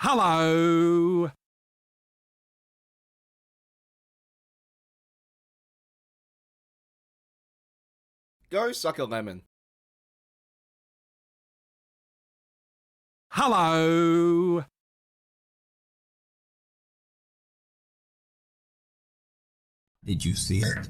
Hello. Go suck a lemon. Hello. Did you see it?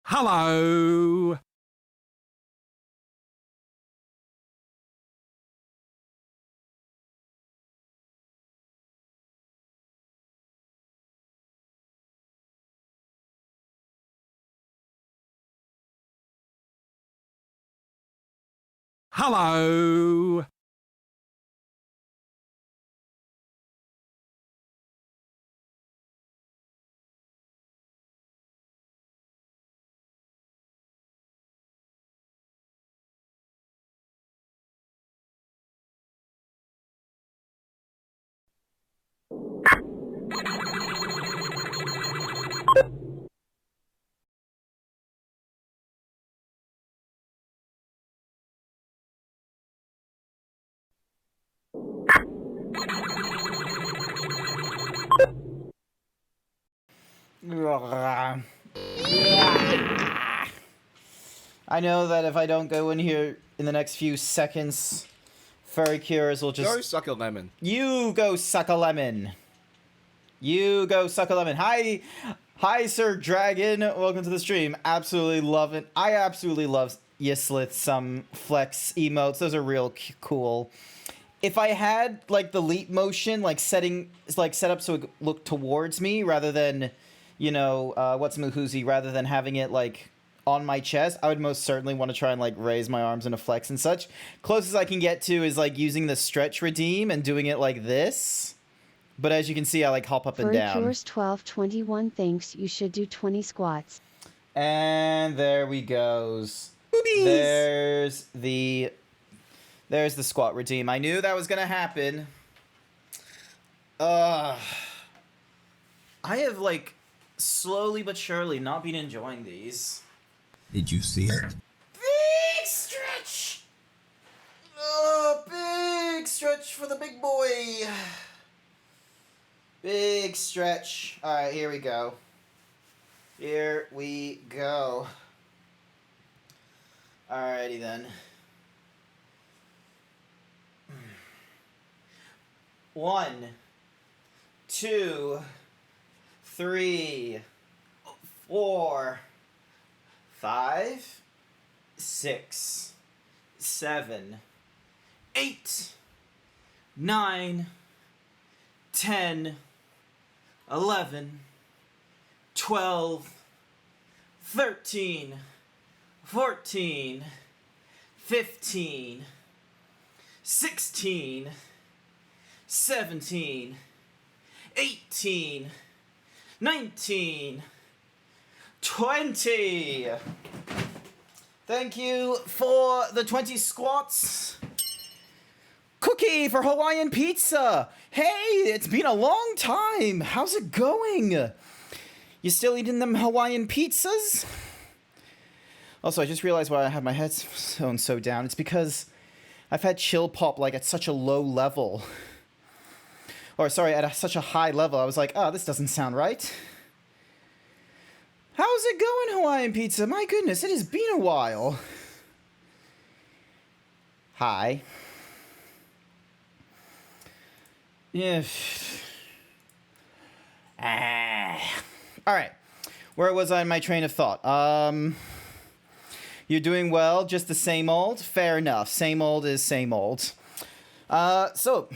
Hello. Hello. I know that if I don't go in here in the next few seconds, Furry Cures will just... Go suck a lemon. You go suck a lemon. You go suck a lemon. Hi, Sir Dragon. Welcome to the stream. Absolutely love it. I absolutely love Yislith's flex emotes. Those are real cool. If I had like the leap motion, like set up so it looked towards me rather than, you know, what's Muhuzi, rather than having it like on my chest, I would most certainly want to try and like raise my arms in a flex and such. Closest I can get to is like using the stretch redeem and doing it like this. But as you can see, I like hop up and down. Cures 1221 thinks you should do 20 squats. And there we goes. Boobies! There's the squat redeem. I knew that was gonna happen. I have like slowly but surely not been enjoying these. Did you see it? Big stretch! Big stretch for the big boy. Big stretch. Alright, here we go. Here we go. Alrighty then. 1, 2, 3, 4, 5, 6, 7, 8, 9, 10, 11, 12, 13, 14, 15, 16, 17, 18, 19, 20. Thank you for the 20 squats. Cookie for Hawaiian pizza. Hey, it's been a long time. How's it going? You still eating them Hawaiian pizzas? Also, I just realized why I have my headphones so down. It's because I've had chill pop like at such a low level. Or sorry, at such a high level. I was like, oh, this doesn't sound right. How's it going, Hawaiian pizza? My goodness, it has been a while. Hi. Yeah. Alright. Where was I in my train of thought? You're doing well, just the same old? Fair enough. Same old is same old. So,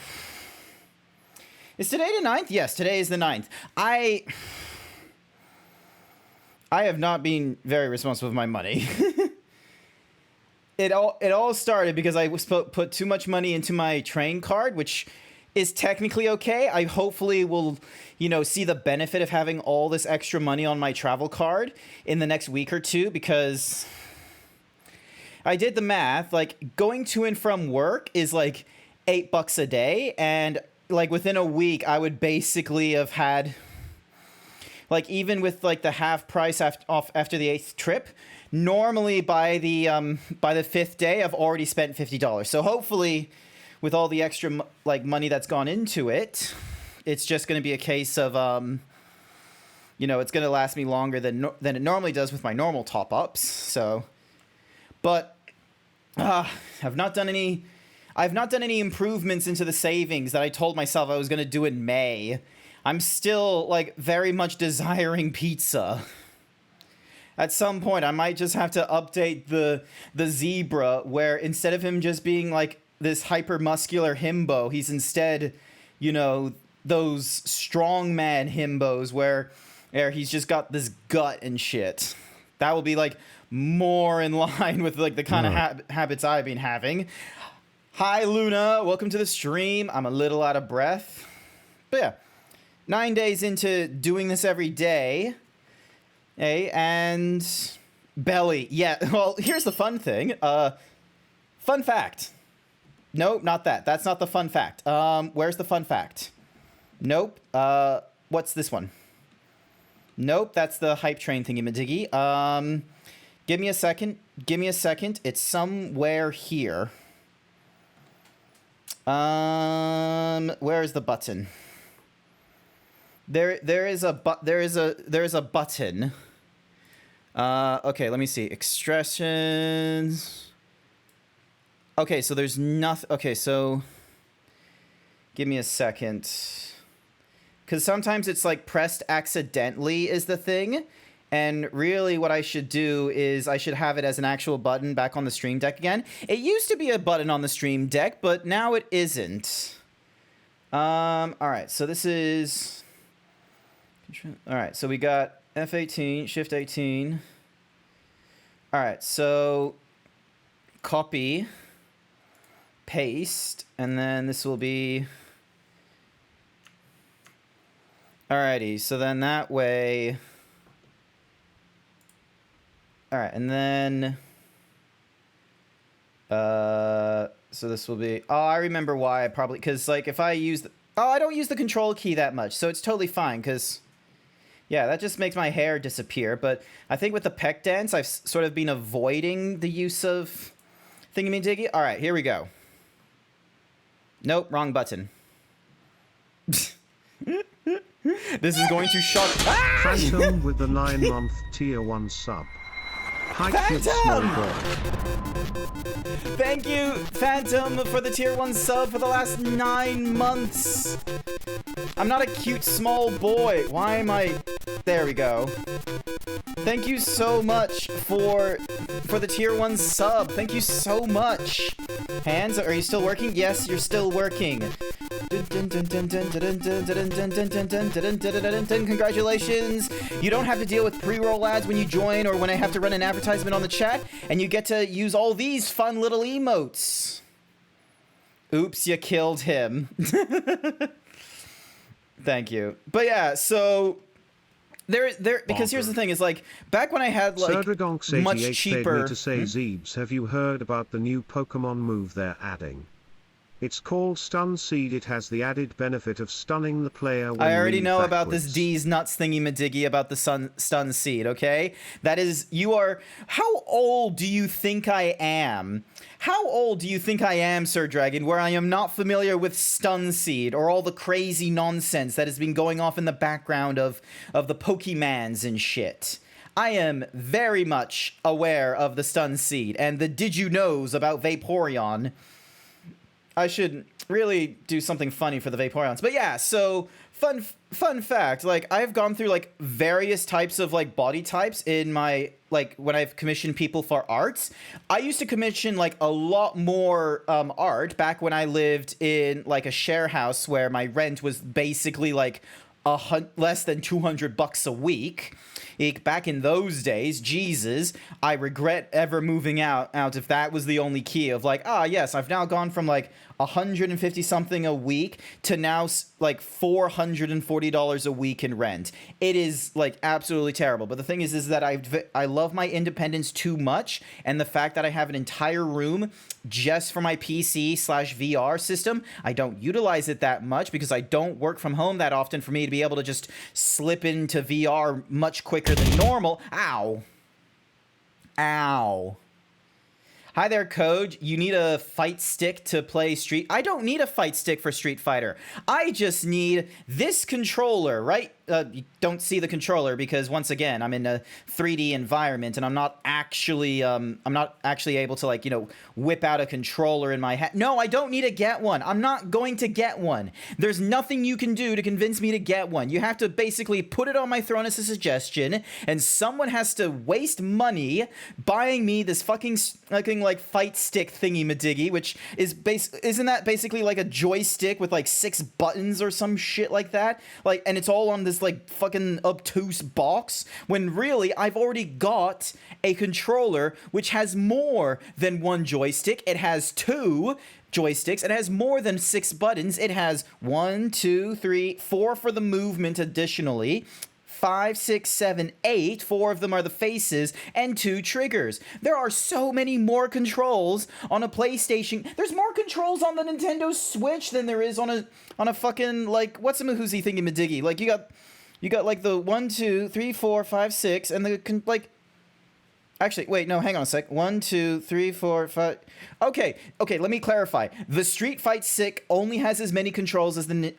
is today the 9th? Yes, today is the 9th. I have not been very responsible with my money. It all started because I put too much money into my train card, which is technically okay. I hopefully will, see the benefit of having all this extra money on my travel card in the next week or two, because I did the math. Like, going to and from work is like $8 a day, and like within a week I would basically have had, like, even with like the half price off after the 8th trip, normally by the 5th day I've already spent $50. So hopefully, with all the extra like money that's gone into it, it's just going to be a case of it's going to last me longer than it normally does with my normal top ups. So, but I've not done any improvements into the savings that I told myself I was going to do in May. I'm still like very much desiring pizza. At some point, I might just have to update the zebra, where instead of him just being like this hyper muscular himbo, he's instead, those strongman himbos where he's just got this gut and shit. That will be like more in line with like the kind of habits I've been having. Hi Luna, welcome to the stream. I'm a little out of breath, but yeah, 9 days into doing this every day. Hey, and belly. Yeah, well, here's the fun thing. Fun fact. Nope, not that. That's not the fun fact. Where's the fun fact? Nope. What's this one? Nope, that's the hype train thingy-majiggy. Give me a second. It's somewhere here. Where is the button? There is a button. Okay, let me see. Expressions. Okay, so there's nothing. Okay, so give me a second. Because sometimes it's like pressed accidentally is the thing. And really what I should do is I should have it as an actual button back on the Stream Deck again. It used to be a button on the Stream Deck, but now it isn't. Alright, so this is... Alright, so we got F18, Shift 18. Alright, so copy, paste, and then this will be... Alrighty, so then that way... Alright, and then... so this will be... Oh, I remember why. I probably... Because, like, if I use... I don't use the control key that much, so it's totally fine, because... Yeah, that just makes my hair disappear, but I think with the peck dance, I've sort of been avoiding the use of thingy-diggy. Alright, here we go. Nope, wrong button. This is going to shock... Ah! Phantom with the 9-month tier 1 sub. Hi, cute small boy. Thank you, Phantom, for the tier 1 sub for the last 9 months. I'm not a cute small boy. Why am I... There we go. Thank you so much for the tier 1 sub. Thank you so much. Hands, are you still working? Yes, you're still working. Congratulations. You don't have to deal with pre-roll ads when you join or when I have to run an advertisement on the chat, and you get to use all these fun little emotes. Oops, you killed him. Thank you. But yeah, so because here's the thing is like back when I had like much cheaper. To say, Zeebs, have you heard about the new Pokemon move they're adding? It's called Stun Seed. It has the added benefit of stunning the player when I already know backwards. about this D's nuts thingy madiggy about the stun seed, okay? That is, you are, how old do you think I am? How old do you think I am, Sir Dragon, where I am not familiar with stun seed or all the crazy nonsense that has been going off in the background of the Pokemans and shit? I am very much aware of the stun seed and the did you knows about Vaporeon. I should really do something funny for the Vaporeons. But yeah, so fun fact, like I've gone through like various types of like body types in my like when I've commissioned people for arts. I used to commission like a lot more art back when I lived in like a share house where my rent was basically like less than $200 a week. Back in those days, Jesus, I regret ever moving out if that was the only key of like, yes, I've now gone from like 150 something a week to now like $440 a week in rent. It is like absolutely terrible. But the thing is that I love my independence too much, and the fact that I have an entire room just for my PC/VR system, I don't utilize it that much because I don't work from home that often for me to be able to just slip into VR much quicker than normal. Ow. Ow. Hi there, Code. You need a fight stick to play Street... I don't need a fight stick for Street Fighter. I just need this controller, right? You don't see the controller because, once again, I'm in a 3D environment and I'm not actually able to, like, you know, whip out a controller in my head. No, I don't need to get one. I'm not going to get one. There's nothing you can do to convince me to get one. You have to basically put it on my throne as a suggestion, and someone has to waste money buying me this fucking like fight stick thingy madiggy, which is isn't that basically like a joystick with like 6 buttons or some shit like that? Like, and it's all on this like fucking obtuse box, when really I've already got a controller which has more than 1 joystick. It has 2 joysticks. It has more than 6 buttons. It has 1, 2, 3, 4 for the movement additionally. 5, 6, 7, 8. 4 of them are the faces, and 2 triggers. There are so many more controls on a PlayStation. There's more controls on the Nintendo Switch than there is on a fucking, like, what's a mahoozy thingy madiggy? Like, you got like the 1, 2, 3, 4, 5, 6, and the like. Actually, wait, no, hang on a sec. 1, 2, 3, 4, 5. Okay, let me clarify. The Street Fight Stick only has as many controls as the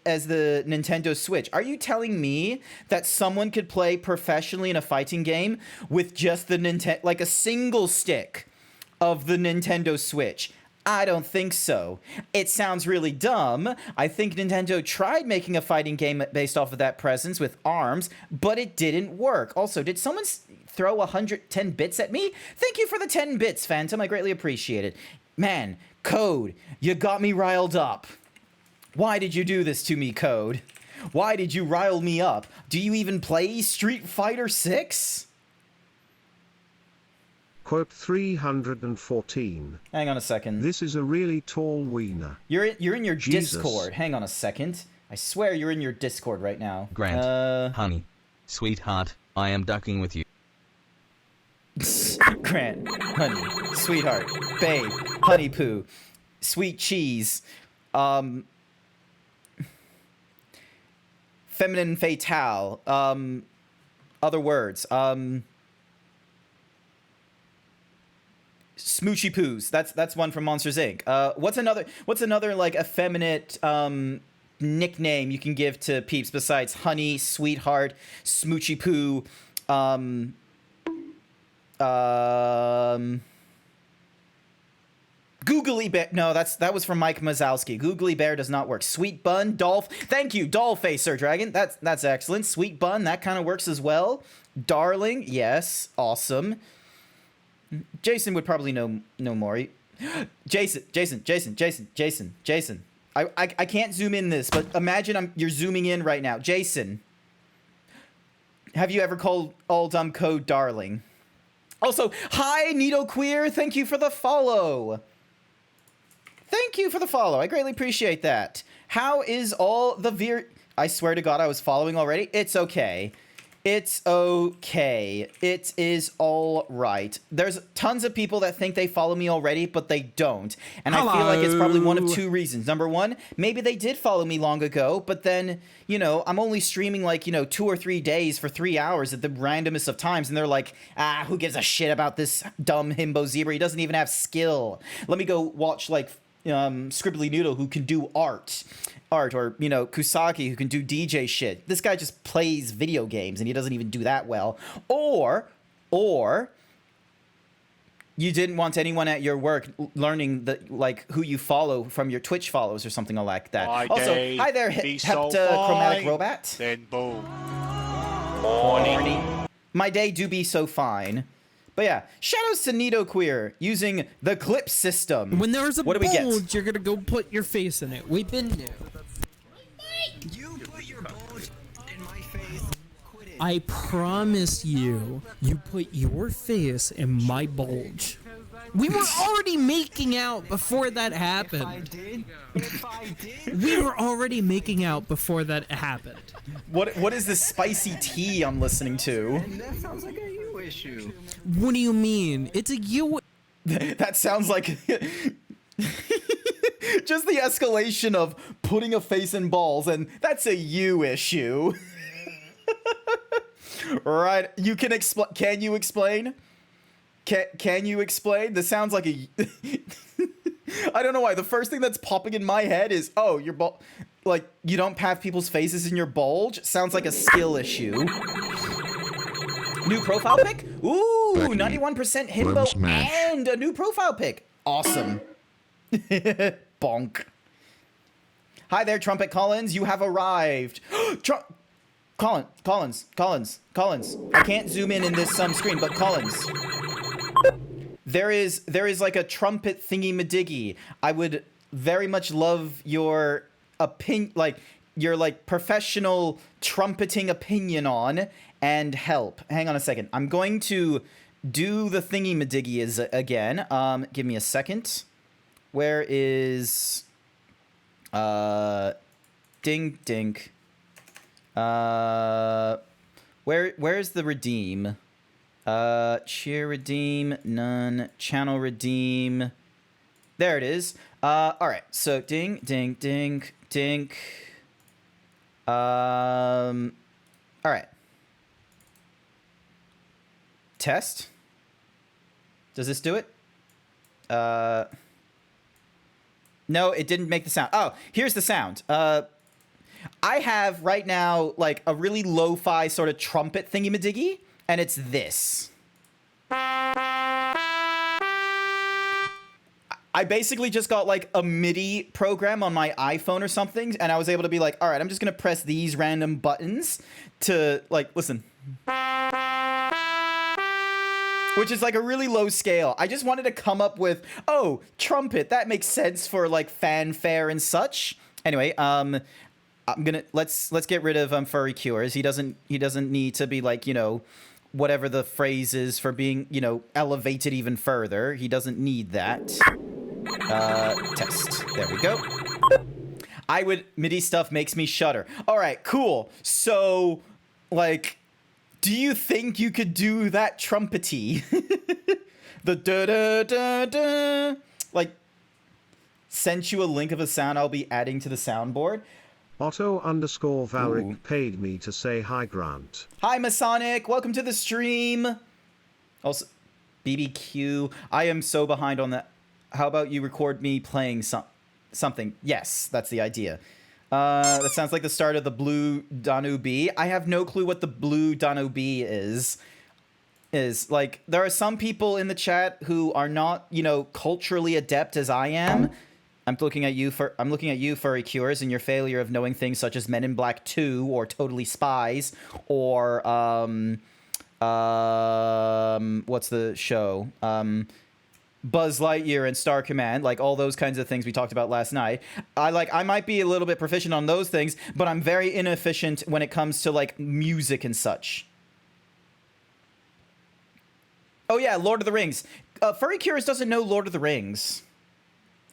Nintendo Switch. Are you telling me that someone could play professionally in a fighting game with just the like a single stick of the Nintendo Switch? I don't think so. It sounds really dumb. I think Nintendo tried making a fighting game based off of that presence with ARMS, but it didn't work. Also, did someone throw 110 bits at me? Thank you for the 10 bits, Phantom. I greatly appreciate it. Man, Code, you got me riled up. Why did you do this to me, Code? Why did you rile me up? Do you even play Street Fighter 6? Quote 314. Hang on a second. This is a really tall wiener. You're in your Jesus. Discord. Hang on a second. I swear you're in your Discord right now. Grant, honey, sweetheart, I am ducking with you. Grant, honey, sweetheart, babe, honey poo, sweet cheese, feminine fatale, other words, smoochy poos. That's one from Monsters Inc. What's another like effeminate nickname you can give to peeps besides honey, sweetheart, smoochy poo, Googly Bear. No, that was from Mike Mazowski. Googly Bear does not work. Sweet Bun, Dolph. Thank you, Dollface, Sir Dragon. That's excellent. Sweet Bun, that kind of works as well. Darling, yes, awesome. Jason would probably know more. Jason. I can't zoom in this, but imagine you're zooming in right now. Jason, have you ever called all dumb code darling? Also, hi, Nito Queer. Thank you for the follow. Thank you for the follow. I greatly appreciate that. How is all the I swear to God, I was following already. It's okay. It's okay. It is all right. There's tons of people that think they follow me already, but they don't. And I feel like it's probably one of two reasons. Number one, maybe they did follow me long ago, but then, you know, I'm only streaming like, 2 or 3 days for 3 hours at the randomest of times. And they're like, who gives a shit about this dumb Himbo Zebra? He doesn't even have skill. Let me go watch like Scribbly Noodle who can do art, or Kusaki who can do DJ shit. This guy just plays video games and he doesn't even do that well. Or you didn't want anyone at your work learning who you follow from your Twitch follows or something like that. Also, hi there, Chromatic Robot. Then boom. Horny. My day do be so fine. But yeah, shoutouts to Nito Queer using the clip system. When there's a what do we get? bulge, you're gonna go put your face in it. We've been there. You put your bulge in my face. Quit it. I promise you, you put your face in my bulge. We were already making out before that happened. If I did. We were already making out before that happened. What is this spicy tea I'm listening to? And that sounds like a you issue. What do you mean? It's a you. That sounds like just the escalation of putting a face in balls, and that's a you issue. Right? You can explain. Can you explain? Can you explain? This sounds like a. I don't know why. The first thing that's popping in my head is, oh, your ball. Like, you don't have people's faces in your bulge? Sounds like a skill issue. New profile pic? Ooh, 91% Himbo and a new profile pic. Awesome. Bonk. Hi there, Trumpet Collins. You have arrived. Collins. I can't zoom in this screen, but Collins. There is like a trumpet thingy-madiggy. I would very much love your opinion, your professional trumpeting opinion on and help. Hang on a second. I'm going to do the thingy-madiggy again. Give me a second. Where is ding dink? Where's the redeem? Cheer redeem, none. Channel redeem. There it is. All right. So ding, ding, ding, ding. All right. Test. Does this do it? No, it didn't make the sound. Oh, here's the sound. I have right now like a really lo-fi sort of trumpet thingy-madiggy, and it's this. I basically just got like a MIDI program on my iPhone or something, and I was able to be like, all right, I'm just gonna press these random buttons to like, listen. Which is like a really low scale. I just wanted to come up with, oh, trumpet, that makes sense for like fanfare and such. Anyway, I'm gonna let's get rid of Furry Cures. He doesn't need to be like, whatever the phrase is for being, elevated even further. He doesn't need that. Test. There we go. MIDI stuff makes me shudder. All right, cool. So, like, do you think you could do that trumpety? The da-da-da-da. Like, sent you a link of a sound I'll be adding to the soundboard. Otto_Valric paid me to say hi, Grant. Hi, Masonic. Welcome to the stream. Also, BBQ. I am so behind on that. How about you record me playing something? Yes, that's the idea. That sounds like the start of the Blue Danube. I have no clue what the Blue Danube is. Like, there are some people in the chat who are not, culturally adept as I am. I'm looking at you, Furry Cures, and your failure of knowing things such as Men in Black 2 or Totally Spies or What's the show? Buzz Lightyear and Star Command, like all those kinds of things we talked about last night. I might be a little bit proficient on those things, but I'm very inefficient when it comes to like music and such. Oh yeah, Lord of the Rings. Furry Curious doesn't know Lord of the Rings.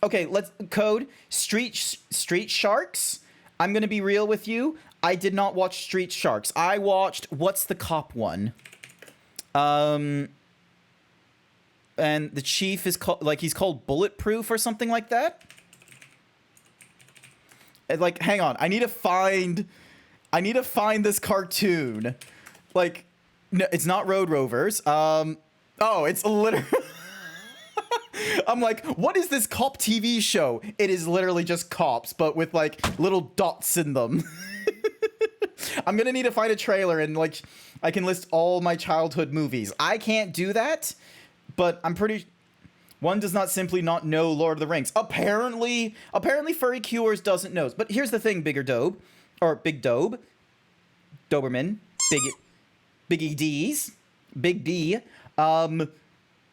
Okay, let's code Street Sharks. I'm gonna be real with you. I did not watch Street Sharks. I watched what's the cop one? And the chief is called he's called Bulletproof or something like that. And, like, hang on, I need to find this cartoon. Like, no, it's not Road Rovers. Oh, it's literally. I'm like, what is this cop TV show? It is literally just cops, but with like little dots in them. I'm gonna need to find a trailer and like I can list all my childhood movies. I can't do that, but I'm pretty. One does not simply not know Lord of the Rings. Apparently Furry Cures doesn't know. But here's the thing, Bigger Dobe, or Big Dobe, Doberman, Biggie D's, Big D.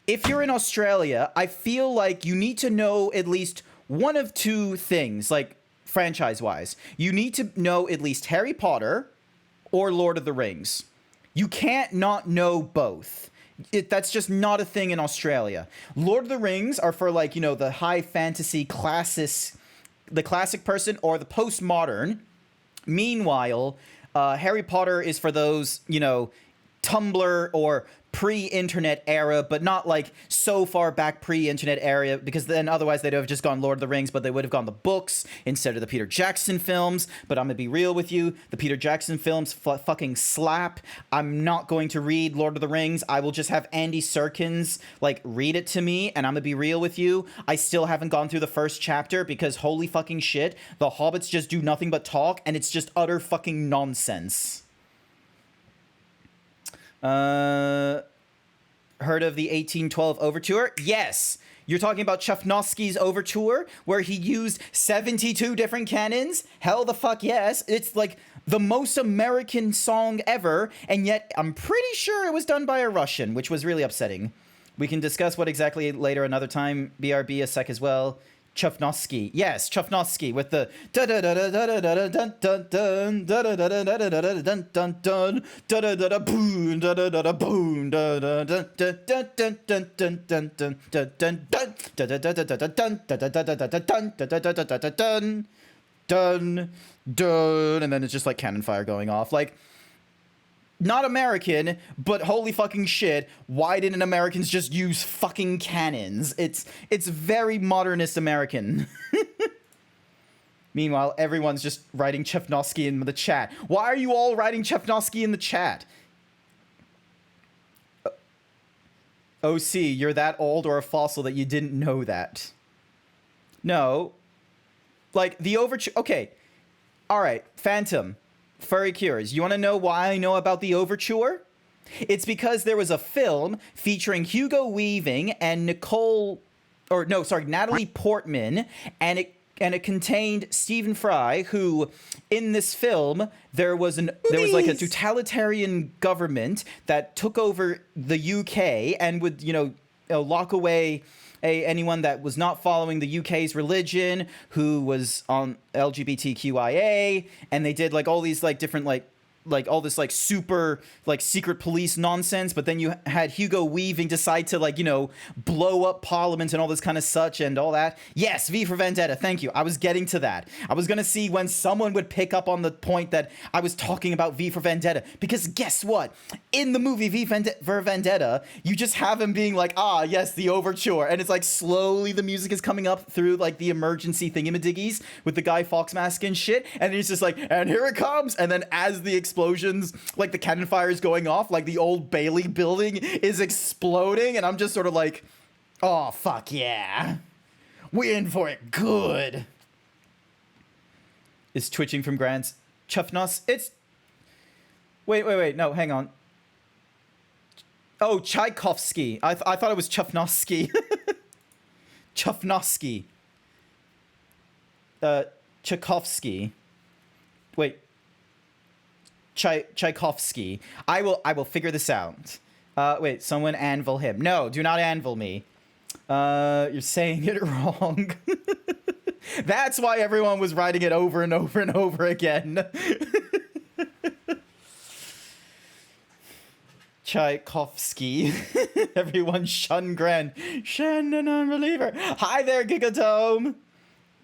If you're in Australia, I feel like you need to know at least one of two things, like franchise-wise. You need to know at least Harry Potter or Lord of the Rings. You can't not know both. That's just not a thing in Australia. Lord of the Rings are for like, you know, the high fantasy the classic person or the postmodern. Meanwhile, Harry Potter is for those, you know, Tumblr or pre-internet era, but not like so far back pre-internet era, because then otherwise they'd have just gone Lord of the Rings, but they would have gone the books instead of the Peter Jackson films. But I'm gonna be real with you, the Peter Jackson films fucking slap. I'm not going to read Lord of the Rings. I will just have Andy Serkins like read it to me, and I'm gonna be real with you, I still haven't gone through the first chapter because holy fucking shit, the hobbits just do nothing but talk and it's just utter fucking nonsense. Heard of the 1812 Overture? Yes! You're talking about Chufnovsky's Overture, where he used 72 different cannons? Hell the fuck yes. It's like the most American song ever, and yet I'm pretty sure it was done by a Russian, which was really upsetting. We can discuss what exactly later another time. BRB a sec as well. Chufnovsky. Yes, Chufnovsky with the and then it's just like cannon fire going off. Like, not American, but holy fucking shit, why didn't Americans just use fucking cannons? It's very modernist American. Meanwhile, everyone's just writing Chufnovsky in the chat. Why are you all writing Chufnovsky in the chat? OC, you're that old or a fossil that you didn't know that. No. Like, the overture... Okay. Alright, Phantom. Furry Cures. You want to know why I know about the Overture? It's because there was a film featuring Hugo Weaving and Natalie Portman, and it contained Stephen Fry, who in this film there was like a totalitarian government that took over the UK and would, you know, lock away anyone that was not following the UK's religion, who was on LGBTQIA, and they did like all these like different like all this like super like secret police nonsense. But then you had Hugo Weaving decide to like, you know, blow up Parliament and all this kind of such and all that. Yes, V for Vendetta, thank you. I was getting to that. I was gonna see when someone would pick up on the point that I was talking about V for Vendetta, because guess what, in the movie V for Vendetta, you just have him being like, ah yes, the Overture, and it's like slowly the music is coming up through like the emergency thingamadiggies with the Guy Fawkes mask and shit, and he's just like, and here it comes, and then as the explosions, like the cannon fire is going off, like the old Bailey building is exploding, and I'm just sort of like, oh fuck yeah, we're in for it good. Is twitching from Grant's Chufnos. It's wait, no, hang on. Oh, Tchaikovsky. I thought it was Chufnovsky. Chufnovsky. Tchaikovsky. Wait. Tchaikovsky. I will figure this out. Wait, someone anvil him. No, do not anvil me. You're saying it wrong. That's why everyone was writing it over and over and over again. Tchaikovsky. Everyone shun Gran. Shun an unbeliever. Hi there, Gigatome.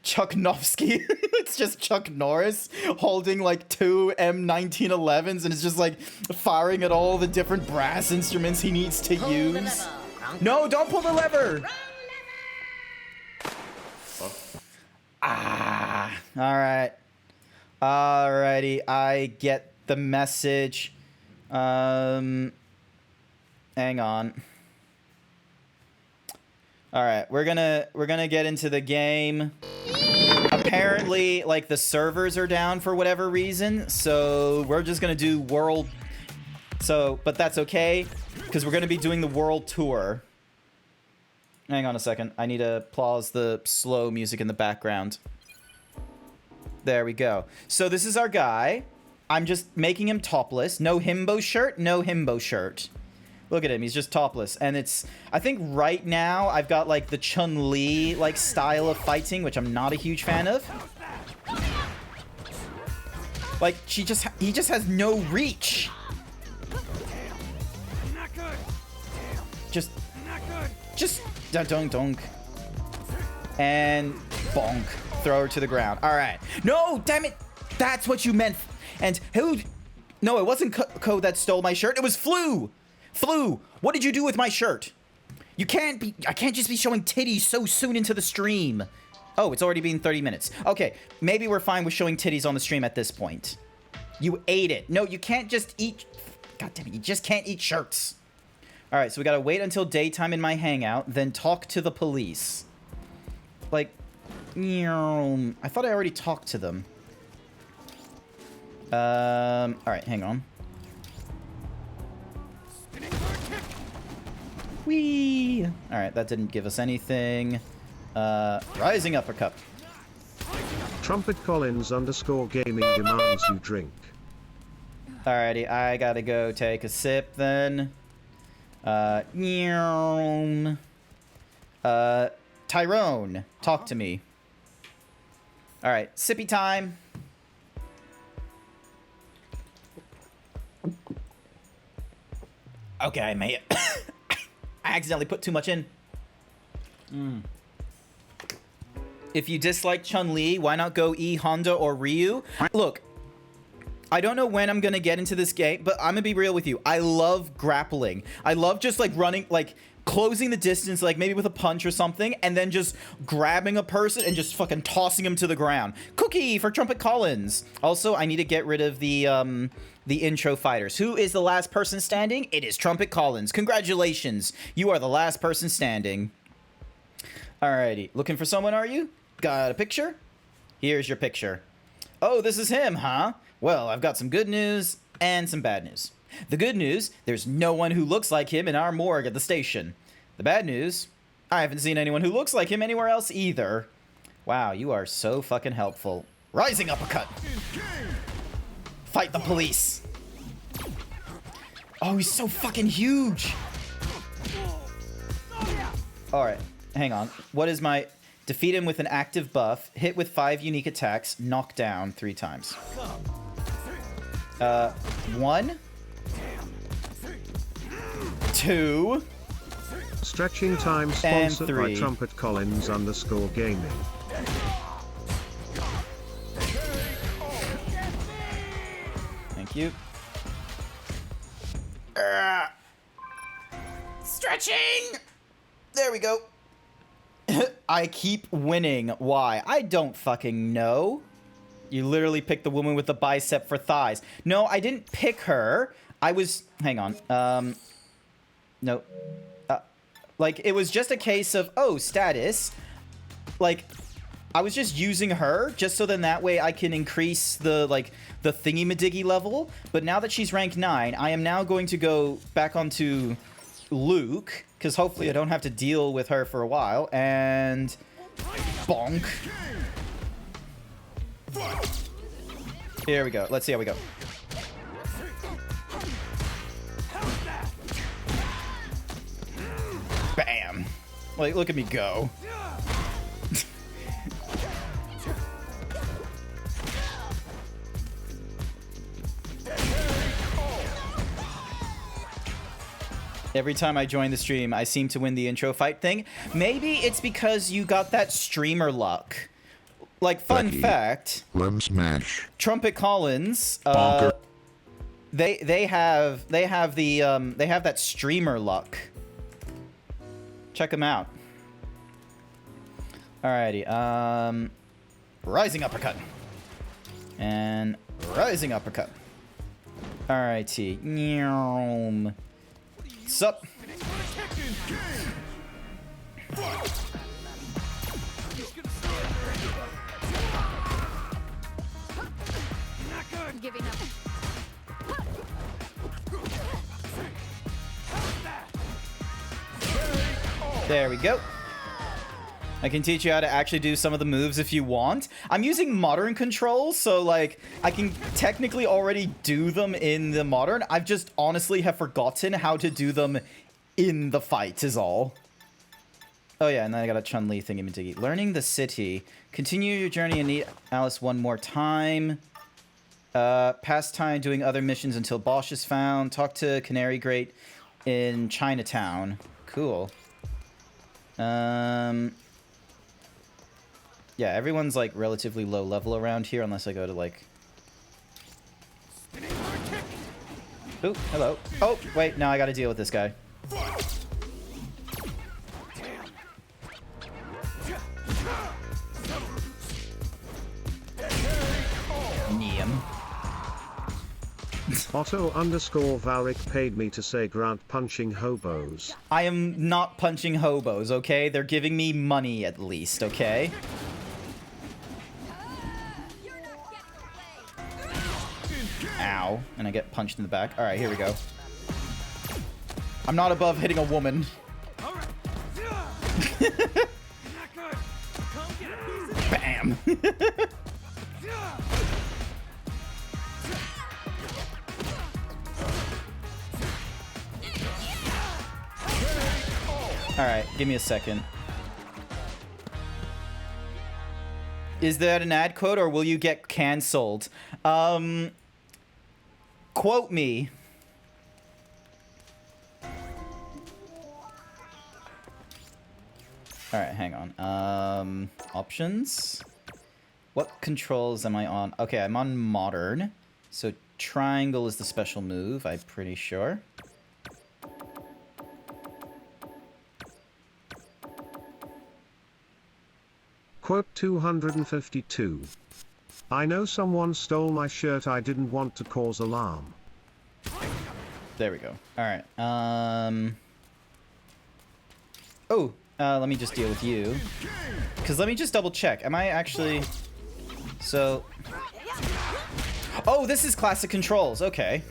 Chucknovsky. It's just Chuck Norris holding like two M1911s and it's just like firing at all the different brass instruments he needs to use. No, don't pull the lever. Ah, all right. Alrighty, I get the message. Hang on. All right, we're gonna get into the game. Apparently, like, the servers are down for whatever reason, so we're just gonna do world. So, but that's okay, because we're gonna be doing the world tour. Hang on a second. I need to pause the slow music in the background. There we go. So this is our guy. I'm just making him topless. No himbo shirt. No himbo shirt. Look at him. He's just topless. And it's... I think right now I've got, like, the Chun-Li, like, style of fighting, which I'm not a huge fan of. Like, he just has no reach. Just... Dunk. And... bonk. Throw her to the ground. Alright. No! Damn it! That's what you meant. And who... No, it wasn't Code that stole my shirt. It was Flu! Flu, what did you do with my shirt? You can't be... I can't just be showing titties so soon into the stream. Oh, it's already been 30 minutes. Okay, maybe we're fine with showing titties on the stream at this point. You ate it. No, you can't just eat... God damn it, you just can't eat shirts. Alright, so we gotta wait until daytime in my hangout, then talk to the police. Like... I thought I already talked to them. Alright, hang on. Whee! Alright, that didn't give us anything. Rising uppercut. Trumpet Collins _gaming demands you drink. Alrighty, I gotta go take a sip then. Tyrone, talk to me. Alright, sippy time. Okay, I made it. I accidentally put too much in. If you dislike Chun-Li, why not go E, Honda, or Ryu? Look, I don't know when I'm gonna get into this game, but I'm gonna be real with you. I love grappling. I love just, like, running, like, closing the distance, like, maybe with a punch or something, and then just grabbing a person and just fucking tossing him to the ground. Cookie for Trumpet Collins. Also, I need to get rid of the intro fighters. Who is the last person standing? It is Trumpet Collins. Congratulations. You are the last person standing. Alrighty. Looking for someone, are you? Got a picture? Here's your picture. Oh, this is him, huh? Well, I've got some good news and some bad news. The good news, there's no one who looks like him in our morgue at the station. The bad news, I haven't seen anyone who looks like him anywhere else either. Wow, you are so fucking helpful. Rising uppercut. Fight the police. Oh, he's so fucking huge. Alright, hang on. What is my... Defeat him with an active buff, hit with 5 unique attacks, knock down 3 times. 1... 2... Stretching time sponsored by Trumpet Collins _gaming. Thank you. Stretching! There we go. I keep winning. Why? I don't fucking know. You literally picked the woman with the bicep for thighs. No, I didn't pick her. I was... Hang on. No. Like, it was just a case of, oh, status. Like, I was just using her, just so then that way I can increase the, like, the thingy-madiggy level. But now that she's rank 9, I am now going to go back onto Luke, because hopefully I don't have to deal with her for a while, and... bonk. Here we go. Let's see how we go. Like, look at me go. Every time I join the stream, I seem to win the intro fight thing. Maybe it's because you got that streamer luck. Like, fun fact. Limb smash. Trumpet Collins, Bonker. they have that streamer luck. Check them out. Alrighty, rising uppercut. And rising uppercut. Alrighty. Nyom. Sup? Giving up. There we go. I can teach you how to actually do some of the moves if you want. I'm using modern controls, so like I can technically already do them in the modern. I've just honestly have forgotten how to do them in the fight is all. Oh yeah, and then I got a Chun-Li thingy-majiggy. Learning the city. Continue your journey and meet Alice one more time. Pass time doing other missions until Bosch is found. Talk to Canary Great in Chinatown. Cool. Yeah, everyone's like relatively low level around here unless I go to like... Ooh, hello. Oh, wait, now I gotta deal with this guy. Neum. Otto_Varick paid me to say Grant punching hobos. I am not punching hobos, okay? They're giving me money at least, okay? Ow. And I get punched in the back. Alright, here we go. I'm not above hitting a woman. Bam! Alright, give me a second. Is that an ad quote or will you get cancelled? Quote me. Alright, hang on. Options? What controls am I on? Okay, I'm on modern. So triangle is the special move, I'm pretty sure. Quote 252. I know someone stole my shirt. I didn't want to cause alarm. There we go. Alright. Oh, let me just deal with you. Because let me just double check. Am I actually... So... Oh, this is classic controls. Okay.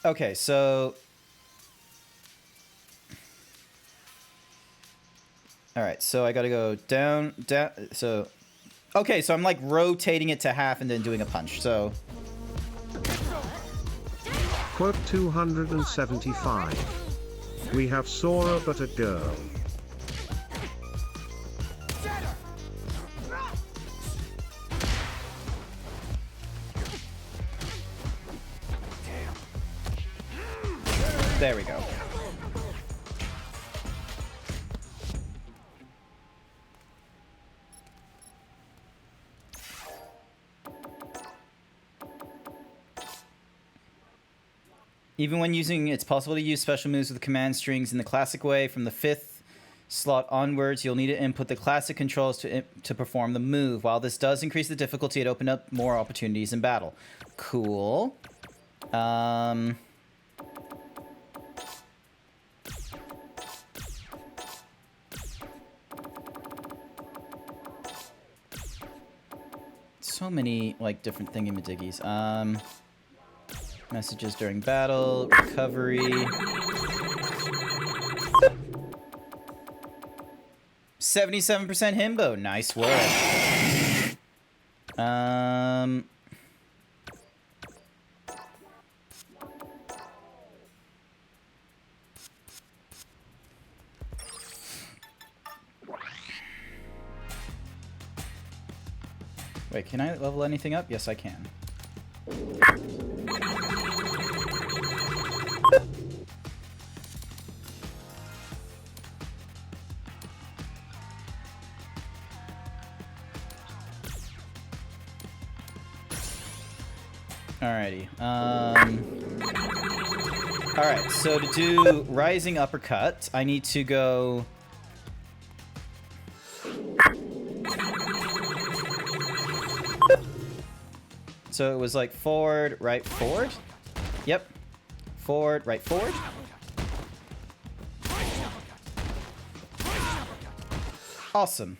Okay, so... Alright, so I gotta go down, down, so... Okay, so I'm like rotating it to half and then doing a punch, so... Quote 275. We have Sora but a girl. There we go. Even when using, it's possible to use special moves with command strings in the classic way. From the 5th slot onwards, you'll need to input the classic controls to perform the move. While this does increase the difficulty, it opens up more opportunities in battle. Cool. So many, like, different thingy-majiggies. Messages during battle, recovery. 77% Himbo. Nice work. Wait, can I level anything up? Yes, I can. Alrighty. Alright, so to do Rising Uppercut, I need to go... So it was like forward, right, forward? Yep. Forward, right, forward. Awesome.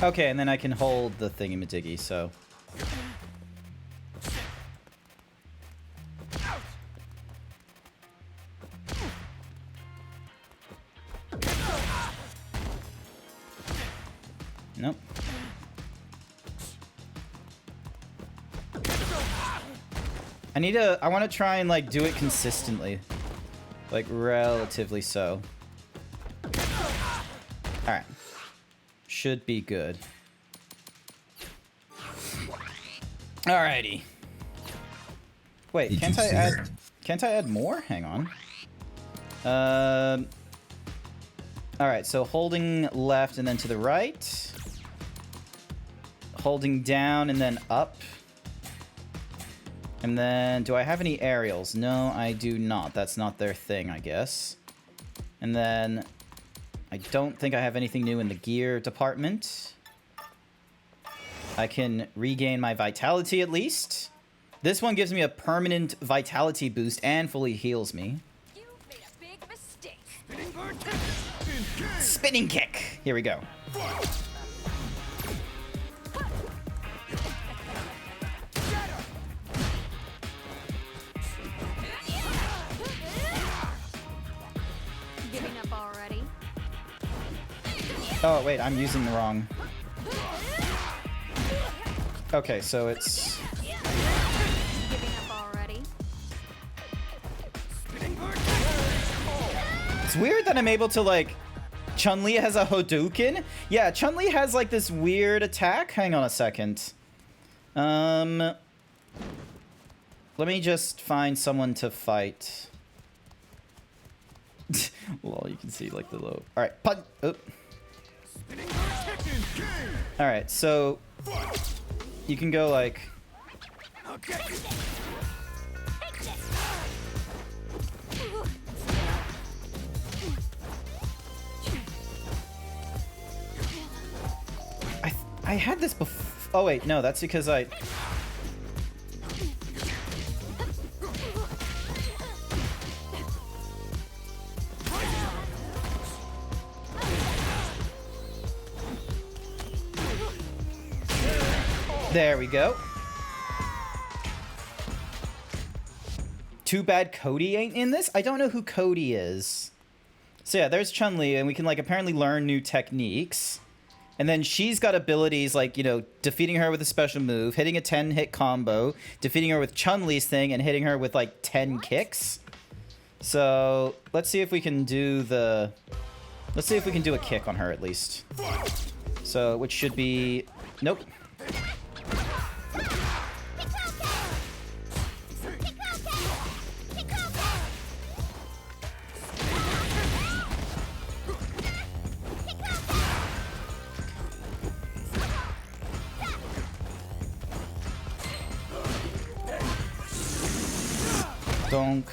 Okay, and then I can hold the thingy-majiggy, so... Nope. I want to try and, like, do it consistently. Like, relatively so. Alright. Should be good. Alrighty. Wait, can't I add more? Hang on. Alright, so holding left and then to the right. Holding down and then up. And then, do I have any aerials? No, I do not. That's not their thing, I guess. And then, I don't think I have anything new in the gear department. I can regain my vitality at least. This one gives me a permanent vitality boost and fully heals me. You made a big mistake. Spinning kick! Here we go. Giving up already? Oh, wait, I'm using the wrong... Okay, so it's... Giving up already? It's weird that I'm able to, like... Chun-Li has a Hadouken? Yeah, Chun-Li has, like, this weird attack. Hang on a second. Let me just find someone to fight. Well, you can see, like, the low... Alright, punch... Oh. Alright, so... You can go, like... I had this before... Oh, wait, no, that's because I... There we go. Too bad Cody ain't in this? I don't know who Cody is. So yeah, there's Chun-Li, and we can, like, apparently learn new techniques. And then she's got abilities like, you know, defeating her with a special move, hitting a 10-hit combo, defeating her with Chun-Li's thing, and hitting her with, like, 10 kicks. So, let's see if we can do the... Let's see if we can do a kick on her, at least. So, which should be... Nope. Donk.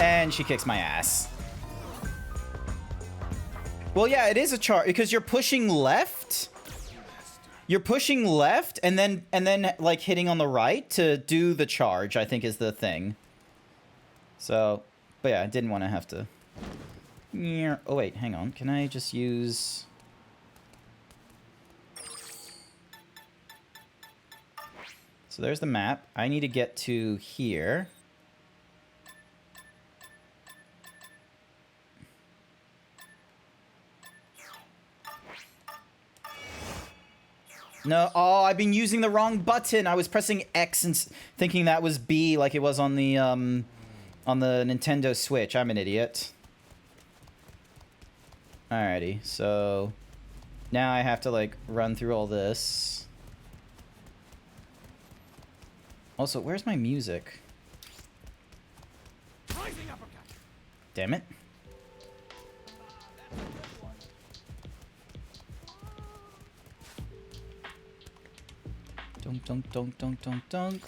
And she kicks my ass. Well, yeah, it is a charge because you're pushing left. You're pushing left and then like hitting on the right to do the charge, I think is the thing. So, but yeah, I didn't want to have to. Oh wait, hang on. Can I just use... So there's the map. I need to get to here. No, oh, I've been using the wrong button. I was pressing X and thinking that was B like it was on the Nintendo Switch. I'm an idiot. Alrighty, so now I have to like run through all this. Also, where's my music? Damn it. Dunk, dunk, dunk, dunk, dunk, dunk.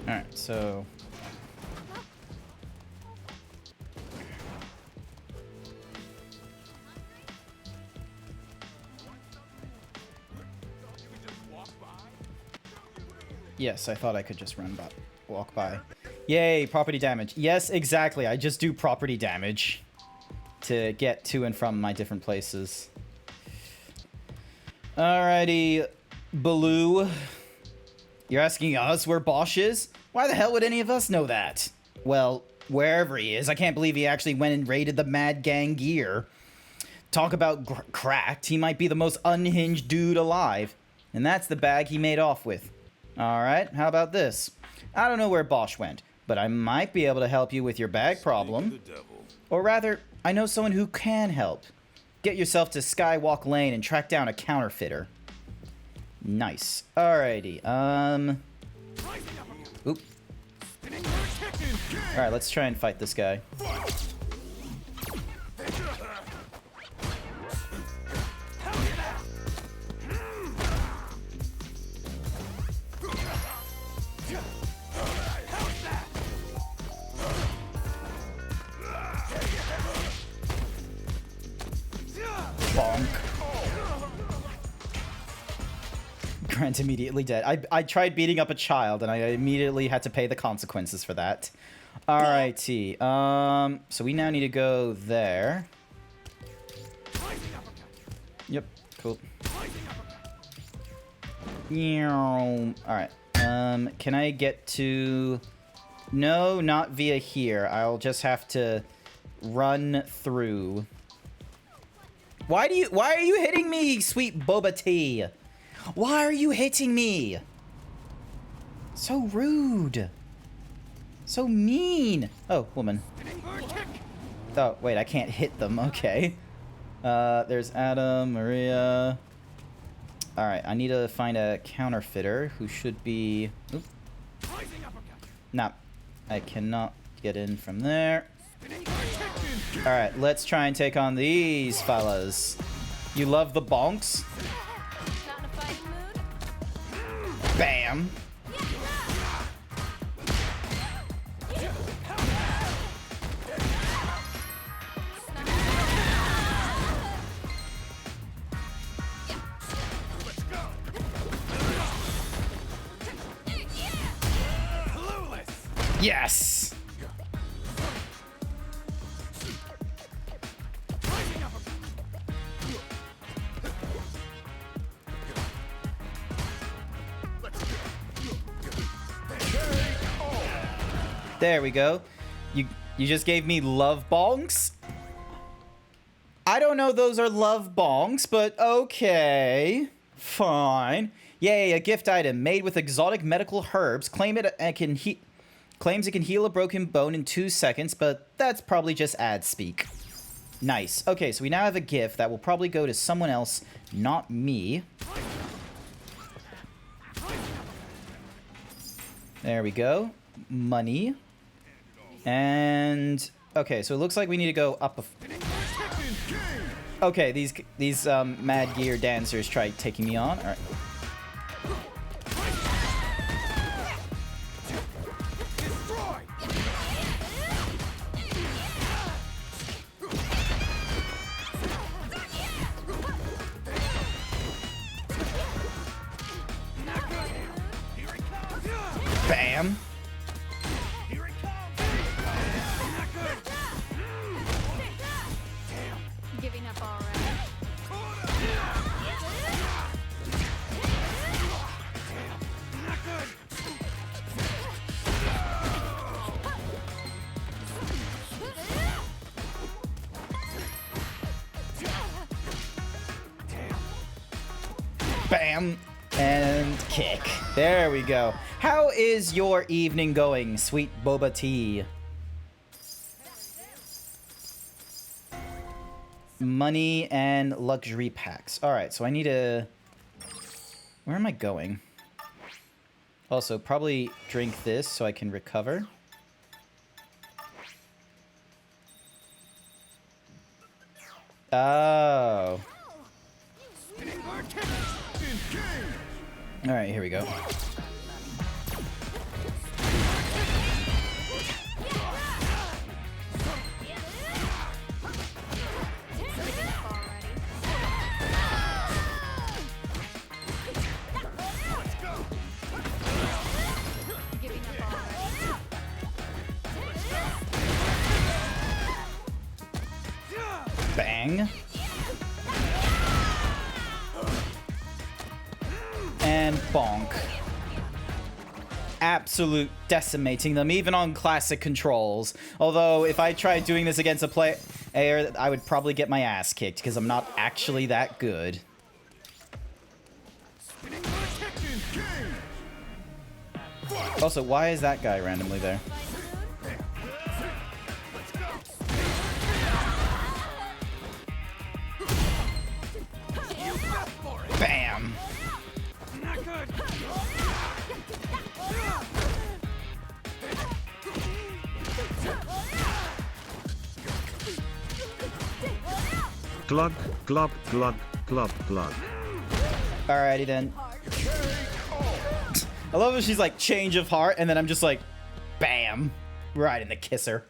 Alright, so... Yes, I thought I could just walk by. Yay, property damage. Yes, exactly. I just do property damage to get to and from my different places. Alrighty, Baloo. You're asking us where Bosch is? Why the hell would any of us know that? Well, wherever he is, I can't believe he actually went and raided the Mad Gang gear. Talk about cracked. He might be the most unhinged dude alive. And that's the bag he made off with. Alright, how about this? I don't know where Bosch went, but I might be able to help you with your bag problem. Or rather, I know someone who can help. Get yourself to Skywalk Lane and track down a counterfeiter. Nice. Alrighty, Oop. Alright, let's try and fight this guy. Bonk. Grant immediately dead. I tried beating up a child and I immediately had to pay the consequences for that. Alrighty. So we now need to go there. Yep, cool. Alright. Can I get to... No, not via here. I'll just have to run through. Why are you hitting me, sweet Boba Tea? Why are you hitting me? So rude. So mean. Oh, woman. Oh, wait, I can't hit them. Okay. There's Adam, Maria. Alright, I need to find a counterfeiter who should be... Oop. Nah, I cannot get in from there. Alright, let's try and take on these fellas. You love the bonks? Not in a fighting mood? Bam! Yes! There we go. You just gave me love bongs? I don't know those are love bongs, but okay. Fine. Yay, a gift item made with exotic medical herbs. Claim it and can Claims it can heal a broken bone in 2 seconds, but that's probably just ad speak. Nice. Okay, so we now have a gift that will probably go to someone else, not me. There we go. Money. And... okay, so it looks like we need to go up a... okay, these Mad Gear dancers tried taking me on. All right. Bam. Giving up already. Bam. And kick. There we go. How is your evening going, sweet boba tea? Money and luxury packs. Alright, so I need to... where am I going? Also, probably drink this so I can recover. Oh. Alright, here we go. Bang. And bonk. Absolute decimating them, even on classic controls. Although, if I tried doing this against a player, I would probably get my ass kicked, because I'm not actually that good. Also, why is that guy randomly there? Bam! Glug, glub, glug, glub, glug. Alrighty then. I love when she's like, change of heart, and then I'm just like, bam! Right in the kisser.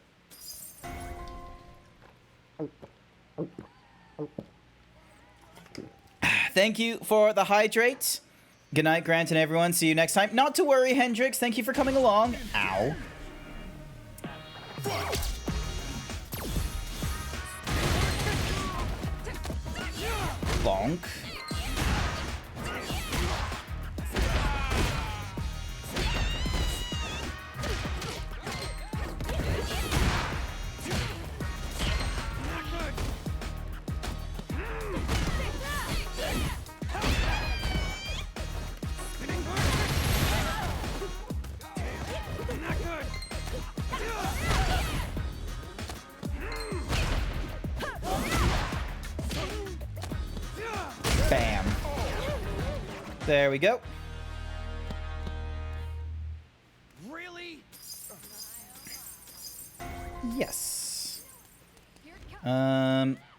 Thank you for the hydrate. Good night, Grant and everyone. See you next time. Not to worry, Hendrix. Thank you for coming along. Ow. Bonk. Bam. There we go. Really? Yes.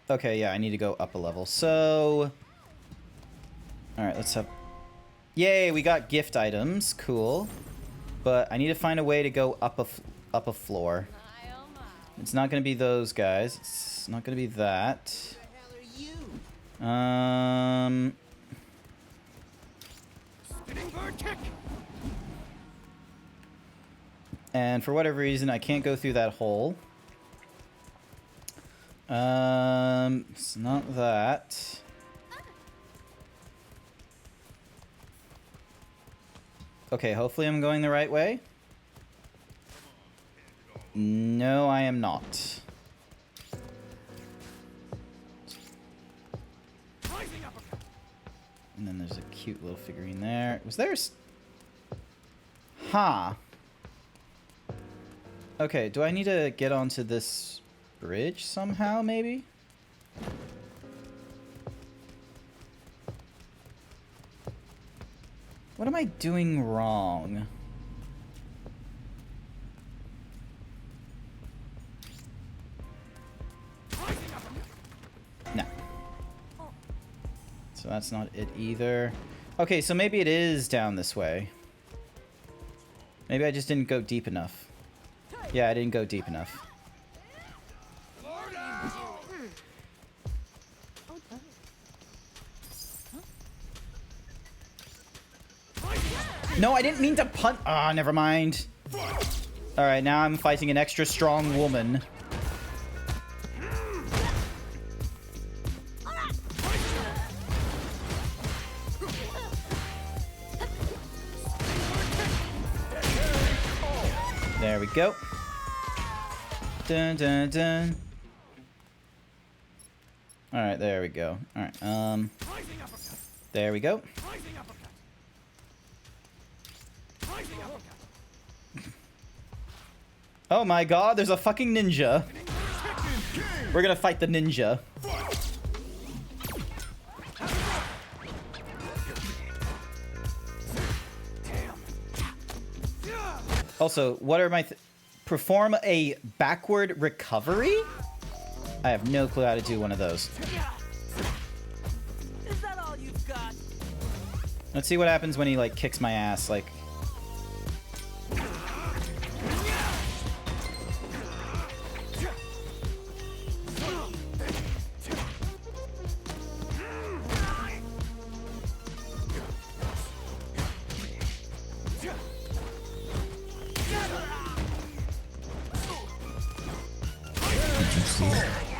Okay, yeah, I need to go up a level. So, all right, let's have... yay, we got gift items. Cool. But I need to find a way to go up a floor. It's not going to be those guys. It's not going to be that. And for whatever reason, I can't go through that hole. It's not that. Okay, hopefully I'm going the right way. No, I am not. And then there's a cute little figurine there. Was there... huh. Okay, do I need to get onto this bridge somehow, maybe? What am I doing wrong? No. So that's not it either. Okay, so maybe it is down this way. Maybe I just didn't go deep enough. Yeah, I didn't go deep enough. No, I didn't mean to punt. Ah, never mind. Alright, now I'm fighting an extra strong woman. There we go. Dun dun dun. Alright, there we go. Alright, there we go. Oh my god, there's a fucking ninja. We're gonna fight the ninja. Also, what are my... Perform a backward recovery? I have no clue how to do one of those. Is that all you've got? Let's see what happens when he, like, kicks my ass, like...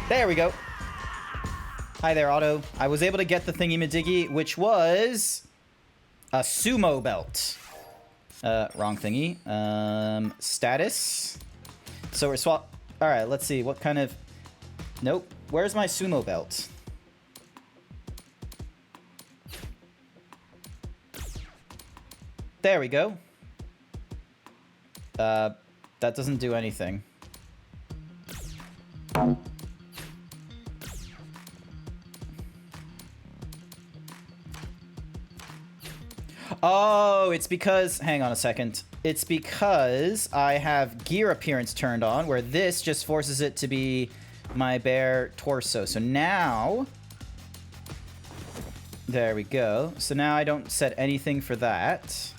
There we go. Hi there, Otto. I was able to get the thingy-madiggy, which was a sumo belt. Wrong thingy. Status. So we're swap. All right, let's see what kind of. Nope. Where's my sumo belt? There we go. That doesn't do anything. Oh, it's because... Hang on a second. It's because I have gear appearance turned on, where this just forces it to be my bare torso. So now... There we go. So now I don't set anything for that.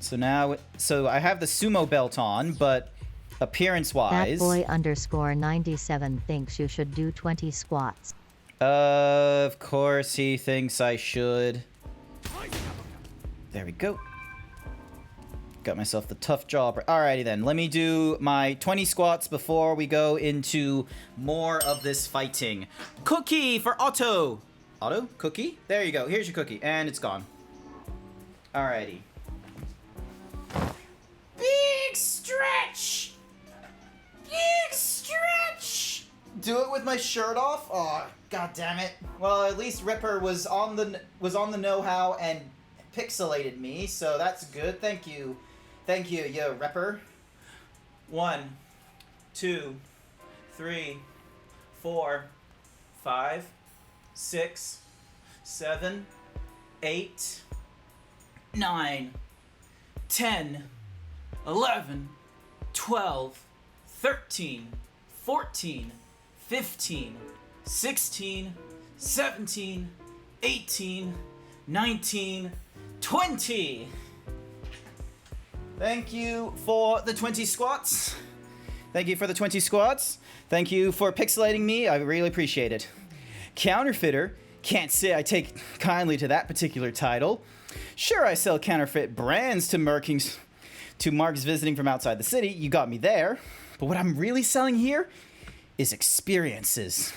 So now... So I have the sumo belt on, but appearance-wise... Fatboy_97 thinks you should do 20 squats. Of course he thinks I should. There we go. Got myself the tough job. Alrighty then, let me do my 20 squats before we go into more of this fighting. Cookie for Otto! Otto? Cookie? There you go, here's your cookie. And it's gone. Alrighty. Big stretch! Big stretch! Do it with my shirt off? Oh, god damn it. Well, at least Ripper was on the know-how and pixelated me, so that's good. Thank you. Thank you, yo, Ripper. 1, 2, 3, 4, 5, 6, 7, 8, 9, 10, 11, 12, 13, 14, 15, 16, 17, 18, 19, 20. Thank you for the 20 squats. Thank you for the 20 squats. Thank you for pixelating me. I really appreciate it. Counterfeiter. Can't say I take kindly to that particular title. Sure, I sell counterfeit brands to marks visiting from outside the city. You got me there. But what I'm really selling here is experiences.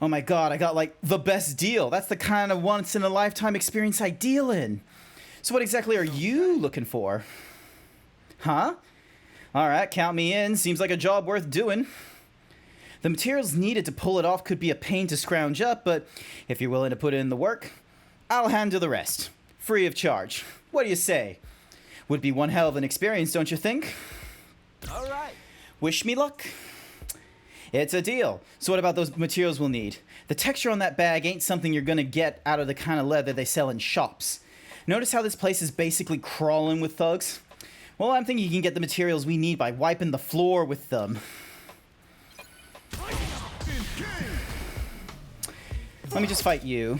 Oh my god, I got like the best deal. That's the kind of once in a lifetime experience I deal in. So what exactly are you looking for? Huh? Alright, count me in. Seems like a job worth doing. The materials needed to pull it off could be a pain to scrounge up, but if you're willing to put in the work, I'll handle the rest. Free of charge. What do you say? Would be one hell of an experience, don't you think? All right. Wish me luck. It's a deal. So what about those materials we'll need? The texture on that bag ain't something you're gonna get out of the kind of leather they sell in shops. Notice how this place is basically crawling with thugs? Well, I'm thinking you can get the materials we need by wiping the floor with them. Let me just fight you.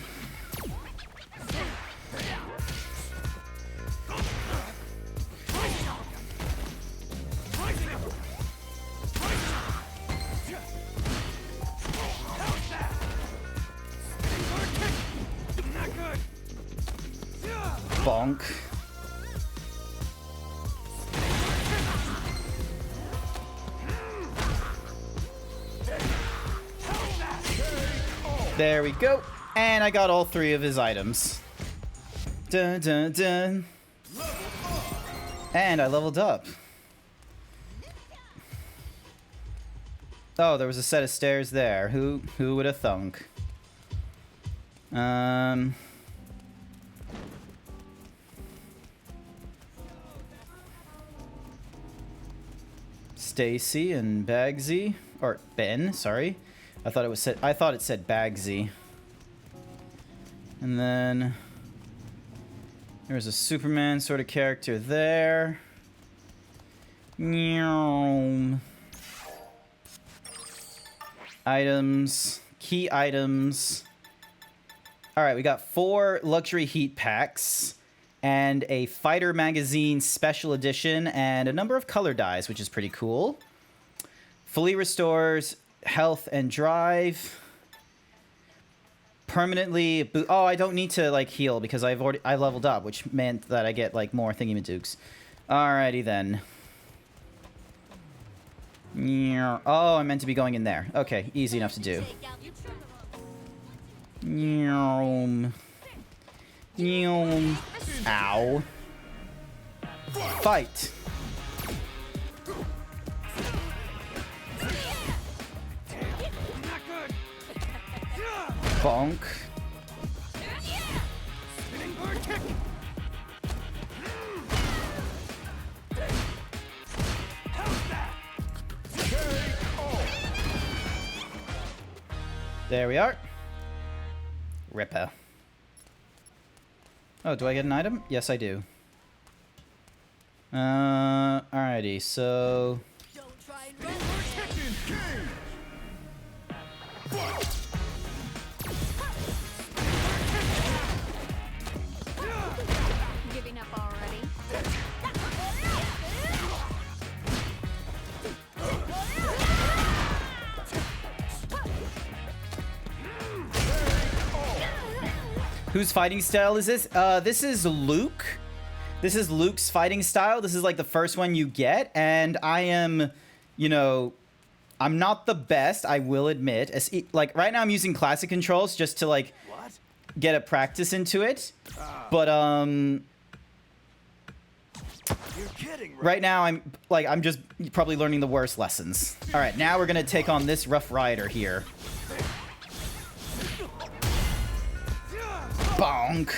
Bonk. There we go. And I got all 3 of his items. Dun dun dun. And I leveled up. Oh, there was a set of stairs there. Who would have thunk? Stacy and Bagsy, or Ben, sorry. I thought it said Bagsy. And then there's a Superman sort of character there. Items, key items. All right, we got 4 luxury heat packs and a fighter magazine special edition and a number of color dyes, which is pretty cool. Fully restores health and drive. Permanently oh, I don't need to like heal because I leveled up, which meant that I get like more thingy-madooks. Alrighty then. Oh, I meant to be going in there. Okay, easy enough to do. Ow. Fight. Bonk. There we are. Ripper. Oh, do I get an item? Yes, I do. Alrighty, so... Giving up already. Whose fighting style is this? This is Luke. This is Luke's fighting style. This is like the first one you get, and I am, you know, I'm not the best, I will admit. Like, right now I'm using classic controls just to, like, get a practice into it. But, You're kidding, right? right now I'm just probably learning the worst lessons. All right, now we're gonna take on this Rough Rider here. Bonk.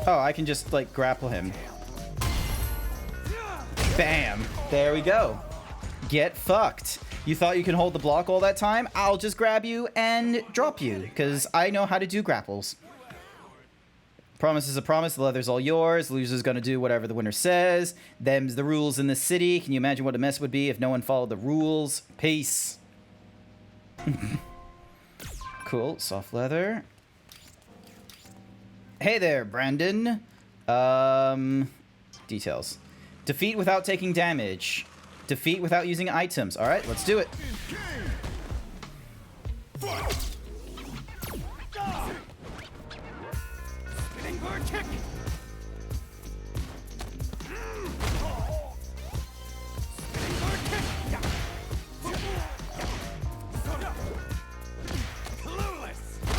Oh, I can just, like, grapple him. Bam. There we go. Get fucked. You thought you can hold the block all that time? I'll just grab you and drop you, because I know how to do grapples. Promise is a promise. The leather's all yours. The loser's gonna do whatever the winner says. Them's the rules in this city. Can you imagine what a mess would be if no one followed the rules? Peace. Cool. Soft leather. Hey there, Brandon. Details. Defeat without taking damage. Defeat without using items. All right, let's do it.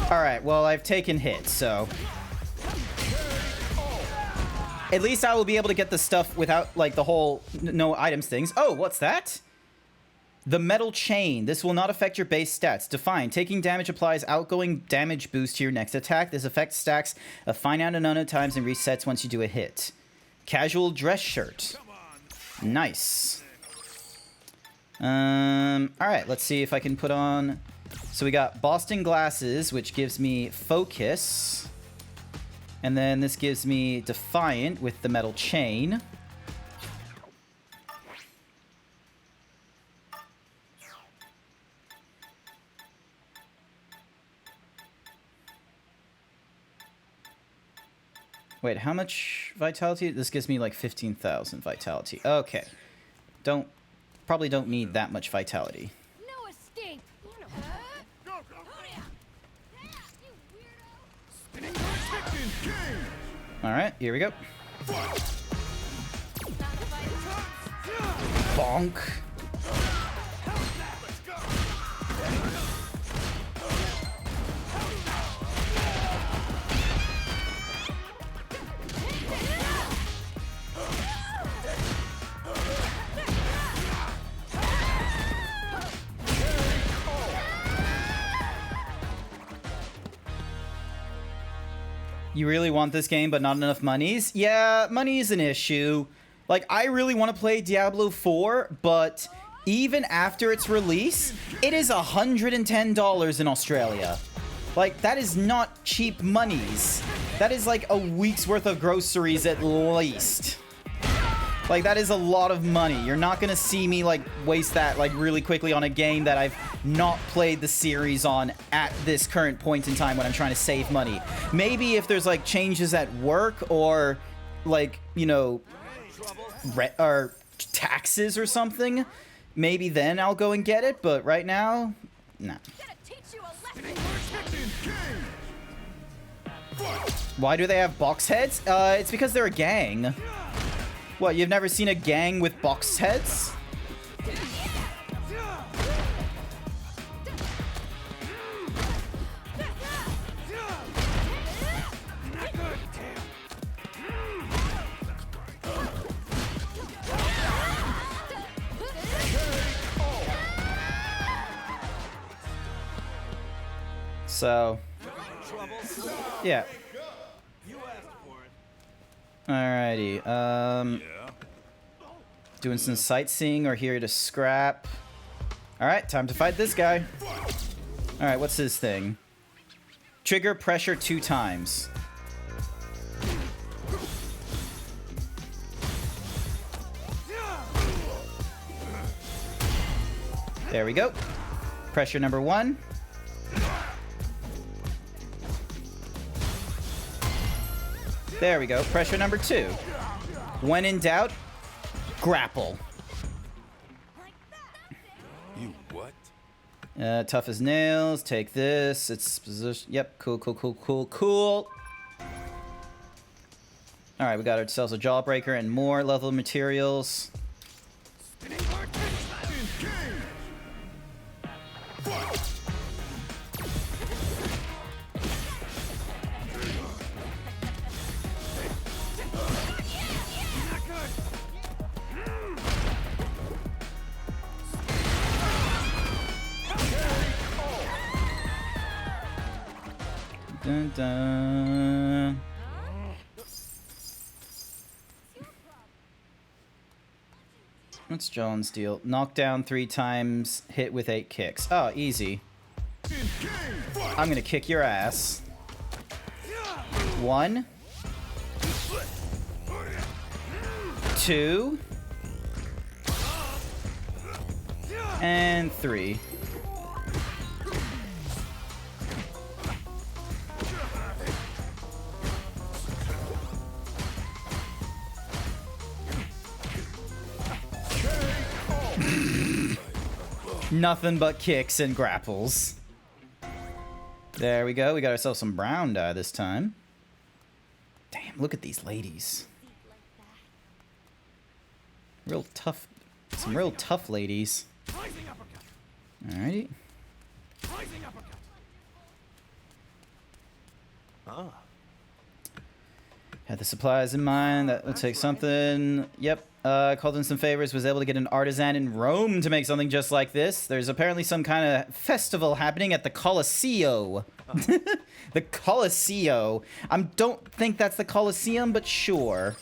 All right, well, I've taken hits, so... At least I will be able to get the stuff without, like, the whole no items things. Oh, what's that? The metal chain. This will not affect your base stats. Define. Taking damage applies outgoing damage boost to your next attack. This effect stacks a finite amount of times and resets once you do a hit. Casual dress shirt. Nice. Alright, let's see if I can put on... So we got Boston glasses, which gives me focus. And then this gives me Defiant with the metal chain. Wait, how much vitality? This gives me like 15,000 vitality. Okay. Probably don't need that much vitality. No escape. Alright, here we go. Bonk. You really want this game, but not enough monies? Yeah, money is an issue. Like, I really want to play Diablo 4, but even after its release, it is $110 in Australia. Like, that is not cheap monies. That is like a week's worth of groceries at least. Like, that is a lot of money. You're not gonna see me, like, waste that, like, really quickly on a game that I've not played the series on at this current point in time when I'm trying to save money. Maybe if there's, like, changes at work or, like, you know, or taxes or something, maybe then I'll go and get it, but right now, nah. Why do they have box heads? It's because they're a gang. What, you've never seen a gang with box heads? So, yeah. Alrighty, doing some sightseeing or here to scrap. Alright, time to fight this guy. Alright, what's his thing? Trigger pressure 2 times. There we go. Pressure number 1. There we go. Pressure number 2. When in doubt, grapple. You what? Tough as nails. Take this. It's position. Yep. Cool, cool, cool, cool, cool. Alright, we got ourselves a jawbreaker and more level materials. Dun, dun. What's John's deal? Knock down 3 times, hit with 8 kicks. Oh, easy. I'm gonna kick your ass. 1. 2. And 3. Nothing but kicks and grapples. There we go. We got ourselves some brown dye this time. Damn, look at these ladies. Real tough. Some real tough ladies. Alrighty. Had the supplies in mind. That will take something. Yep. Called in some favors, was able to get an artisan in Rome to make something just like this. There's apparently some kind of festival happening at the Colosseo. The Colosseo. I don't think that's the Colosseum, but sure.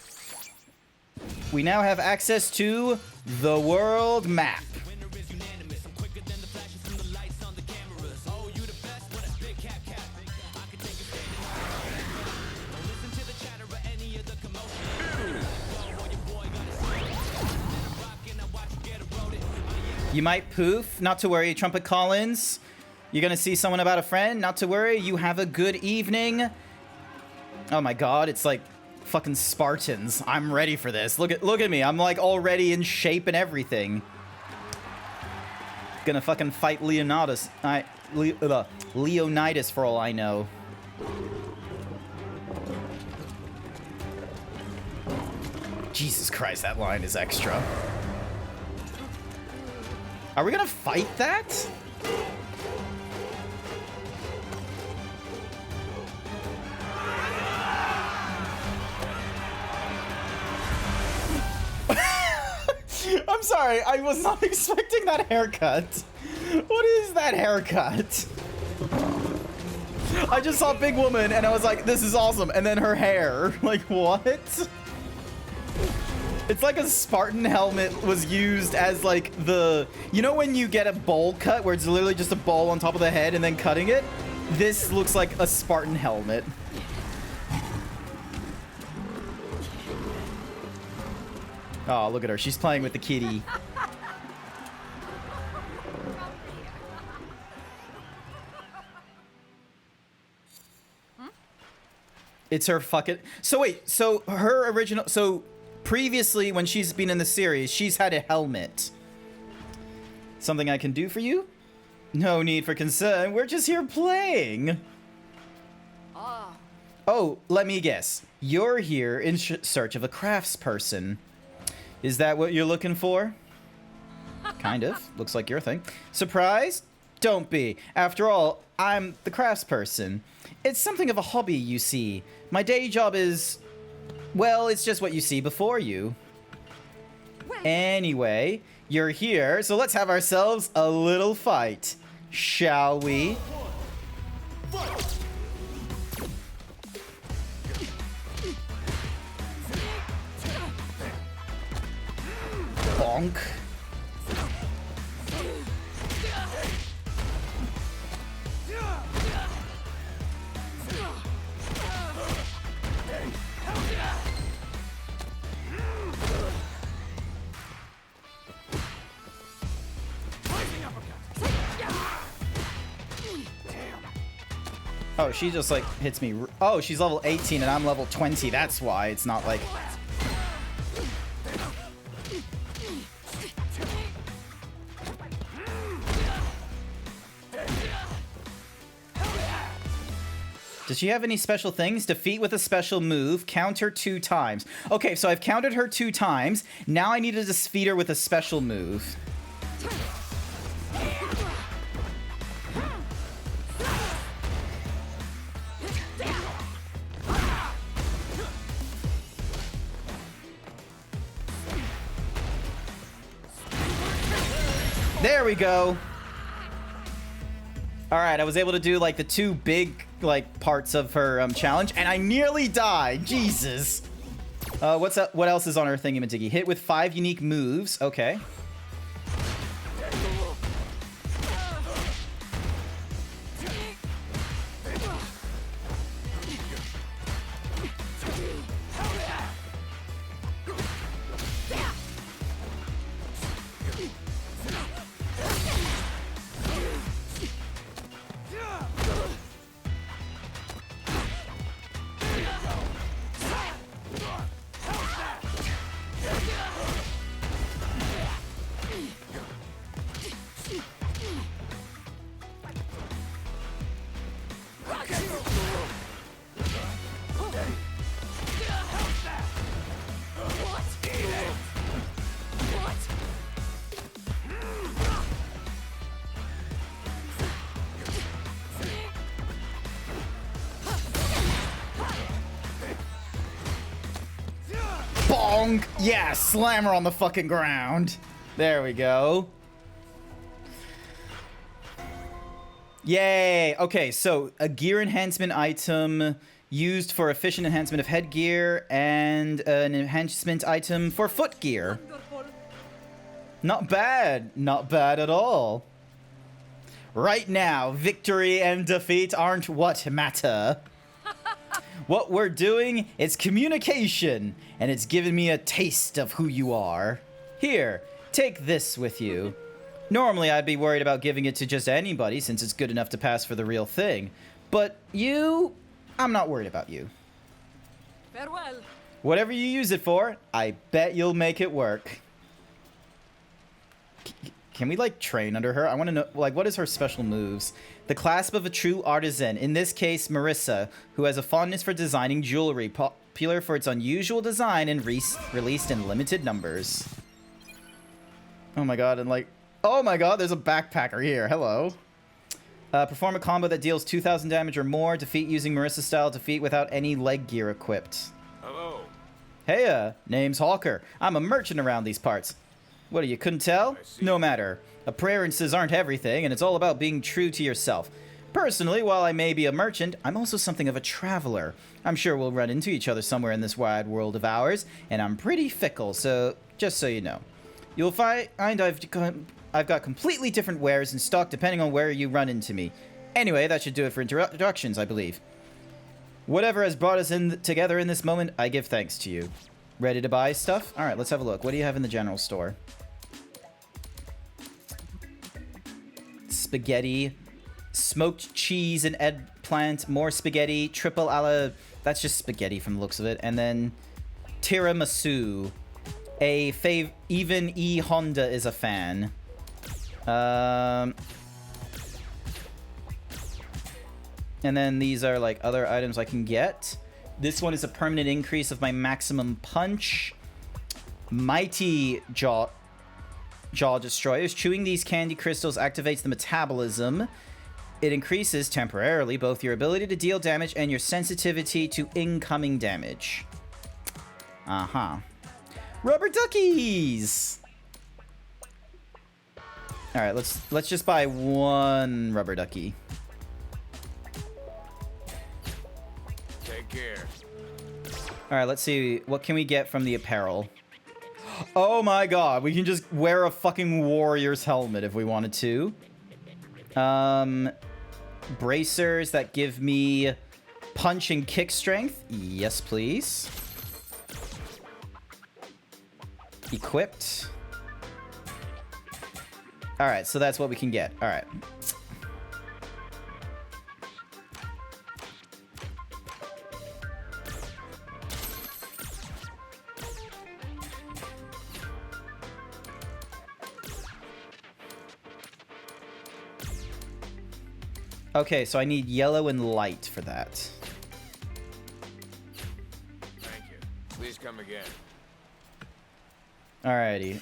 We now have access to the world map. You might poof, not to worry, Trumpet Collins. You're gonna see someone about a friend, not to worry, you have a good evening. Oh my god, it's like fucking Spartans. I'm ready for this. Look at me, I'm like already in shape and everything. Gonna fucking fight Leonidas. Leonidas for all I know. Jesus Christ, that line is extra. Are we gonna fight that? I'm sorry, I was not expecting that haircut. What is that haircut? I just saw a big woman and I was like, this is awesome. And then her hair, like what? It's like a Spartan helmet was used as like the, you know when you get a bowl cut where it's literally just a bowl on top of the head and then cutting it? This looks like a Spartan helmet. Oh, look at her. She's playing with the kitty. It's her fucking... So wait, so her original... So previously when she's been in the series, she's had a helmet. Something I can do for you? No need for concern. We're just here playing. Oh, let me guess. You're here in search of a craftsperson. Is that what you're looking for? Kind of. Looks like your thing. Surprised? Don't be. After all, I'm the craftsperson. It's something of a hobby, you see. My day job is... Well, it's just what you see before you. Anyway, you're here, so let's have ourselves a little fight. Shall we? Bonk. Oh, she just like hits me. Oh, she's level 18 and I'm level 20. That's why it's not like... Does she have any special things? Defeat with a special move. Counter 2 times. Okay, so I've countered her 2 times. Now I need to defeat her with a special move. There we go. All right, I was able to do like the 2 big like parts of her challenge, and I nearly died. Jesus. What's up? What else is on her thingy-majiggy? Hit with 5 unique moves. Okay. Bonk. Yeah, slam her on the fucking ground. There we go. Yay. Okay, so a gear enhancement item used for efficient enhancement of headgear and an enhancement item for footgear. Not bad. Not bad at all. Right now, victory and defeat aren't what matter. What we're doing is communication, and it's given me a taste of who you are. Here, take this with you. Normally, I'd be worried about giving it to just anybody since it's good enough to pass for the real thing. But you, I'm not worried about you. Farewell. Whatever you use it for, I bet you'll make it work. Can we, like, train under her? I want to know, like, what is her special moves? The clasp of a true artisan. In this case, Marissa, who has a fondness for designing jewelry, popular for its unusual design and released in limited numbers. Oh my god, and like, oh my god, there's a backpacker here. Hello. Perform a combo that deals 2,000 damage or more. Defeat using Marissa-style defeat without any leg gear equipped. Hello. Heya, name's Hawker. I'm a merchant around these parts. What, you couldn't tell? No matter. Appearances aren't everything, and it's all about being true to yourself. Personally, while I may be a merchant, I'm also something of a traveler. I'm sure we'll run into each other somewhere in this wide world of ours, and I'm pretty fickle, so just so you know. You'll find I've got completely different wares in stock depending on where you run into me. Anyway, that should do it for introductions, I believe. Whatever has brought us together in this moment, I give thanks to you. Ready to buy stuff? Alright, let's have a look. What do you have in the general store? Spaghetti, smoked cheese and eggplant, more spaghetti, triple a la... That's just spaghetti from the looks of it. And then tiramisu. Even E. Honda is a fan. And then these are like other items I can get. This one is a permanent increase of my maximum punch. Mighty Jaw Destroyers. Chewing these candy crystals activates the metabolism. It increases temporarily both your ability to deal damage and your sensitivity to incoming damage. Uh-huh. Rubber duckies! Alright, let's just buy one rubber ducky. Take care. Alright, let's see. What can we get from the apparel? Oh my god, we can just wear a fucking warrior's helmet if we wanted to. Bracers that give me punch and kick strength. Yes, please. Equipped. Alright, so that's what we can get. Alright. Okay, so I need yellow and light for that. Thank you. Please come again. Alrighty,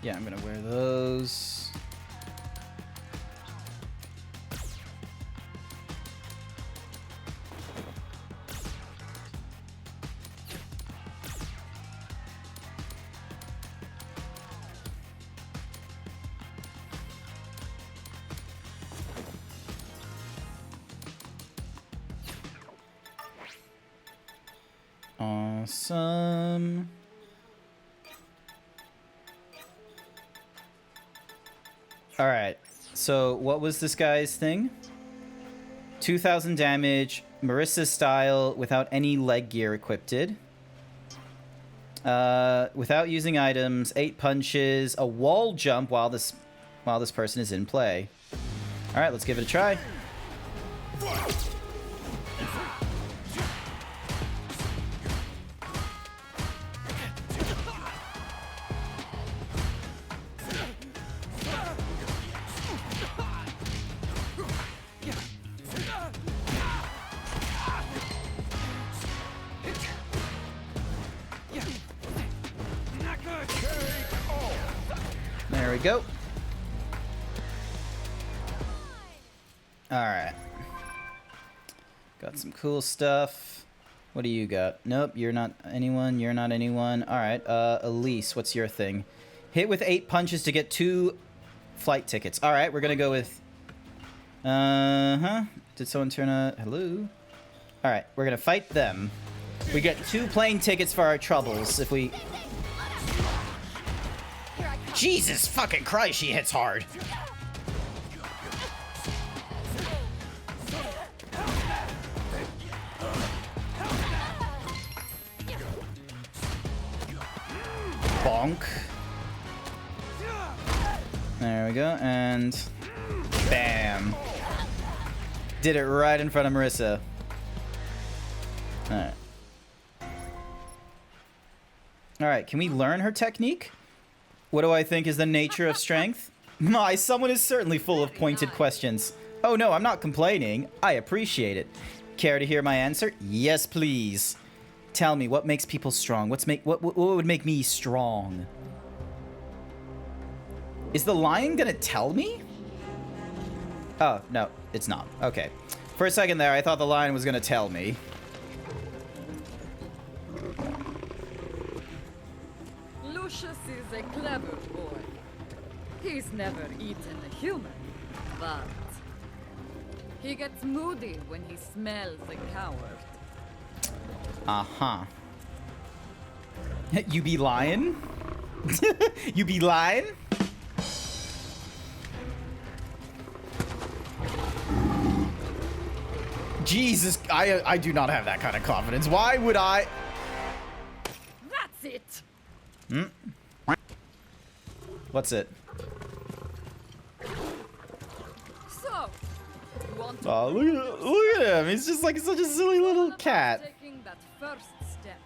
yeah, I'm gonna wear those. Awesome. Alright, so what was this guy's thing? 2,000 damage, Marissa's style without any leg gear equipped. Without using items, 8 punches, a wall jump while this person is in play. Alright, let's give it a try. There we go. Alright. Got some cool stuff. What do you got? Nope, you're not anyone. You're not anyone. Alright, Elise, what's your thing? Hit with 8 punches to get 2 flight tickets. Alright, we're gonna go with... Did someone turn a... Hello? Alright, we're gonna fight them. We get 2 plane tickets for our troubles if we... Jesus fucking Christ, she hits hard. Bonk. There we go, and bam. Did it right in front of Marissa. Alright. Alright, can we learn her technique? What do I think is the nature of strength? My, someone is certainly full of pointed questions. Oh no, I'm not complaining. I appreciate it. Care to hear my answer? Yes, please. Tell me, what makes people strong? What would make me strong? Is the lion gonna tell me? Oh, no, it's not. Okay. For a second there, I thought the lion was gonna tell me. Lucius is a clever boy. He's never eaten a human, but he gets moody when he smells a coward. Uh-huh. You be lying? You be lying? Jesus, I do not have that kind of confidence. Why would I? That's it. Hmm? What's it? So, you want to Oh, look at him. He's just like such a silly little cat. taking that first step?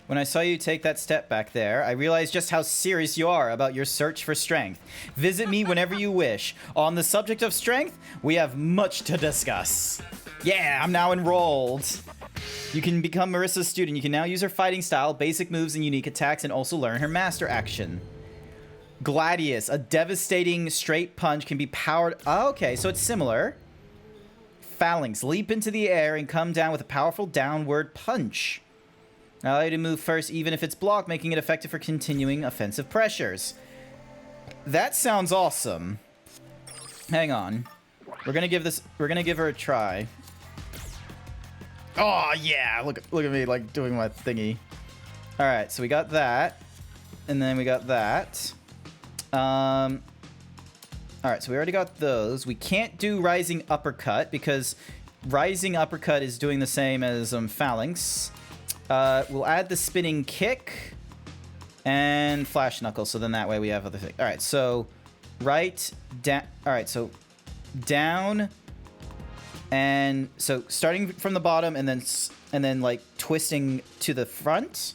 When I saw you take that step back there, I realized just how serious you are about your search for strength. Visit me whenever you wish. On the subject of strength, we have much to discuss. Yeah, I'm now enrolled. You can become Marissa's student. You can now use her fighting style, basic moves, and unique attacks, and also learn her master action. Gladius, a devastating straight punch can be powered... Oh, okay, so it's similar. Phalanx, leap into the air and come down with a powerful downward punch. Allow you to move first, even if it's blocked, making it effective for continuing offensive pressures. That sounds awesome. Hang on. We're gonna give her a try. Oh yeah, look at me like doing my thingy. Alright, so we got that. And then we got that. Alright, so we already got those. We can't do Rising Uppercut because Rising Uppercut is doing the same as Phalanx. We'll add the spinning kick and flash knuckle, so then that way we have other things. All right, so right down. All right, so down, and so starting from the bottom and then like twisting to the front,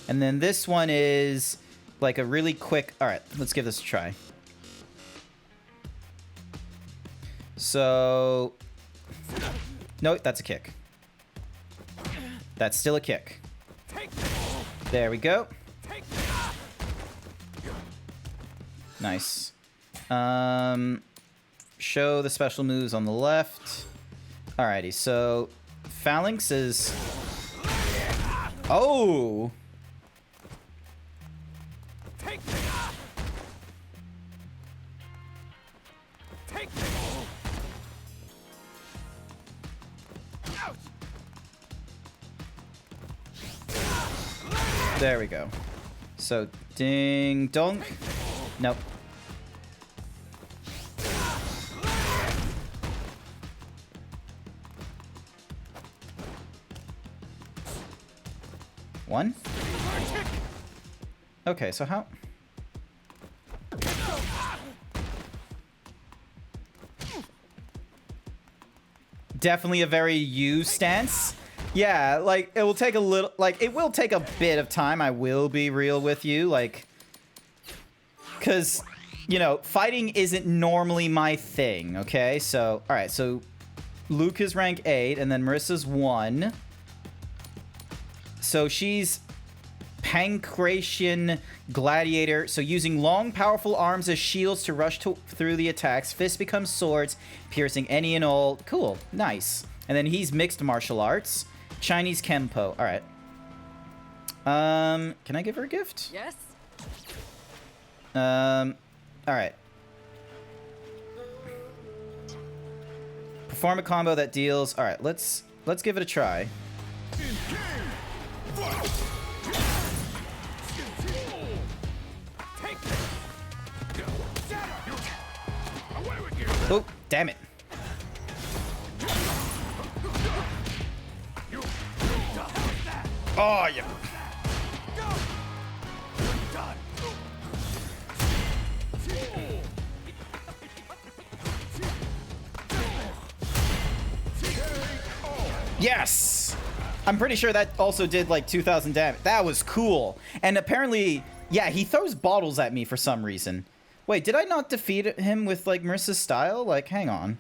and then this one is like a really quick. All right, let's give this a try. So no, that's a kick. That's still a kick. There we go. Nice. Show the special moves on the left. Alrighty, so Phalanx is... Oh! There we go. So, ding donk. Nope. One? Okay, so how... Definitely a very you stance. Yeah, like, it will take a little... Like, it will take a bit of time, I will be real with you, like... Because, you know, fighting isn't normally my thing, okay? So, alright, so... Luke is rank 8, and then Marissa's 1. So she's Pancratian Gladiator. So using long, powerful arms as shields to rush through the attacks. Fists become swords, piercing any and all. Cool. Nice. And then he's mixed martial arts. Chinese Kempo. All right. Can I give her a gift? Yes? All right. Perform a combo that deals. All right, let's give it a try. Oh, damn it. Oh, yeah. Yes! I'm pretty sure that also did like 2,000 damage. That was cool. And apparently, yeah, he throws bottles at me for some reason. Wait, did I not defeat him with like Marissa's style? Like, hang on.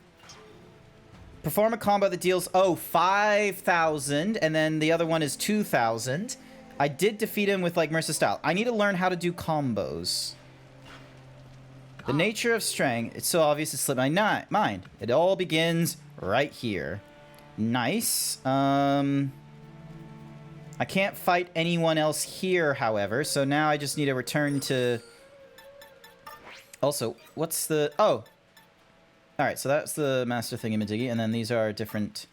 Perform a combo that deals, 5,000, and then the other one is 2,000. I did defeat him with like Marissa's style. I need to learn how to do combos. The nature of strength, it's so obvious it slipped my mind. It all begins right here. Nice. I can't fight anyone else here, however, so now I just need to return to... Also, what's the... Oh! Alright, so that's the master thingamadiggy, and then these are different...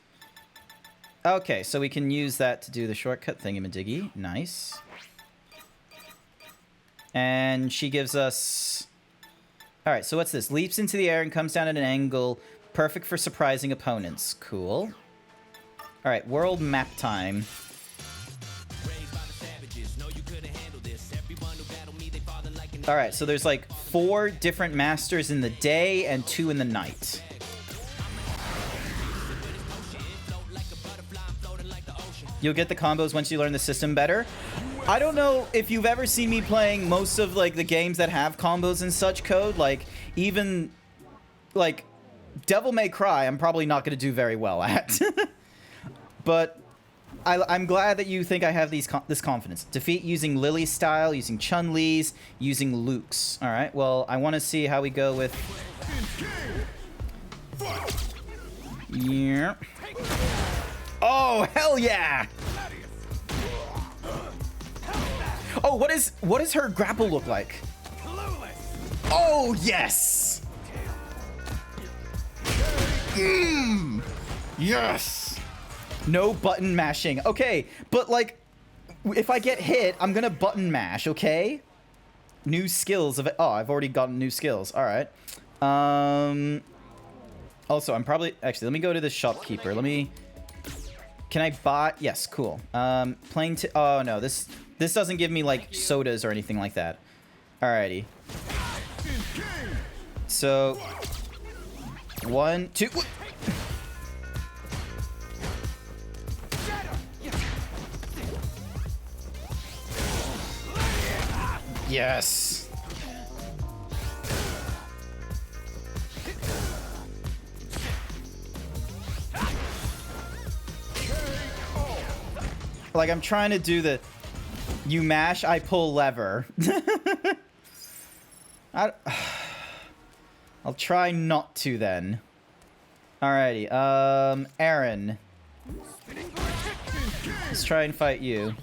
Okay, so we can use that to do the shortcut thingamadiggy. Nice. And she gives us... Alright, so what's this? Leaps into the air and comes down at an angle. Perfect for surprising opponents. Cool. Alright, world map time. Alright, so there's like 4 different masters in the day and 2 in the night. You'll get the combos once you learn the system better. I don't know if you've ever seen me playing most of like the games that have combos and such code. Like, even like Devil May Cry, I'm probably not going to do very well at. But I'm glad that you think I have this confidence. Defeat using Lily's style, using Chun-Li's, using Luke's. All right, well, I want to see how we go with... Yeah. Oh, hell yeah! Oh, what does her grapple look like? Oh, yes! Yes! No button mashing. Okay, but like, if I get hit, I'm gonna button mash, okay? New skills of it. Oh, I've already gotten new skills. All right. Also, I'm probably... Actually, let me go to the shopkeeper. Let me... Can I buy... Yes, cool. Playing to... Oh, no. This doesn't give me, like, sodas or anything like that. Alrighty. So... 1, 2... Yes! Like, I'm trying to do the... You mash, I pull lever. I'll try not to, then. Alrighty, Aaron. Let's try and fight you.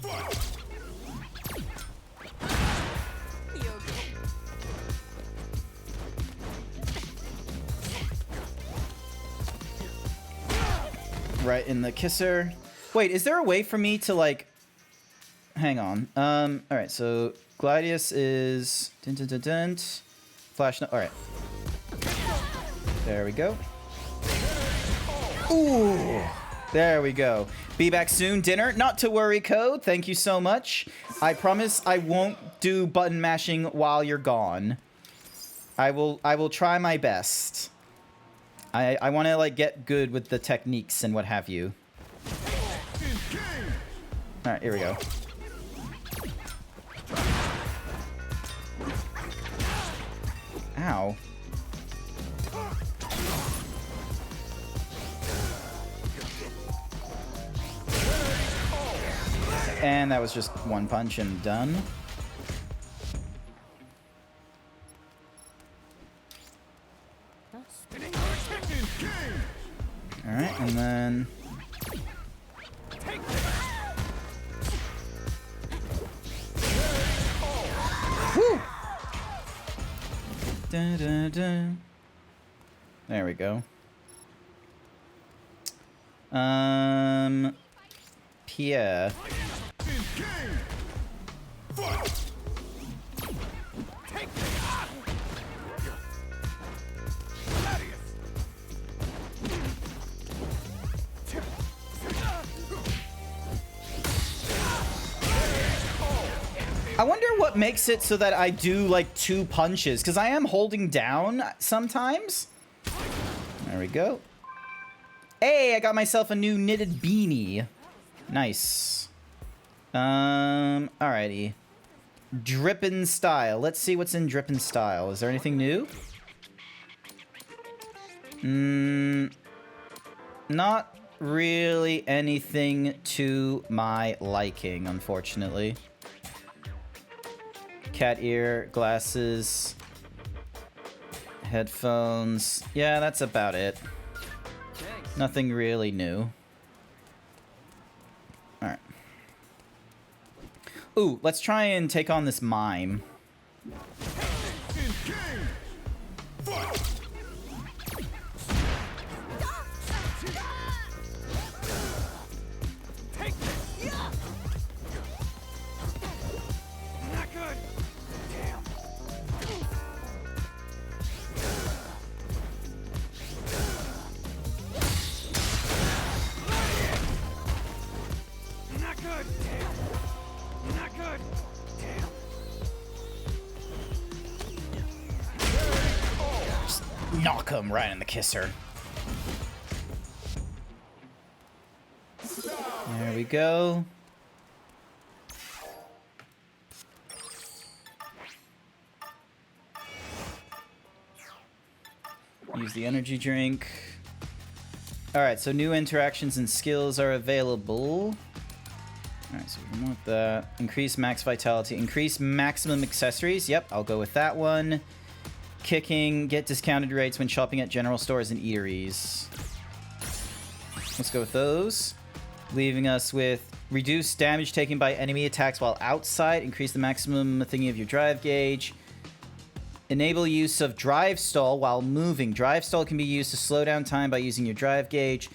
Right in the kisser. Wait, is there a way for me to, like... Hang on. Alright, so... Gladius is... Dun, dun, dun, dun. Flash... No, alright. There we go. Ooh! There we go. Be back soon, dinner. Not to worry, Code. Thank you so much. I promise I won't do button mashing while you're gone. I will try my best. I want to, like, get good with the techniques and what have you. Alright, here we go. Ow. And that was just one punch and done. Alright, and then... Whew! Dun, dun, dun. There we go. Pierre. I wonder what makes it so that I do like 2 punches, because I am holding down sometimes. There we go. Hey, I got myself a new knitted beanie. Nice. Alrighty. Drippin' style. Let's see what's in drippin' style. Is there anything new? Not really anything to my liking, unfortunately. Cat ear, glasses, headphones. Yeah, that's about it. Nothing really new. Alright. Ooh, let's try and take on this mime. Knock him right in the kisser. There we go. Use the energy drink. Alright, so new interactions and skills are available. Alright, so we want that. Increase max vitality. Increase maximum accessories. Yep, I'll go with that one. Kicking. Get discounted rates when shopping at general stores and eateries. Let's go with those. Leaving us with reduce damage taken by enemy attacks while outside. Increase the maximum thingy of your drive gauge. Enable use of drive stall while moving. Drive stall can be used to slow down time by using your drive gauge.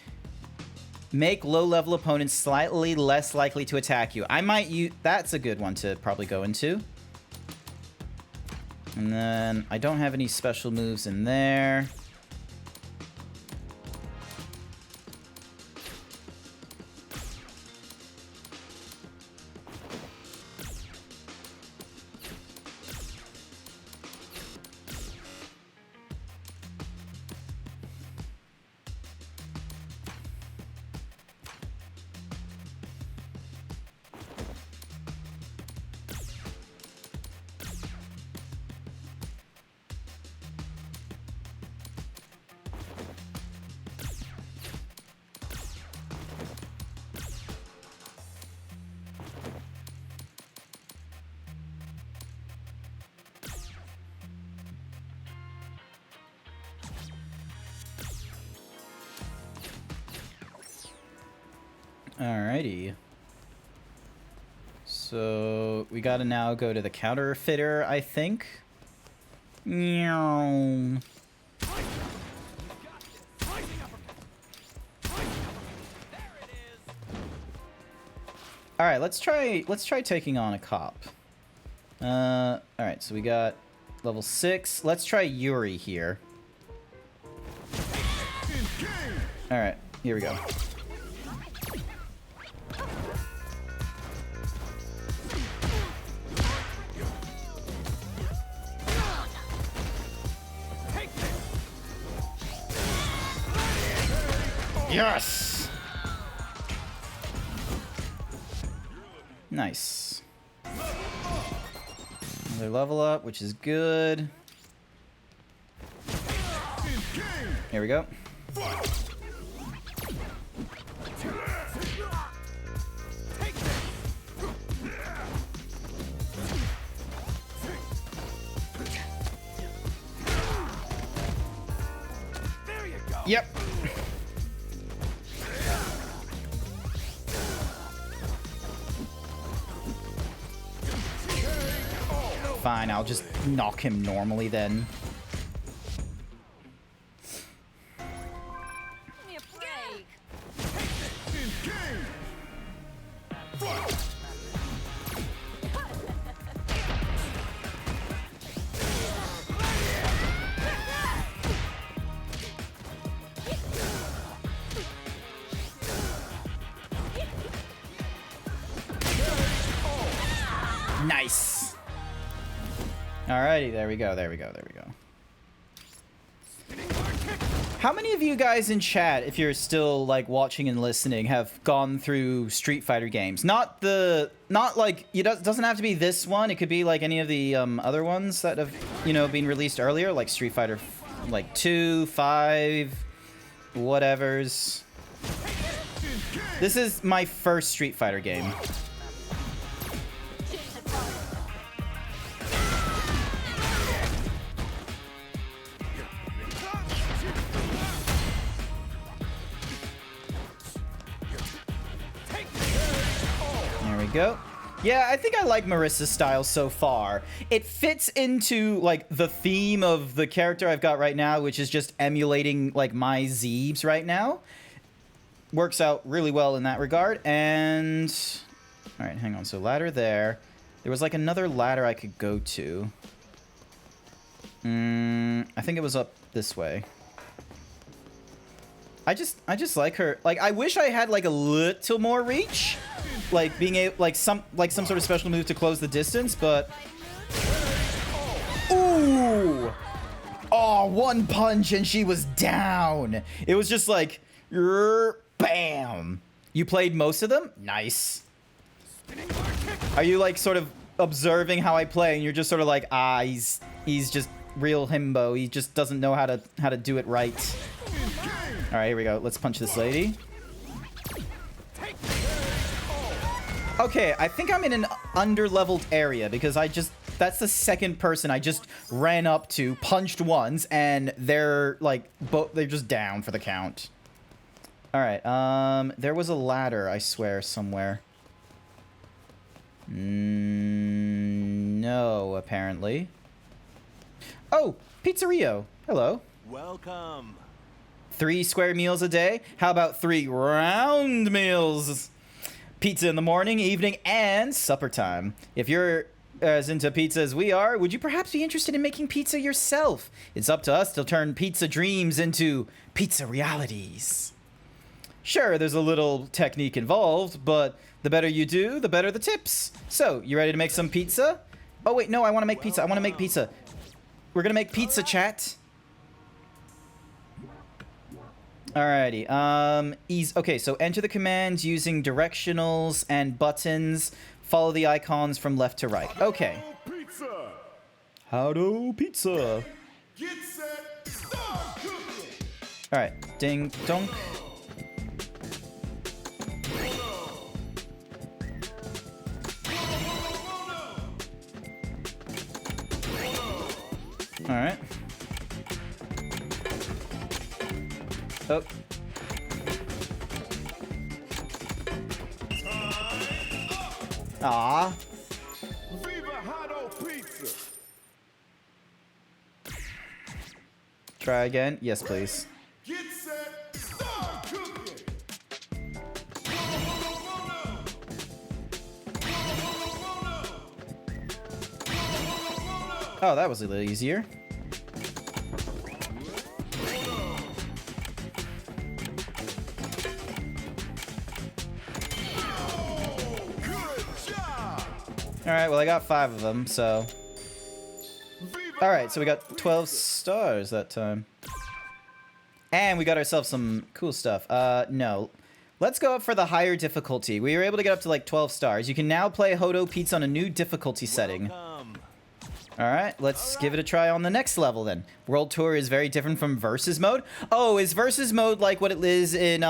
Make low-level opponents slightly less likely to attack you. I might use... That's a good one to probably go into. And then I don't have any special moves in there. Alrighty. So we gotta now go to the counterfeiter, I think. Meow. Alright, let's try taking on a cop. Alright, so we got level 6. Let's try Yuri here. Alright, here we go. Yes! Nice. Another level up, which is good. Here we go. Yep. Fine, I'll just knock him normally then. Nice. Alrighty, there we go, there we go, there we go. How many of you guys in chat, if you're still like watching and listening, have gone through Street Fighter games? Not like, it doesn't have to be this one. It could be like any of the other ones that have, you know, been released earlier, like Street Fighter like 2, 5, whatevers. This is my first Street Fighter game. There we go. Yeah, I think I like Marissa's style so far. It fits into, like, the theme of the character I've got right now, which is just emulating, like, my Zeebs right now. Works out really well in that regard. And... alright, hang on. So, ladder there. There was, like, another ladder I could go to. I think it was up this way. I just like her. Like, I wish I had, like, a little more reach. Like being able, like some sort of special move to close the distance, but ooh, oh, one punch and she was down. It was just like bam. You played most of them? Nice. Are you like sort of observing how I play and you're just sort of like, ah, he's just real himbo. He just doesn't know how to do it right. All right, here we go. Let's punch this lady. Okay, I think I'm in an under-leveled area because that's the second person I just ran up to, punched once, and they're like, they're just down for the count. All right, there was a ladder, I swear, somewhere. No, apparently. Oh, Pizzeria. Hello. Welcome. 3 square meals a day? How about 3 round meals? Pizza in the morning, evening, and supper time. If you're as into pizza as we are, would you perhaps be interested in making pizza yourself? It's up to us to turn pizza dreams into pizza realities. Sure, there's a little technique involved, but the better you do, the better the tips. So, you ready to make some pizza? Oh wait, no, I want to make pizza. I want to make pizza. We're gonna make pizza, chat. Alrighty, okay, so enter the commands using directionals and buttons. Follow the icons from left to right. Okay. Howdo pizza. Get set, start cooking. Alright, ding donk. Alright. Oh. Ah. Try again. Yes, please. Get set, start cooking. Oh, that was a little easier. Alright, well I got 5 of them, so... Alright, so we got 12 stars that time. And we got ourselves some cool stuff. No. Let's go up for the higher difficulty. We were able to get up to like 12 stars. You can now play Hodo Pizza on a new difficulty setting. Alright, let's give it a try on the next level then. World Tour is very different from Versus Mode. Oh, is Versus Mode like what it is in,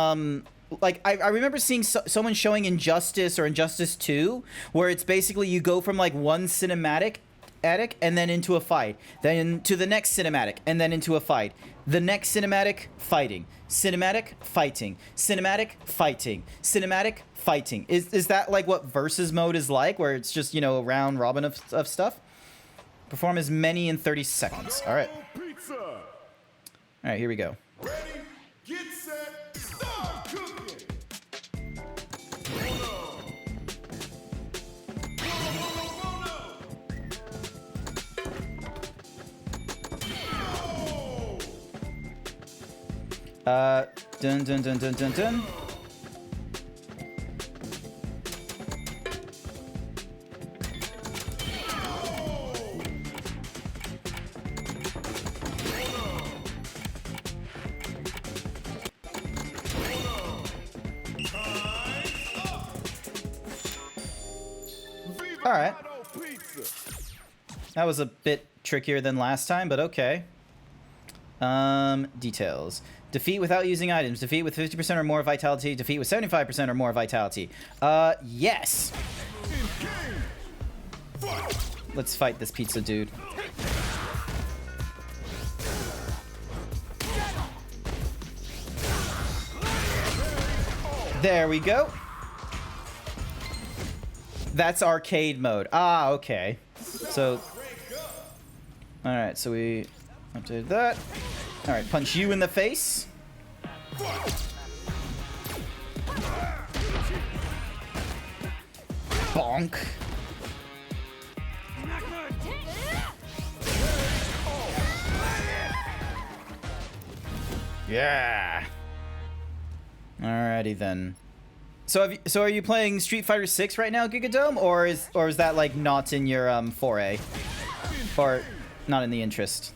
like, I remember seeing someone showing Injustice or Injustice 2, where it's basically you go from, like, one cinematic cinematic, and then into a fight. Then to the next cinematic, and then into a fight. The next cinematic, fighting. Cinematic, fighting. Cinematic, fighting. Cinematic, fighting. Is that like what versus mode is like, where it's just, you know, a round robin of stuff? Perform as many in 30 seconds. All right. All right, here we go. Ready, get set, start cooking. Dun dun dun dun dun dun. All right. That was a bit trickier than last time, but okay. Details. Defeat without using items. Defeat with 50% or more vitality. Defeat with 75% or more vitality. Yes. Let's fight this pizza dude. There we go. That's arcade mode. Ah, okay. So, all right, so we updated that. All right, punch you in the face. Bonk. Yeah. Alrighty then. So are you playing Street Fighter 6 right now, Gigadome, or is that like not in your foray, or not in the interest?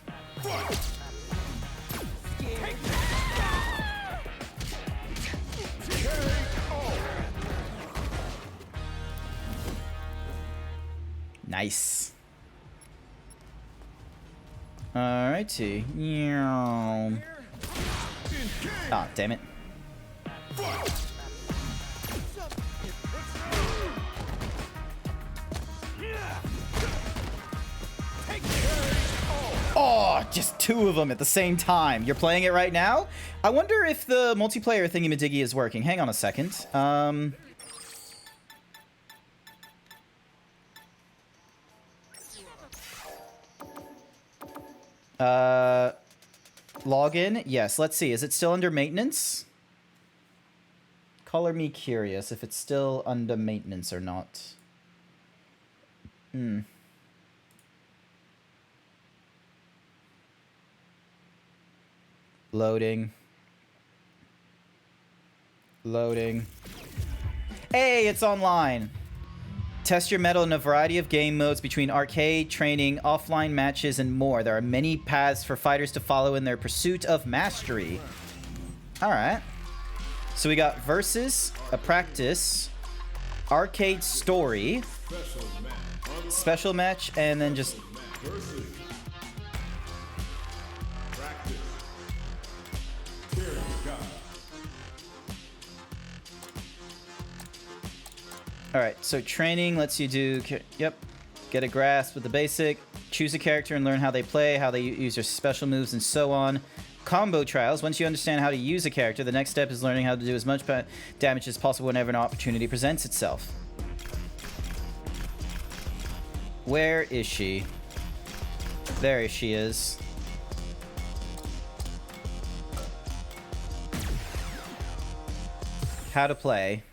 Nice. Alrighty. Ah, damn it. Oh, just two of them at the same time. You're playing it right now? I wonder if the multiplayer thingy-majiggy is working. Hang on a second. Login? Yes, let's see. Is it still under maintenance? Color me curious if it's still under maintenance or not. Loading. Loading. Hey, it's online! Test your mettle in a variety of game modes between arcade, training, offline matches, and more. There are many paths for fighters to follow in their pursuit of mastery. Alright. So we got versus, a practice, arcade story, special match, and then just... Alright, so training lets you do... Yep. Get a grasp with the basic. Choose a character and learn how they play, how they use their special moves, and so on. Combo trials. Once you understand how to use a character, the next step is learning how to do as much damage as possible whenever an opportunity presents itself. Where is she? There she is. How to play.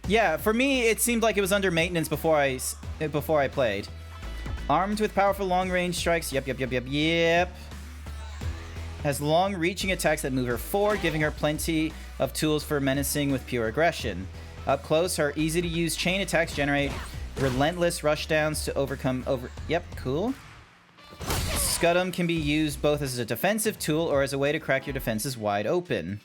Yeah, for me, it seemed like it was under maintenance before I played. Armed with powerful long-range strikes. Yep. Has long-reaching attacks that move her forward, giving her plenty of tools for menacing with pure aggression. Up close, her easy-to-use chain attacks generate relentless rushdowns to overcome Yep, cool. Scudum can be used both as a defensive tool or as a way to crack your defenses wide open.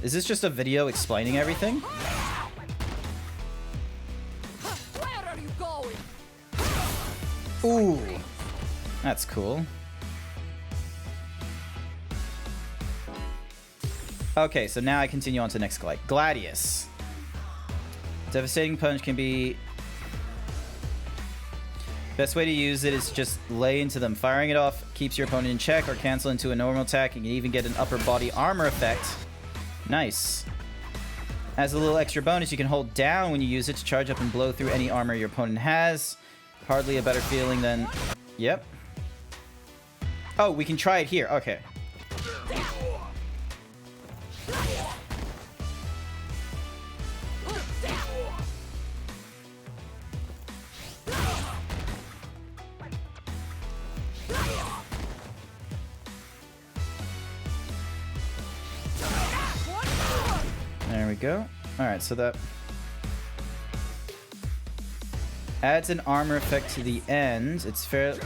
Is this just a video explaining everything? Where are you going? Ooh, that's cool. Okay, so now I continue on to the next Gladius. Devastating punch can be... Best way to use it is just lay into them. Firing it off keeps your opponent in check or cancel into a normal attack. You can even get an upper body armor effect. Nice. As a little extra bonus, you can hold down when you use it to charge up and blow through any armor your opponent has. Hardly a better feeling than... Yep. Oh, we can try it here. Okay. There we go. Alright, so that adds an armor effect to the end. It's fairly...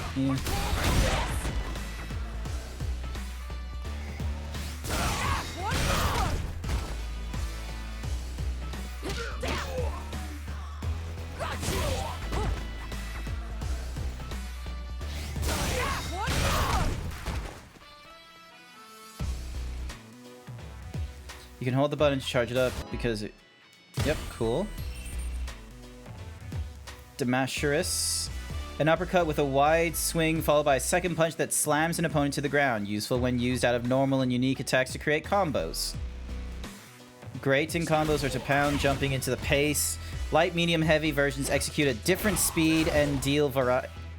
You can hold the button to charge it up because it... Yep, cool. Damasherus. An uppercut with a wide swing followed by a second punch that slams an opponent to the ground. Useful when used out of normal and unique attacks to create combos. Great in combos or to pound, jumping into the pace. Light, medium, heavy versions execute at different speed and deal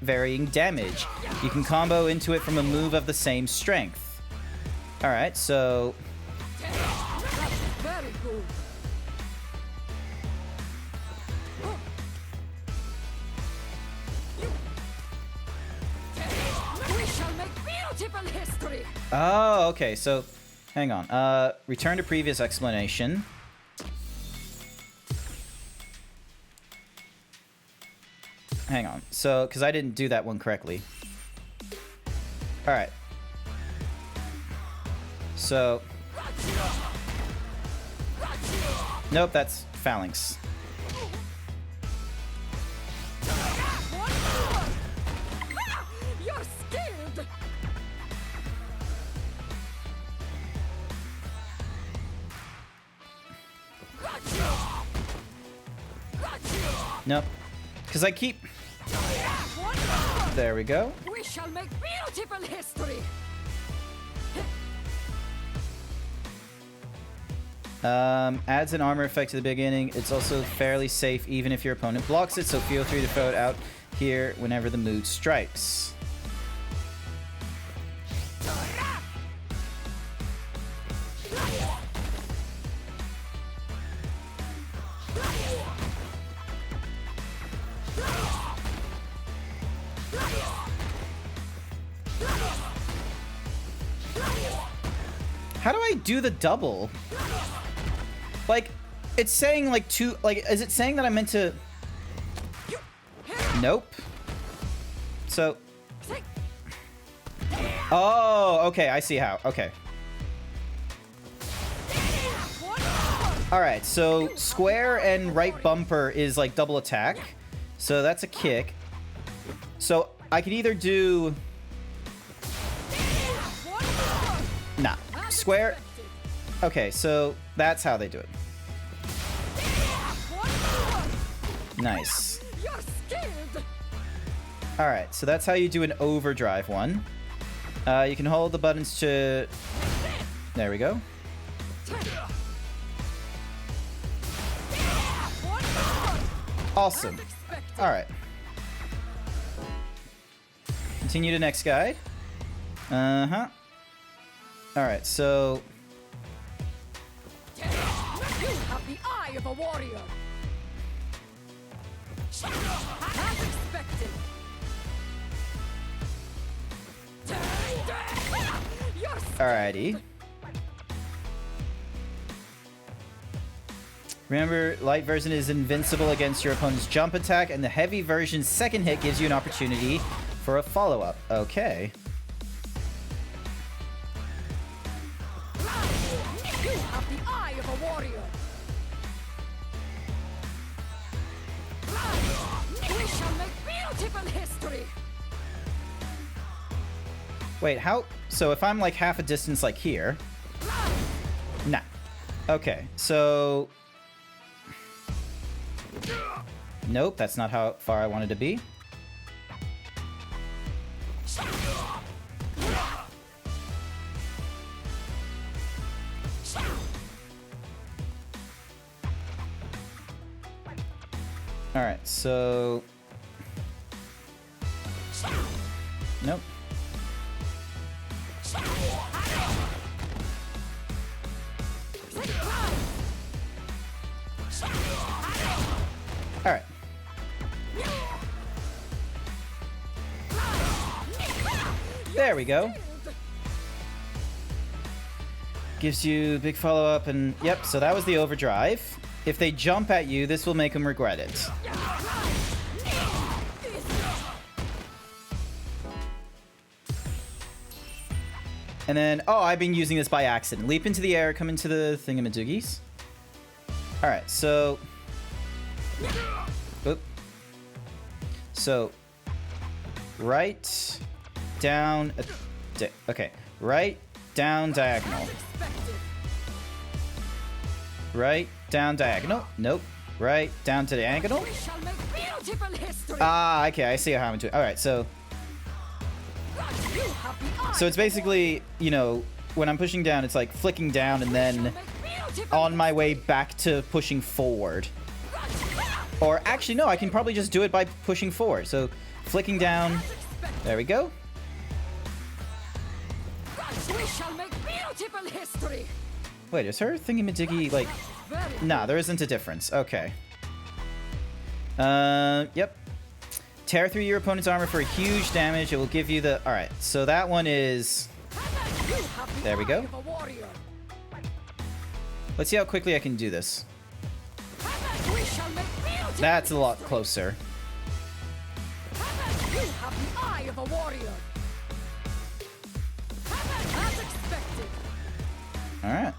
varying damage. You can combo into it from a move of the same strength. Alright, so... Very good. We shall make beautiful history. Oh, okay, so... Hang on. Return to previous explanation. Hang on. So, because I didn't do that one correctly. Alright. So... Nope, that's phalanx. You're skilled. Nope. Because I keep... There we go. We shall make beautiful history. Adds an armor effect to the beginning. It's also fairly safe even if your opponent blocks it, so feel free to throw it out here whenever the mood strikes. How do I do the double? Like, it's saying like two, like, is it saying that I meant to? Nope. So. Oh, okay, I see how. Okay. Alright, so square and right bumper is like double attack. So that's a kick. So I could either do... Nah. Square... Okay, so that's how they do it. Nice. Alright, so that's how you do an overdrive one. You can hold the buttons to... There we go. Awesome. Alright. Continue to next guide. Uh-huh. Alright, so... You have the eye of a warrior. As expected. Alrighty. Remember, light version is invincible against your opponent's jump attack, and the heavy version's second hit gives you an opportunity for a follow-up. Okay. You have the eye of a warrior. We shall make beautiful history. Wait, how... So if I'm like half a distance like here... Nah. Okay, so... Nope, that's not how far I wanted to be. Alright, so... Nope. Alright. There we go. Gives you a big follow-up and... Yep, so that was the overdrive. If they jump at you, this will make them regret it. And then... Oh, I've been using this by accident. Leap into the air, come into the thingamadoogies. Alright, so... Oop. So... Right... Down... okay. Right... Down... Diagonal. Right... Down... Diagonal. Nope. Right... Down to diagonal. Ah, okay. I see how I'm doing. Alright, so... So it's basically, you know, when I'm pushing down, it's like flicking down and then on my way back to pushing forward. Or actually, no, I can probably just do it by pushing forward. So flicking down. There we go. Wait, is her thingy-majiggy, like... Nah, there isn't a difference. Okay. Yep. Tear through your opponent's armor for a huge damage. It will give you the... Alright, so that one is... There we go. Let's see how quickly I can do this. That's a lot closer. Alright.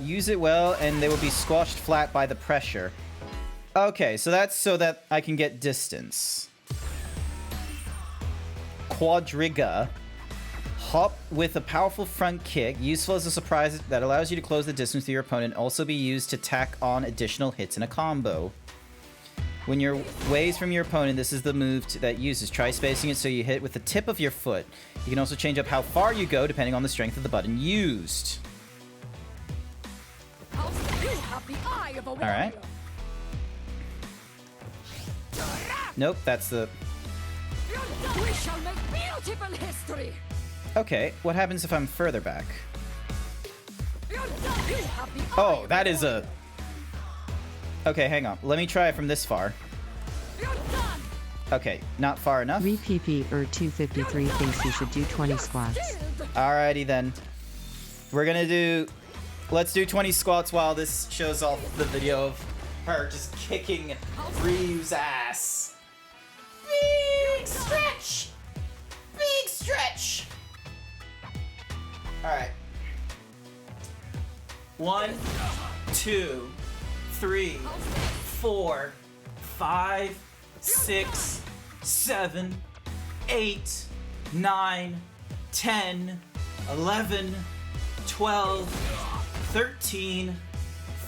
Use it well, and they will be squashed flat by the pressure. Okay, so that's so that I can get distance. Quadriga. Hop with a powerful front kick, useful as a surprise that allows you to close the distance with your opponent, also be used to tack on additional hits in a combo. When you're ways from your opponent, this is the move that uses. Try spacing it so you hit with the tip of your foot. You can also change up how far you go depending on the strength of the button used. Alright. Nope, that's the... Okay, what happens if I'm further back? Oh, that is a... Okay, hang on. Let me try it from this far. Okay, not far enough. 3PP or 253 thinks you should do 20 squats. Alrighty then. We're gonna do... Let's do 20 squats while this shows off the video of her just kicking Ryu's ass. Big stretch! Big stretch! Alright. 1, 2, 3, 4, 5, 6, 7, 8, 9, 10, 11, 12, 13,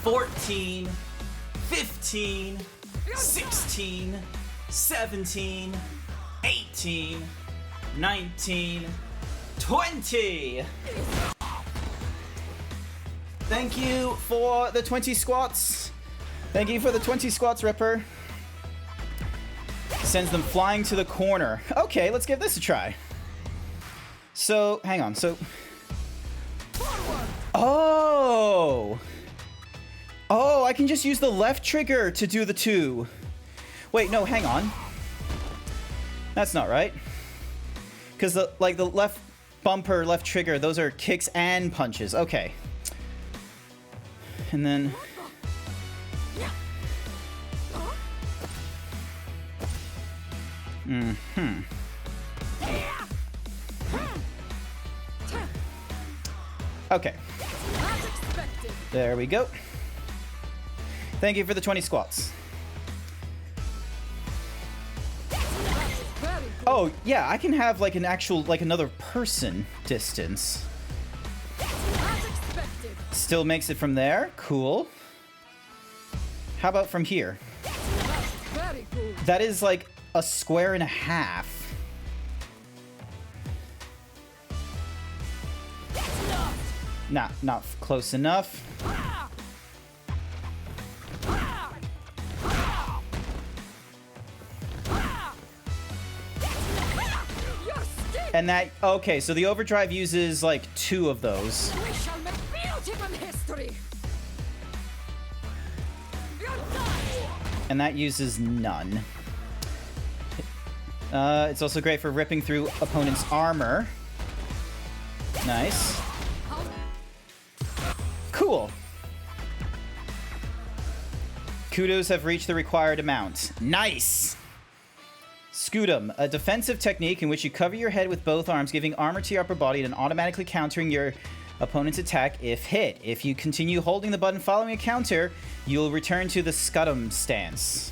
14, 15, 16, 17, 18, 19, 20! Thank you for the 20 squats. Thank you for the 20 squats, Ripper. Sends them flying to the corner. Okay, let's give this a try. So, hang on, so... Oh! Oh, I can just use the left trigger to do the 2. Wait, no, hang on. That's not right. Because the left bumper, left trigger, those are kicks and punches. Okay. And then... Mm-hmm. Okay. There we go. Thank you for the 20 squats. Oh, yeah, I can have like an actual, like another person distance. Still makes it from there. Cool. How about from here? Very good. That is like a square and a half. Not close enough. And that, okay, so the overdrive uses like 2 of those. We shall make beautiful history. And that uses none. It's also great for ripping through opponent's armor. Nice. Cool. Kudos have reached the required amount. Nice! Scutum, a defensive technique in which you cover your head with both arms, giving armor to your upper body and automatically countering your opponent's attack if hit. If you continue holding the button following a counter, you'll return to the Scutum stance.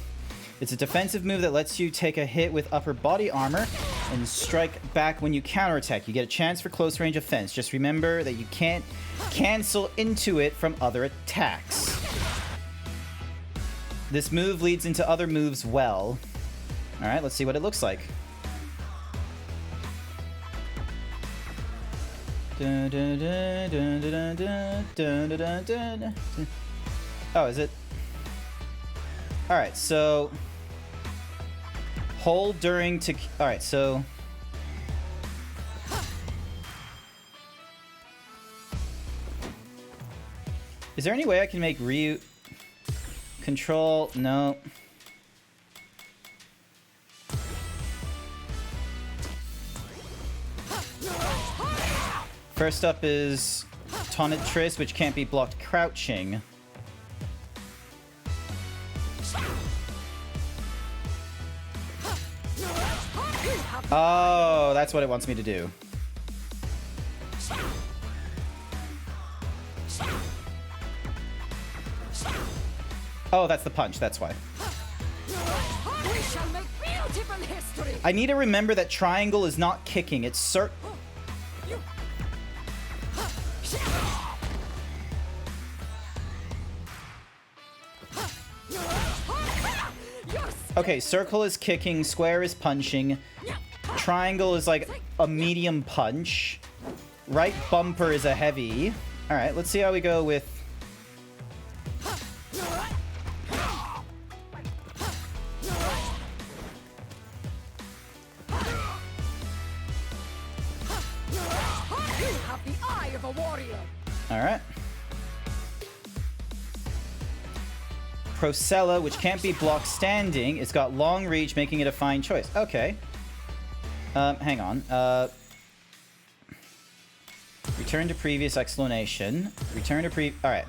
It's a defensive move that lets you take a hit with upper body armor and strike back when you counterattack. You get a chance for close range offense. Just remember that you can't cancel into it from other attacks. This move leads into other moves well. Alright, let's see what it looks like. Oh, is it? Alright, so... Hold during to... Alright, so... Is there any way I can make Ryu... Control... No. First up is Tonitrist, which can't be blocked crouching. Oh, that's what it wants me to do. Oh, that's the punch, that's why. We shall make beautiful history. I need to remember that triangle is not kicking, it's Okay, circle is kicking, square is punching, triangle is like a medium punch, right bumper is a heavy. Alright, let's see how we go with... Alright. Procella, which can't be blocked standing. It's got long reach, making it a fine choice. Okay. Hang on. Return to previous explanation. Return to Alright.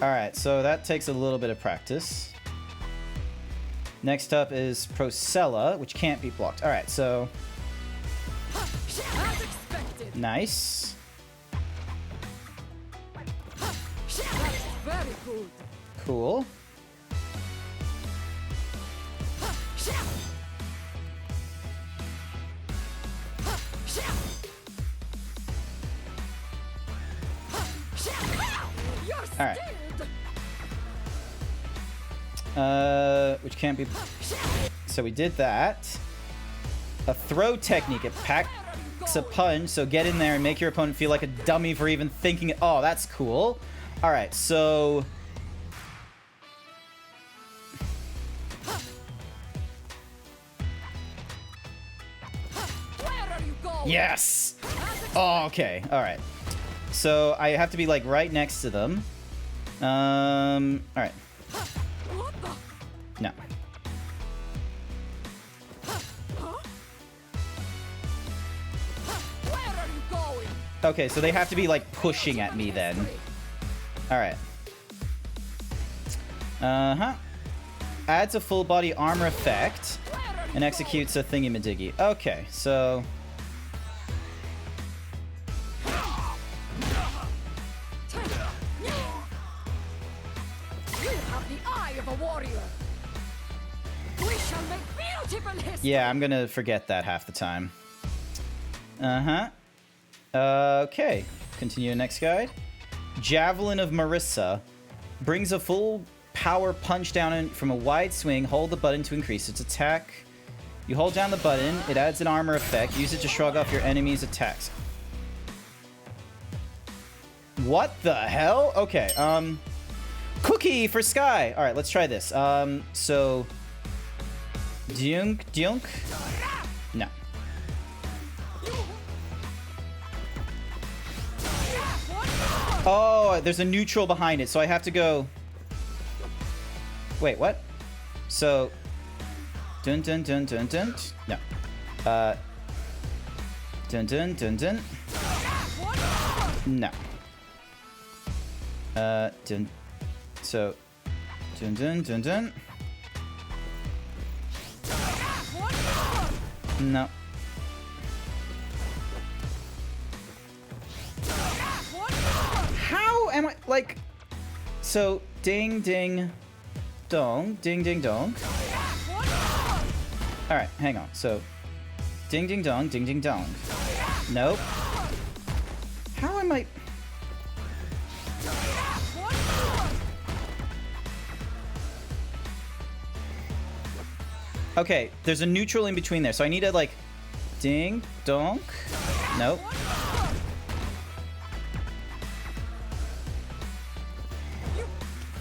Alright, so that takes a little bit of practice. Next up is Procella, which can't be blocked. Alright, so... Nice. Cool. Alright. Which can't be... So we did that. A throw technique. It packs a punch, so get in there and make your opponent feel like a dummy for even thinking... Oh, that's cool. Alright, so... Yes! Oh, okay. Alright. So I have to be like right next to them. Alright. No. Okay, so they have to be like pushing at me then. Alright. Uh-huh. Adds a full body armor effect and executes a thingy-madiggy. Okay, so... Yeah, I'm gonna forget that half the time. Okay. Continue next guide. Javelin of Marissa. Brings a full power punch down from a wide swing. Hold the button to increase its attack. You hold down the button. It adds an armor effect. Use it to shrug off your enemy's attacks. What the hell? Okay, Cookie for Sky. All right, let's try this. So... Dunk. No. Oh, there's a neutral behind it, so I have to go... Wait, what? So... Dun. No. Dun. No. Dun. So... Dun. No. How am I, like... So, ding, dong. Alright, hang on. So, ding, dong. Nope. How am I... Okay, there's a neutral in between there, so I need to, like, ding, donk. Nope.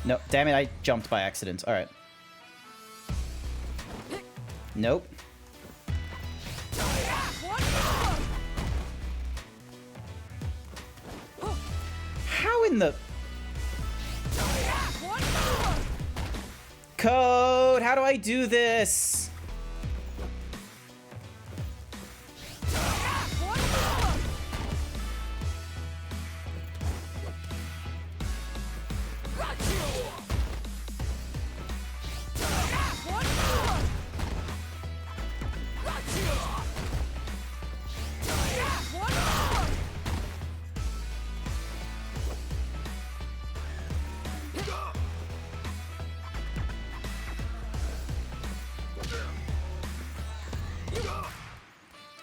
No, damn it, I jumped by accident. Alright. Nope. How in the... Code! How do I do this?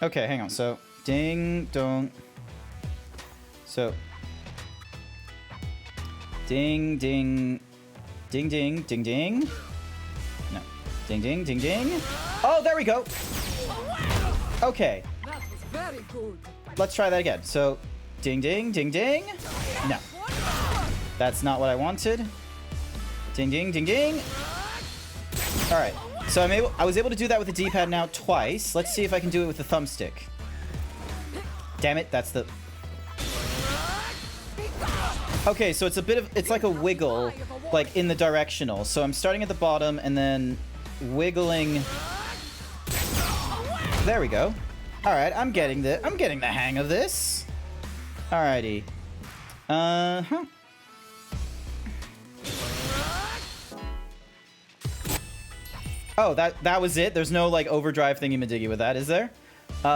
Okay, hang on. So, ding, dong. So, ding. No. Ding. Oh, there we go. Okay. That was very good. Let's try that again. So, ding. No. That's not what I wanted. Ding. All right. So I was able to do that with the D-pad now twice. Let's see if I can do it with the thumbstick. Damn it, that's the... Okay, so it's a bit of... It's like a wiggle, like in the directional. So I'm starting at the bottom and then wiggling... There we go. All right, I'm getting the hang of this. Alrighty. Uh-huh. Oh, that was it? There's no, like, overdrive thingy-majiggy with that, is there?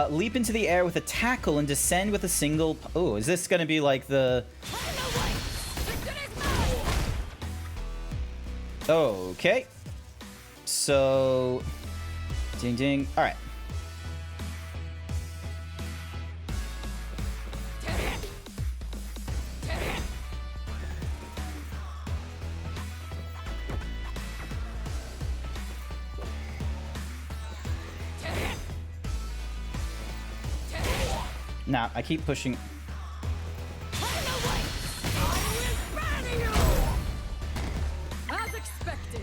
Leap into the air with a tackle and descend with a single... Oh, is this gonna be, like, the... Okay. So... Ding. Alright. Nah, I keep pushing. As expected.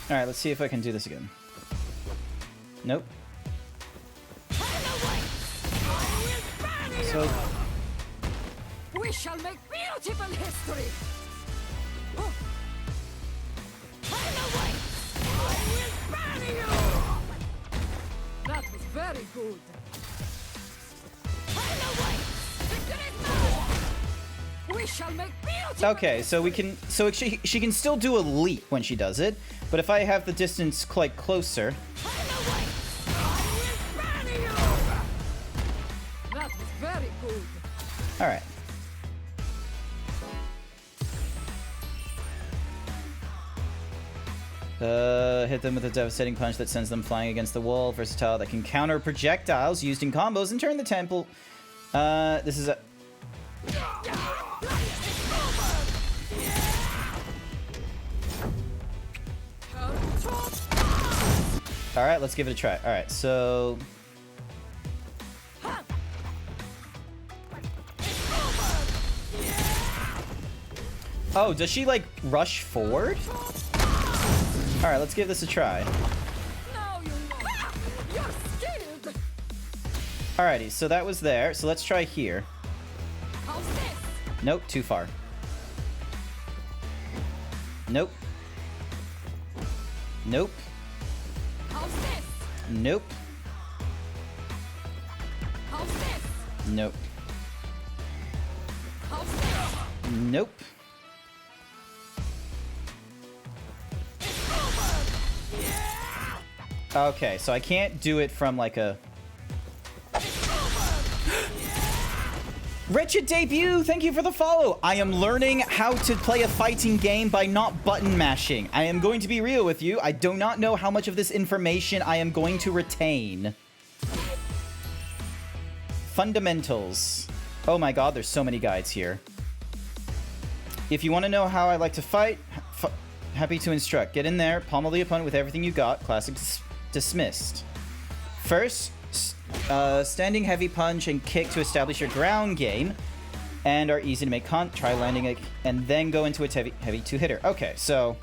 All right, let's see if I can do this again. Nope. So We shall make beautiful history. That was very good. We shall make beautiful. okay, so we can. So she can still do a leap when she does it, but if I have the distance quite closer. That was very good. All right. Hit them with a devastating punch that sends them flying against the wall. Versatile that can counter projectiles used in combos and turn the temple. This is a... Alright, let's give it a try. Alright, so... Oh, does she, like, rush forward? Alright, let's give this a try. Alrighty, so that was there. So let's try here. Nope, too far. Nope. Nope. Nope. Nope. Nope. Okay, so I can't do it from like a... Wretched Debut, thank you for the follow. I am learning how to play a fighting game by not button mashing. I am going to be real with you. I do not know how much of this information I am going to retain. Fundamentals. Oh my god, there's so many guides here. If you want to know how I like to fight, happy to instruct. Get in there, pummel the opponent with everything you got. Classic dismissed. First, standing heavy punch and kick to establish your ground game, and are easy to make try landing it, and then go into a heavy two-hitter. Okay, so...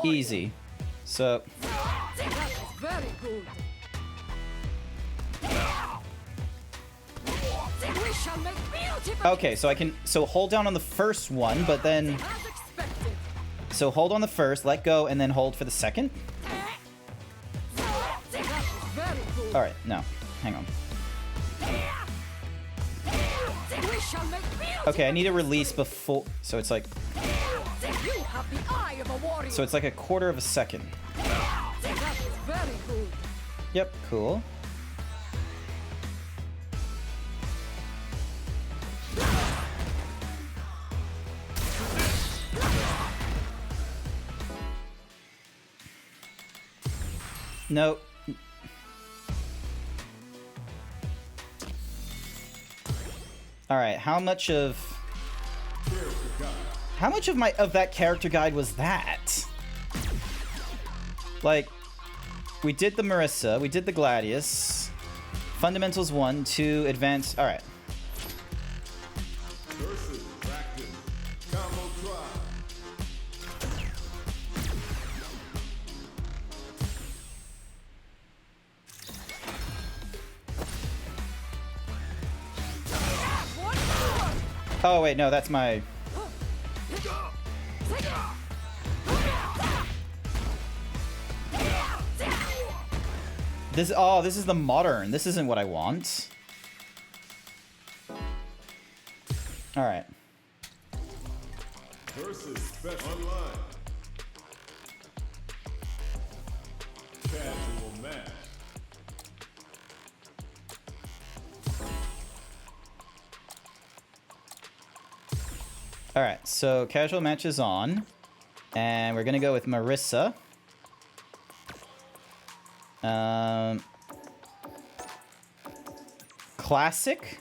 Easy. So... Okay, so I can... So hold down on the first one, but then... So hold on the first, let go, and then hold for the second? Alright, no. Hang on. Okay, I need to release before... So it's like... So it's like a quarter of a second. Yep, cool. No. Alright, how much of that character guide was that? Like, we did the Marissa, we did the Gladius. Fundamentals 1, 2, Advanced. Alright. Oh wait, no, that's my... This is the modern. This isn't what I want. Alright. Versus special online. Casual match. Alright, so casual match is on. And we're gonna go with Marissa. Classic.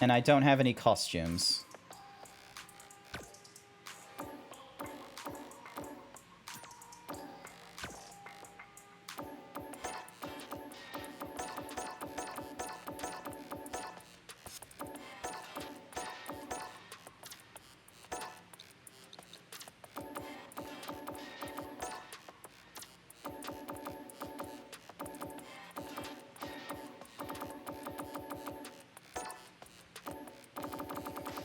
And I don't have any costumes.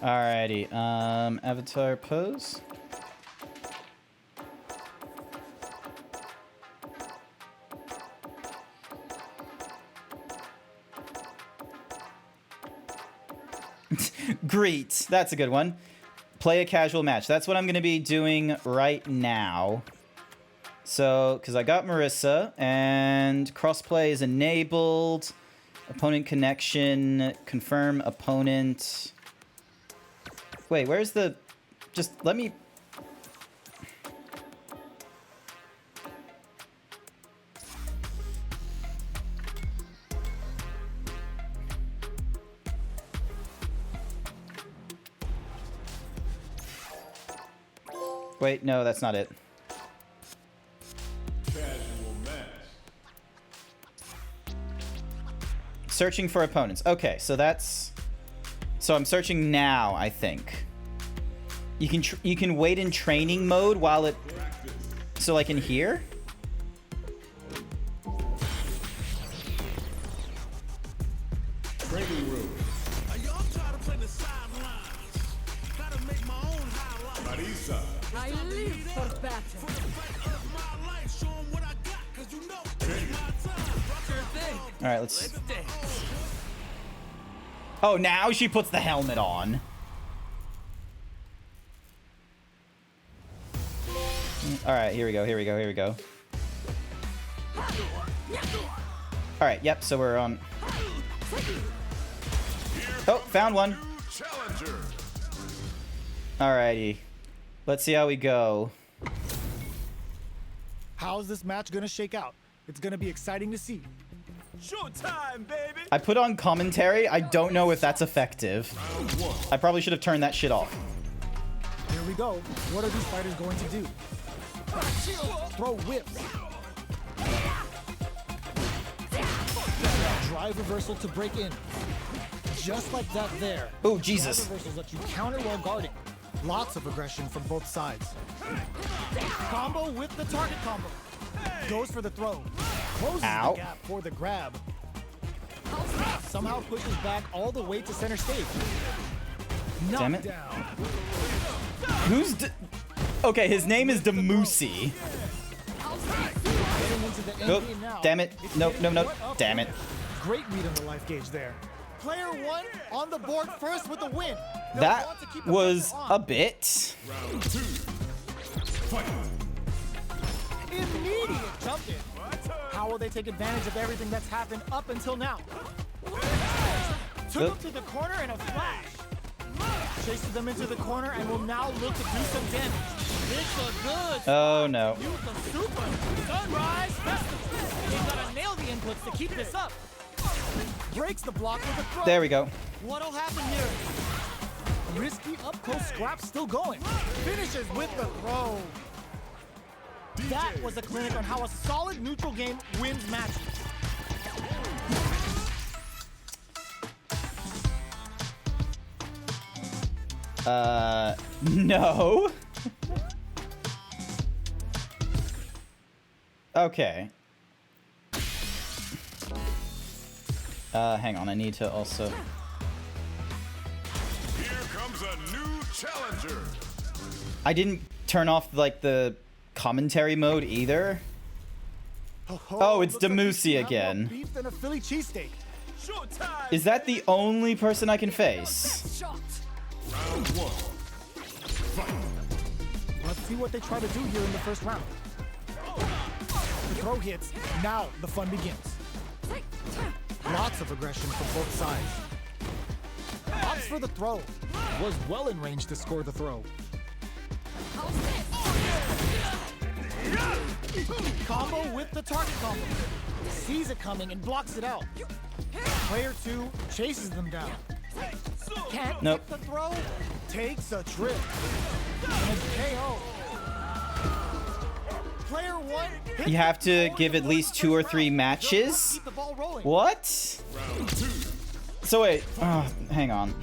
Alrighty, avatar pose. Greet, that's a good one. Play a casual match. That's what I'm going to be doing right now. So, because I got Marissa, and crossplay is enabled. Opponent connection. Confirm opponent. Wait, where's the... Just let me... Wait, no, that's not it. Casual match. Searching for opponents. Okay, so that's... So I'm searching now, I think. You can wait in training mode while it... So like in here? Training room. Marisa. I live for battle. All right, let's... Oh, now she puts the helmet on. All right, here we go, here we go, here we go. All right, yep, so we're on... Oh, found one. Alrighty. Let's see how we go. How's this match gonna shake out? It's gonna be exciting to see. Showtime, baby. I put on commentary. I don't know if that's effective. I probably should have turned that shit off. Here we go. What are these fighters going to do? Throw whips. Drive reversal to break in. Just like that there. Oh, Jesus. Drive reversals let you counter while guarding. Lots of aggression from both sides. Combo with the target combo. Goes for the throw. Closes Ow. the gap for the grab. Somehow pushes back all the way to center stage. Damn it. Knockdown. Who's... Okay, his name is Demusi. Getting into the end Nope. game now. Damn it. It's Nope, getting nope, nope. what up Damn it. Great read on the life gauge there. Player one on the board first with the win. They'll That want to keep the was pressure on. a bit... Round 2. Fight. Immediate jump in. How will they take advantage of everything that's happened up until now? Took them to the corner in a flash. Chases them into the corner and will now look to do some damage. It's a good. Oh, no. Use the super sunrise festival. They've got to nail the inputs to keep this up. Breaks the block with a throw. There we go. What'll happen here? Risky up close scrap still going. Finishes with the throw. That was a clinic on how a solid neutral game wins matches. No. Okay. Hang on, I need to also... Here comes a new challenger. I didn't turn off, like, the commentary mode either. Oh, it's looks like Demusi we have more again. Beef than a Philly cheesesteak. Showtime. Is that the only person I can face? Round 1. Fight. Let's see what they try to do here in the first round. The throw hits. Now the fun begins. Lots of aggression from both sides. Opts for the throw. Was well in range to score the throw. Combo with the target combo. Sees it coming and blocks it out. Player 2 chases them down. Can't Nope. get the throw. Takes a trip. And KO. Player 1. You have to give at least 2 or 3 matches? Keep the ball rolling. What? Round 2. So wait, hang on.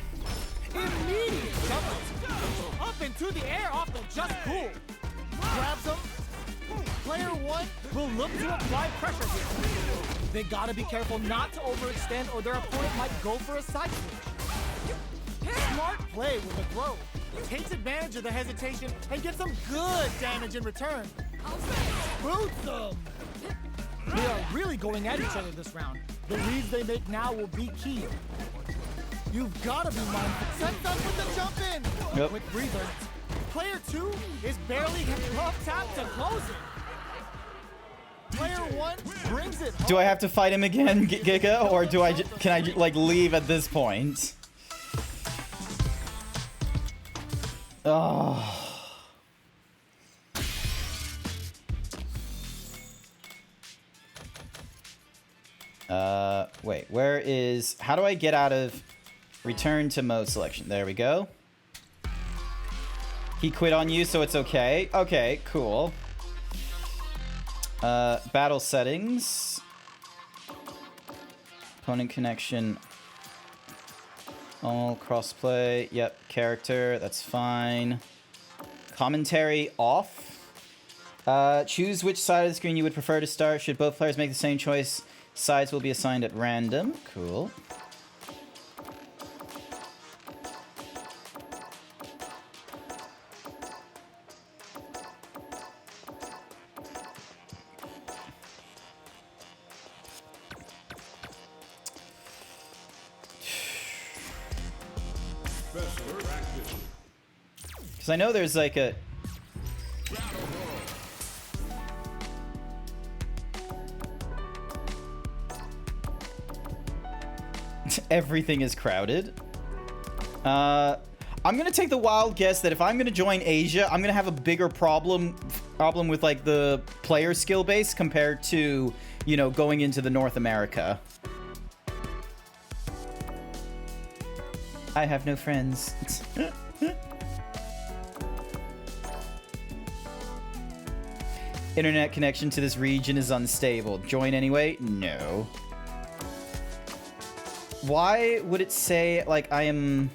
Immediate jump up into the air off the just cool. Grabs him. Player 1 will look to apply pressure here. They gotta be careful not to overextend or their opponent might go for a side switch. Smart play with the throw. Takes advantage of the hesitation and gets some good damage in return. Boots them. They are really going at each other this round. The reads they make now will be key. You've got to be mindful. Sets up with the jump in. Yep. Quick breather. Player 2 is barely love tap to close it. Player one brings it home. Do I have to fight him again, Giga, or can I like leave at this point? Oh. Wait, where is... How do I get out of... Return to mode selection. There we go. He quit on you, so it's okay. Okay, cool. Battle settings. Opponent connection. All crossplay. Yep, character. That's fine. Commentary off. Choose which side of the screen you would prefer to start. Should both players make the same choice, sides will be assigned at random. Cool. Because I know there's like a... Everything is crowded. I'm gonna take the wild guess that if I'm gonna join Asia, I'm gonna have a bigger problem with like the player skill base compared to, you know, going into the North America. I have no friends. Internet connection to this region is unstable. Join anyway? No. Why would it say, like, I am...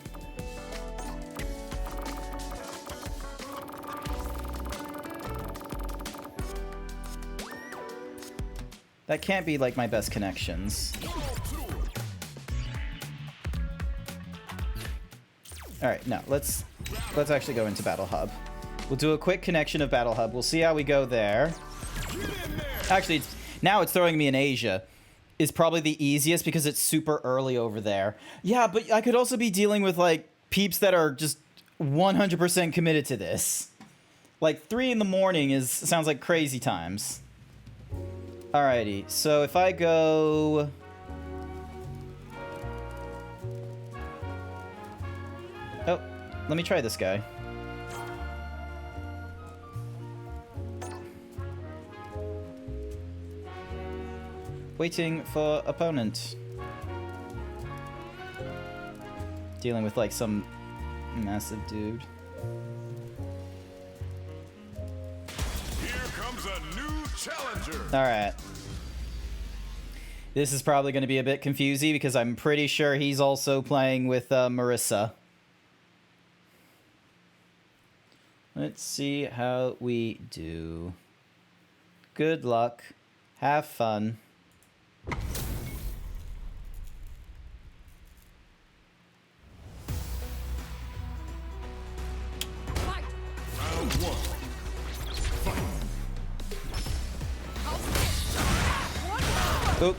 That can't be, like, my best connections. Alright, no, let's actually go into Battle Hub. We'll do a quick connection of Battle Hub. We'll see how we go there. Actually, now it's throwing me in Asia. Is probably the easiest because it's super early over there. Yeah, but I could also be dealing with, like, peeps that are just 100% committed to this. Like, 3 in the morning sounds like crazy times. Alrighty, so if I go... Oh, let me try this guy. Waiting for opponent. Dealing with like some massive dude. Here comes a new challenger. All right. This is probably going to be a bit confusing because I'm pretty sure he's also playing with Marissa. Let's see how we do. Good luck. Have fun. Oop.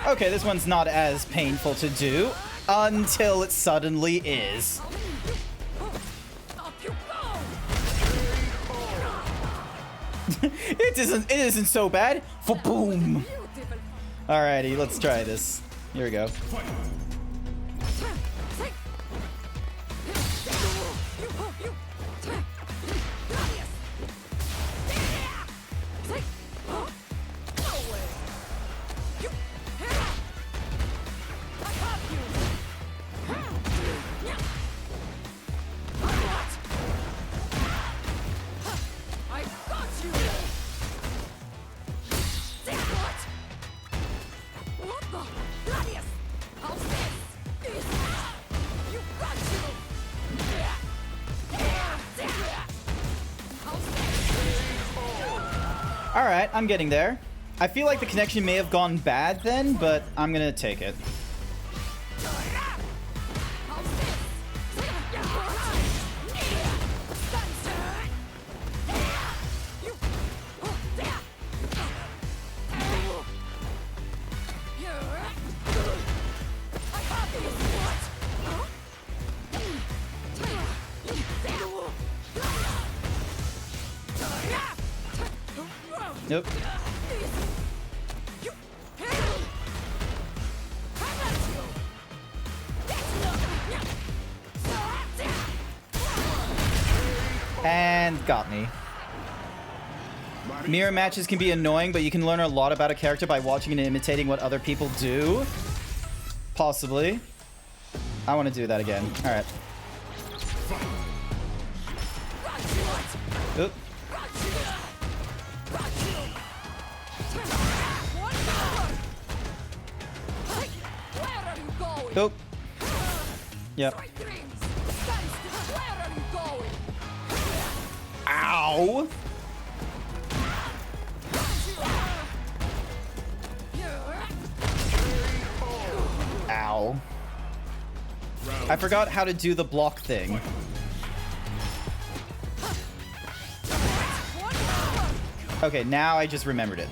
Okay, this one's not as painful to do until it suddenly is. It isn't so bad. For boom. Alrighty, let's try this. Here we go. Alright, I'm getting there. I feel like the connection may have gone bad then, but I'm gonna take it. Nope. And got me. Mirror matches can be annoying, but you can learn a lot about a character by watching and imitating what other people do. Possibly. I want to do that again. Alright. Oop. Oop. Yep. Ow! Ow. I forgot how to do the block thing. Okay, now I just remembered it.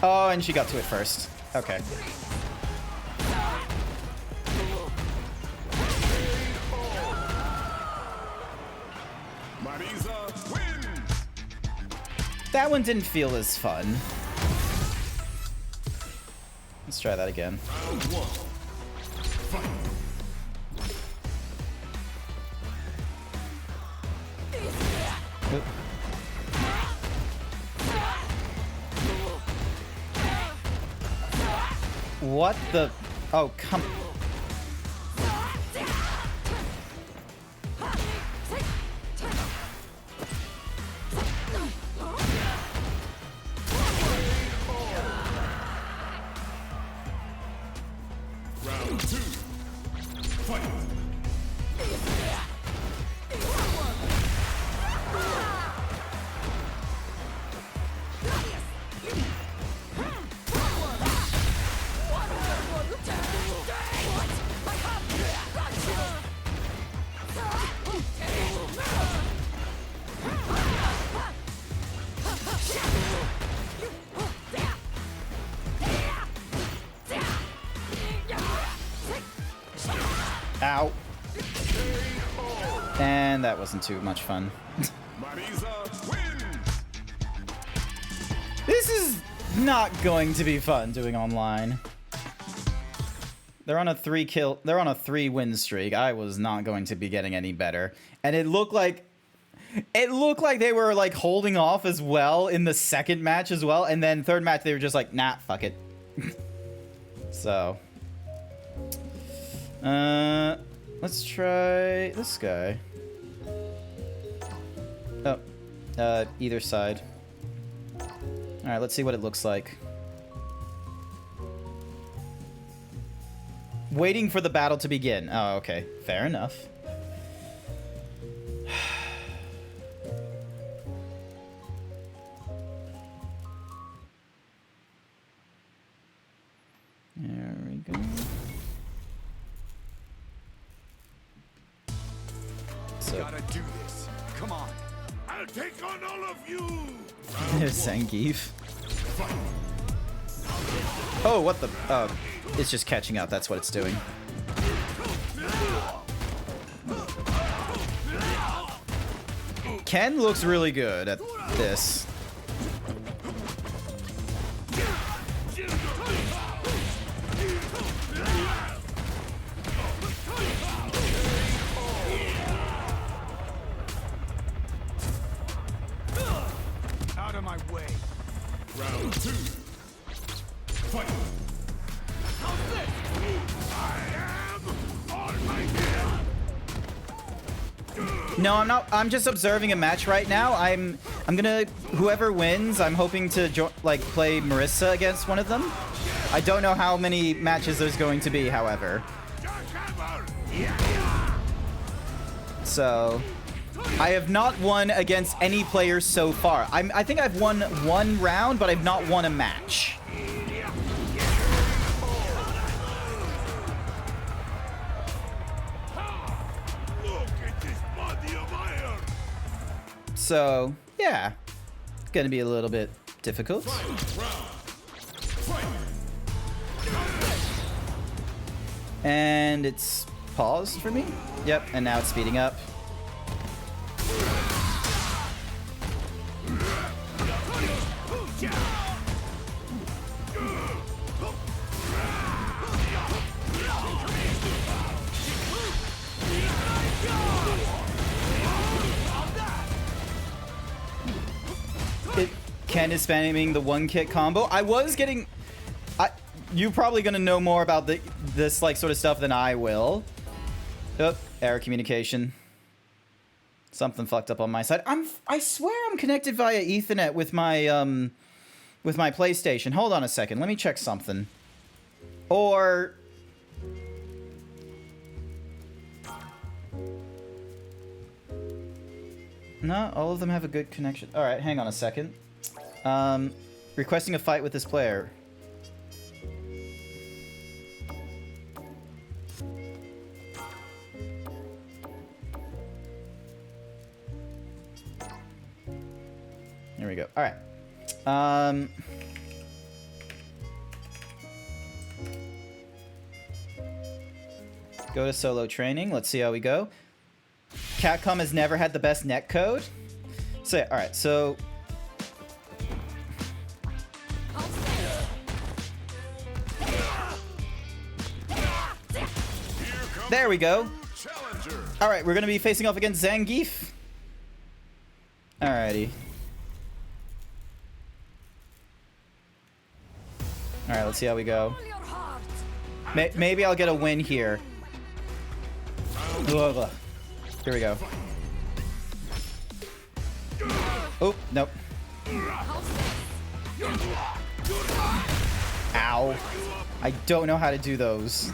Oh, and she got to it first. Okay. That one didn't feel as fun. Let's try that again. Oop. What the? Oh, come. Round 2. Fight. Ow. And that wasn't too much fun. This is not going to be fun doing online. They're on a 3-win streak. I was not going to be getting any better. And it looked like they were like holding off as well in the second match as well. And then third match they were just like, nah, fuck it. So let's try this guy. Oh, either side. All right, let's see what it looks like. Waiting for the battle to begin. Oh, okay. Fair enough. There we go. So. Gotta do this. Come on. I'll take on all of you. Zangief. Oh, what the? Oh, it's just catching up. That's what it's doing. Ken looks really good at this. Out of my way. Round 2. Fight. How's this? I am on my gear. No, I'm not. I'm just observing a match right now. I'm gonna, whoever wins, I'm hoping to play Marissa against one of them. I don't know how many matches there's going to be, however. So I have not won against any players so far. I think I've won one round, but I've not won a match. So, yeah. It's gonna be a little bit difficult. And it's paused for me. Yep, and now it's speeding up. Ken is spamming the one kick combo. I was getting... You're probably gonna know more about this like sort of stuff than I will. Oh, error communication. Something fucked up on my side. I swear I'm connected via Ethernet with my PlayStation. Hold on a second. Let me check something. Or... No, all of them have a good connection. Alright, hang on a second. Requesting a fight with this player. There we go. Alright. Go to solo training. Let's see how we go. Capcom has never had the best netcode. So, yeah, alright, so... There we go. Alright, we're gonna be facing off against Zangief. Alrighty. Alright, let's see how we go. Maybe I'll get a win here. Ugh. Here we go. Oh, nope. Ow. I don't know how to do those.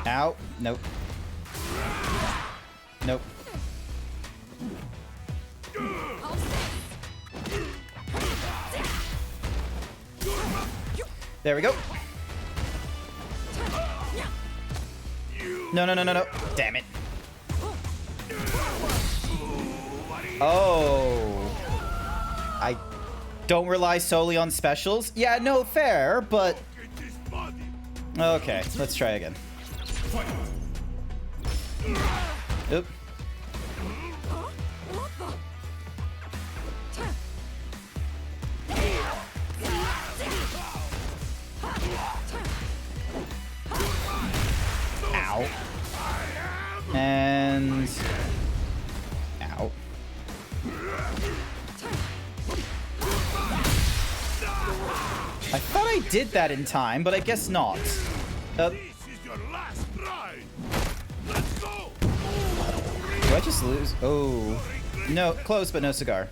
Ow. Nope. Nope. There we go. No, no, no, no, no. Damn it. Oh. I don't rely solely on specials. Yeah, no, fair, but... Okay, let's try again. Oop. Ow. And... Ow. I thought I did that in time, but I guess not. Do I just lose? Oh. No, close, but no cigar.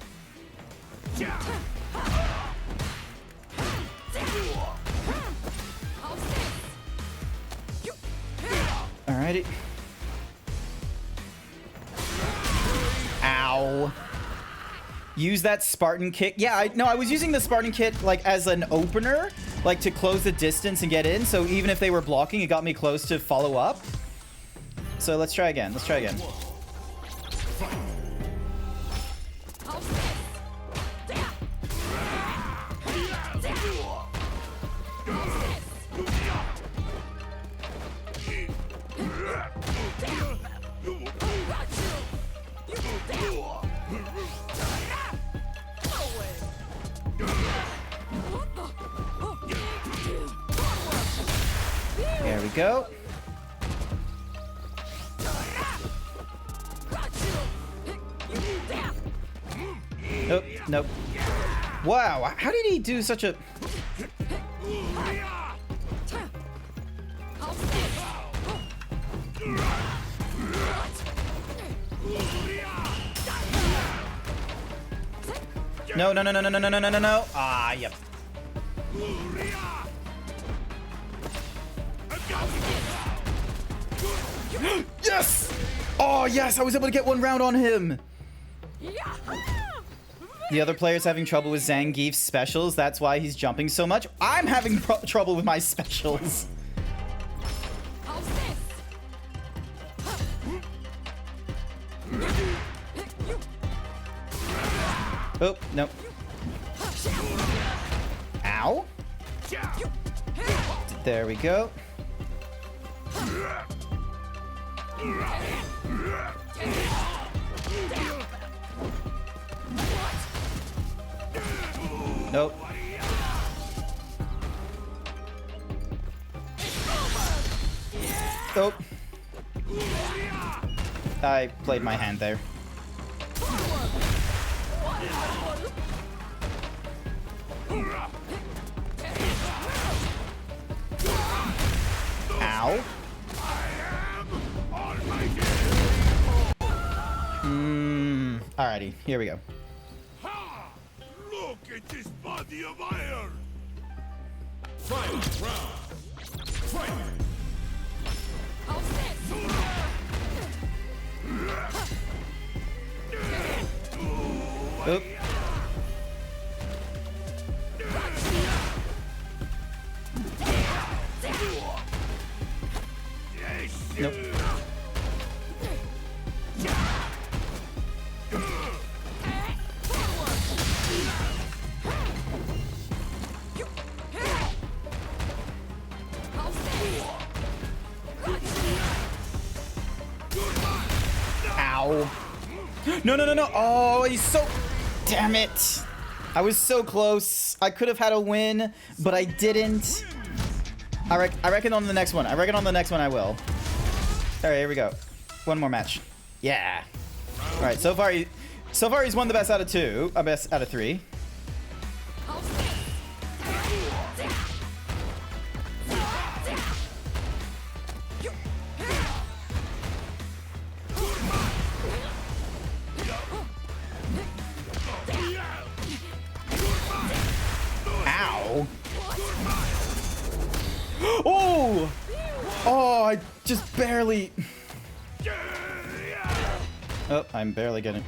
Alrighty. Ow. Use that Spartan kick. Yeah, I was using the Spartan kick like as an opener, like to close the distance and get in. So even if they were blocking, it got me close to follow up. So let's try again. Let's try again. There we go. Nope, nope. Wow, how did he do such a... No, no, no, no, no, no, no, no, no, no. Ah, yep. Yes! Oh, yes, I was able to get one round on him. The other player's having trouble with Zangief's specials. That's why he's jumping so much. I'm having trouble with my specials. Oh, nope. Ow. There we go. Nope. Nope. I played my hand there. Ow. Alrighty, here we go. Look at this body of iron! Fight round! Fight! Oop. Nope. Ow. No, no, no, no. Oh, he's so... Damn it. I was so close. I could have had a win, but I didn't. I reckon on the next one. I reckon on the next one I will. All right, here we go. One more match. Yeah. All right, so far he's won the best out of two. Best out of three. Ow. Oh! Oh, I just barely... Oh, I'm barely getting...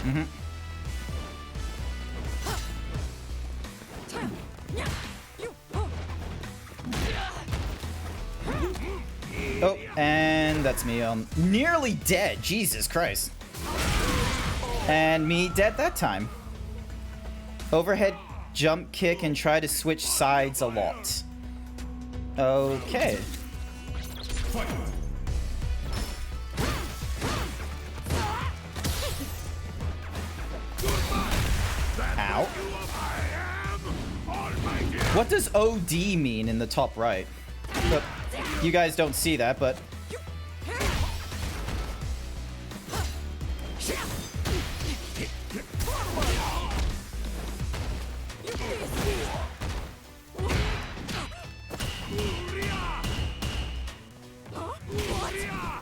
Mm-hmm. Oh, and that's me. Nearly dead. Jesus Christ. And me dead that time. Overhead jump kick and try to switch sides a lot. Okay. Ow. What does OD mean in the top right? Look, you guys don't see that, but...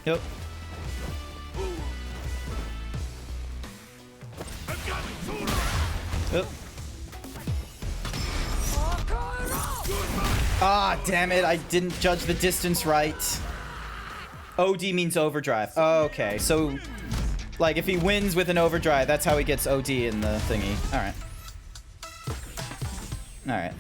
Yep. Yep. Ah, damn it. I didn't judge the distance right. OD means overdrive. Oh, okay, so... Like, if he wins with an overdrive, that's how he gets OD in the thingy. Alright. Alright.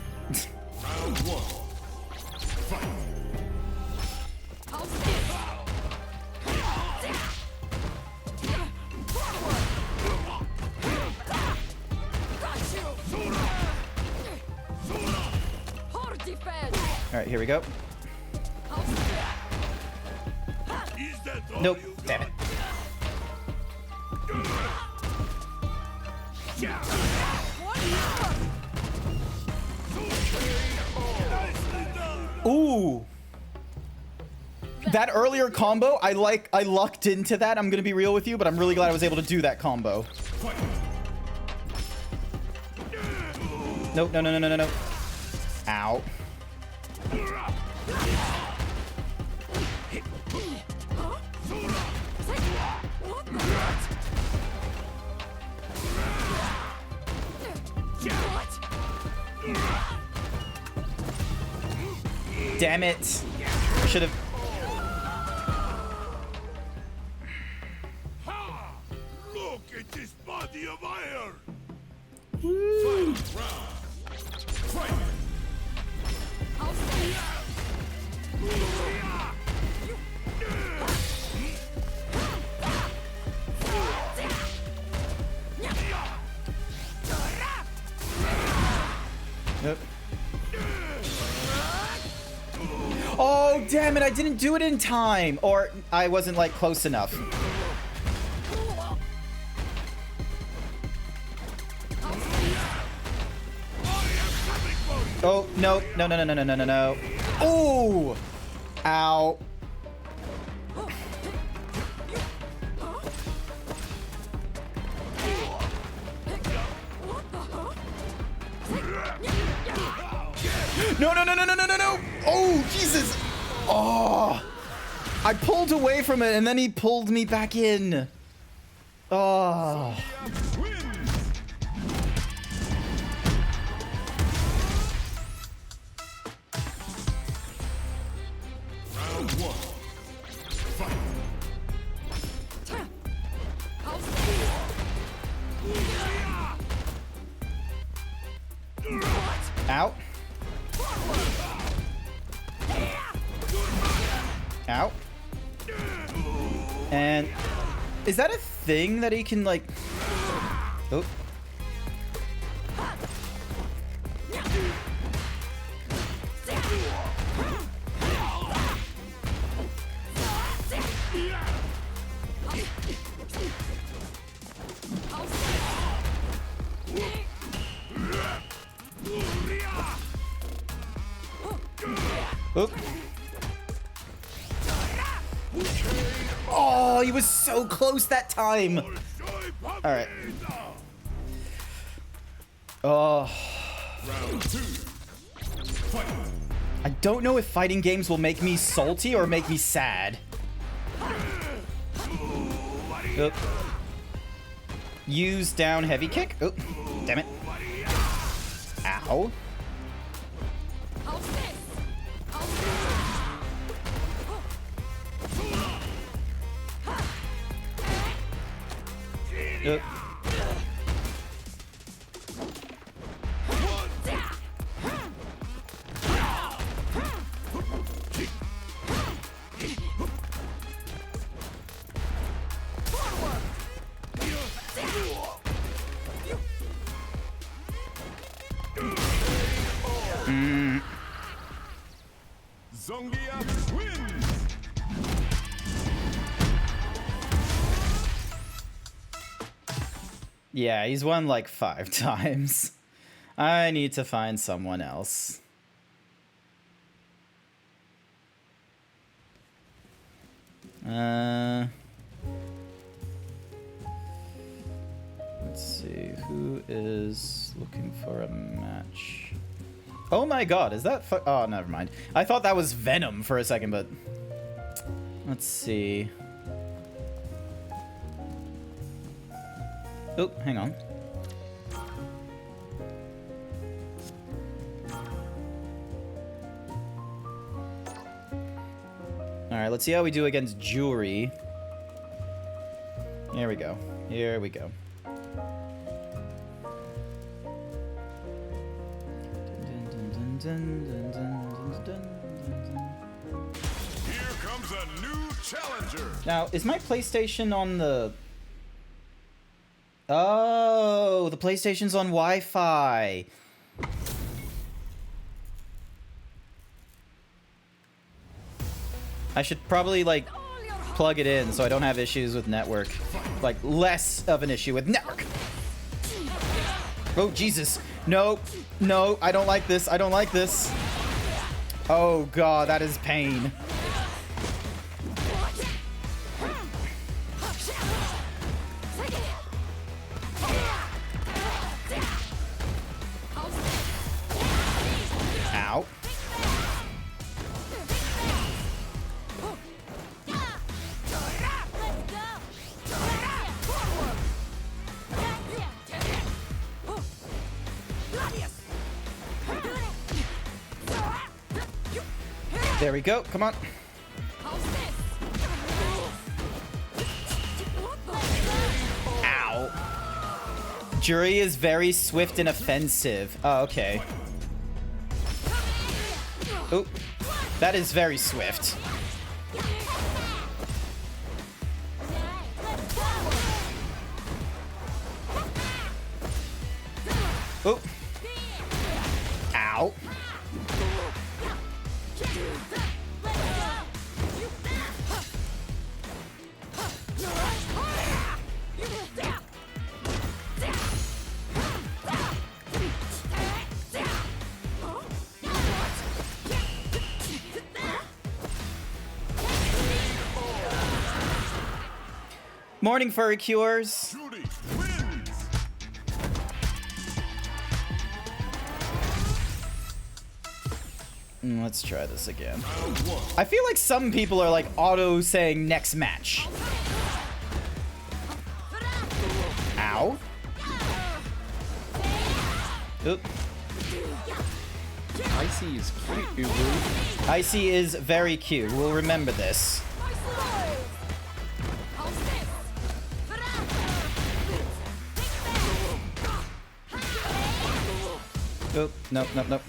Alright, here we go. Nope. Damn it. Ooh. That earlier combo, I lucked into that. I'm gonna be real with you, but I'm really glad I was able to do that combo. Nope, no, no, no, no, no, no. Ow. Damn it. I should have... Look at this body of iron! Woo. Yep. Oh, damn it, I didn't do it in time. Or I wasn't, like, close enough. Oh, no. No, no, no, no, no, no, no, no. Ooh! Ow. No, no, no, no, no, no, no, no! Oh, Jesus! Oh! I pulled away from it, and then he pulled me back in. Oh. Round one. Fight. Ow. Ow. And is that a thing that he can, like... Oh. Oop. Oh, he was so close that time. All right. Oh. Round two. Fight. I don't know if fighting games will make me salty or make me sad. Oop. Use down heavy kick. Oh, damn it. Ow. Yep. Zongia wins. Yeah, he's won like 5 times. I need to find someone else. Let's see, who is looking for a match? Oh my god, is that oh, never mind. I thought that was Venom for a second, but... Let's see. Oh, hang on. Alright, let's see how we do against Jewelry. Here we go. Here we go. Here comes a new challenger. Now, is my PlayStation on the... Oh, the PlayStation's on Wi-Fi. I should probably, like, plug it in so I don't have issues with network. Like, less of an issue with network. Oh, Jesus. No, no, I don't like this. I don't like this. Oh, God, that is pain. Ow. There we go. Come on. Ow. Jury is very swift and offensive. Oh, okay. Oh, that is very swift. Oh. Ow. Morning, Furry Cures. Let's try this again. I feel like some people are like auto saying next match. Ow. Oop. Icy is cute, Ubu. Icy is very cute. We'll remember this. Oop. Nope, nope, nope.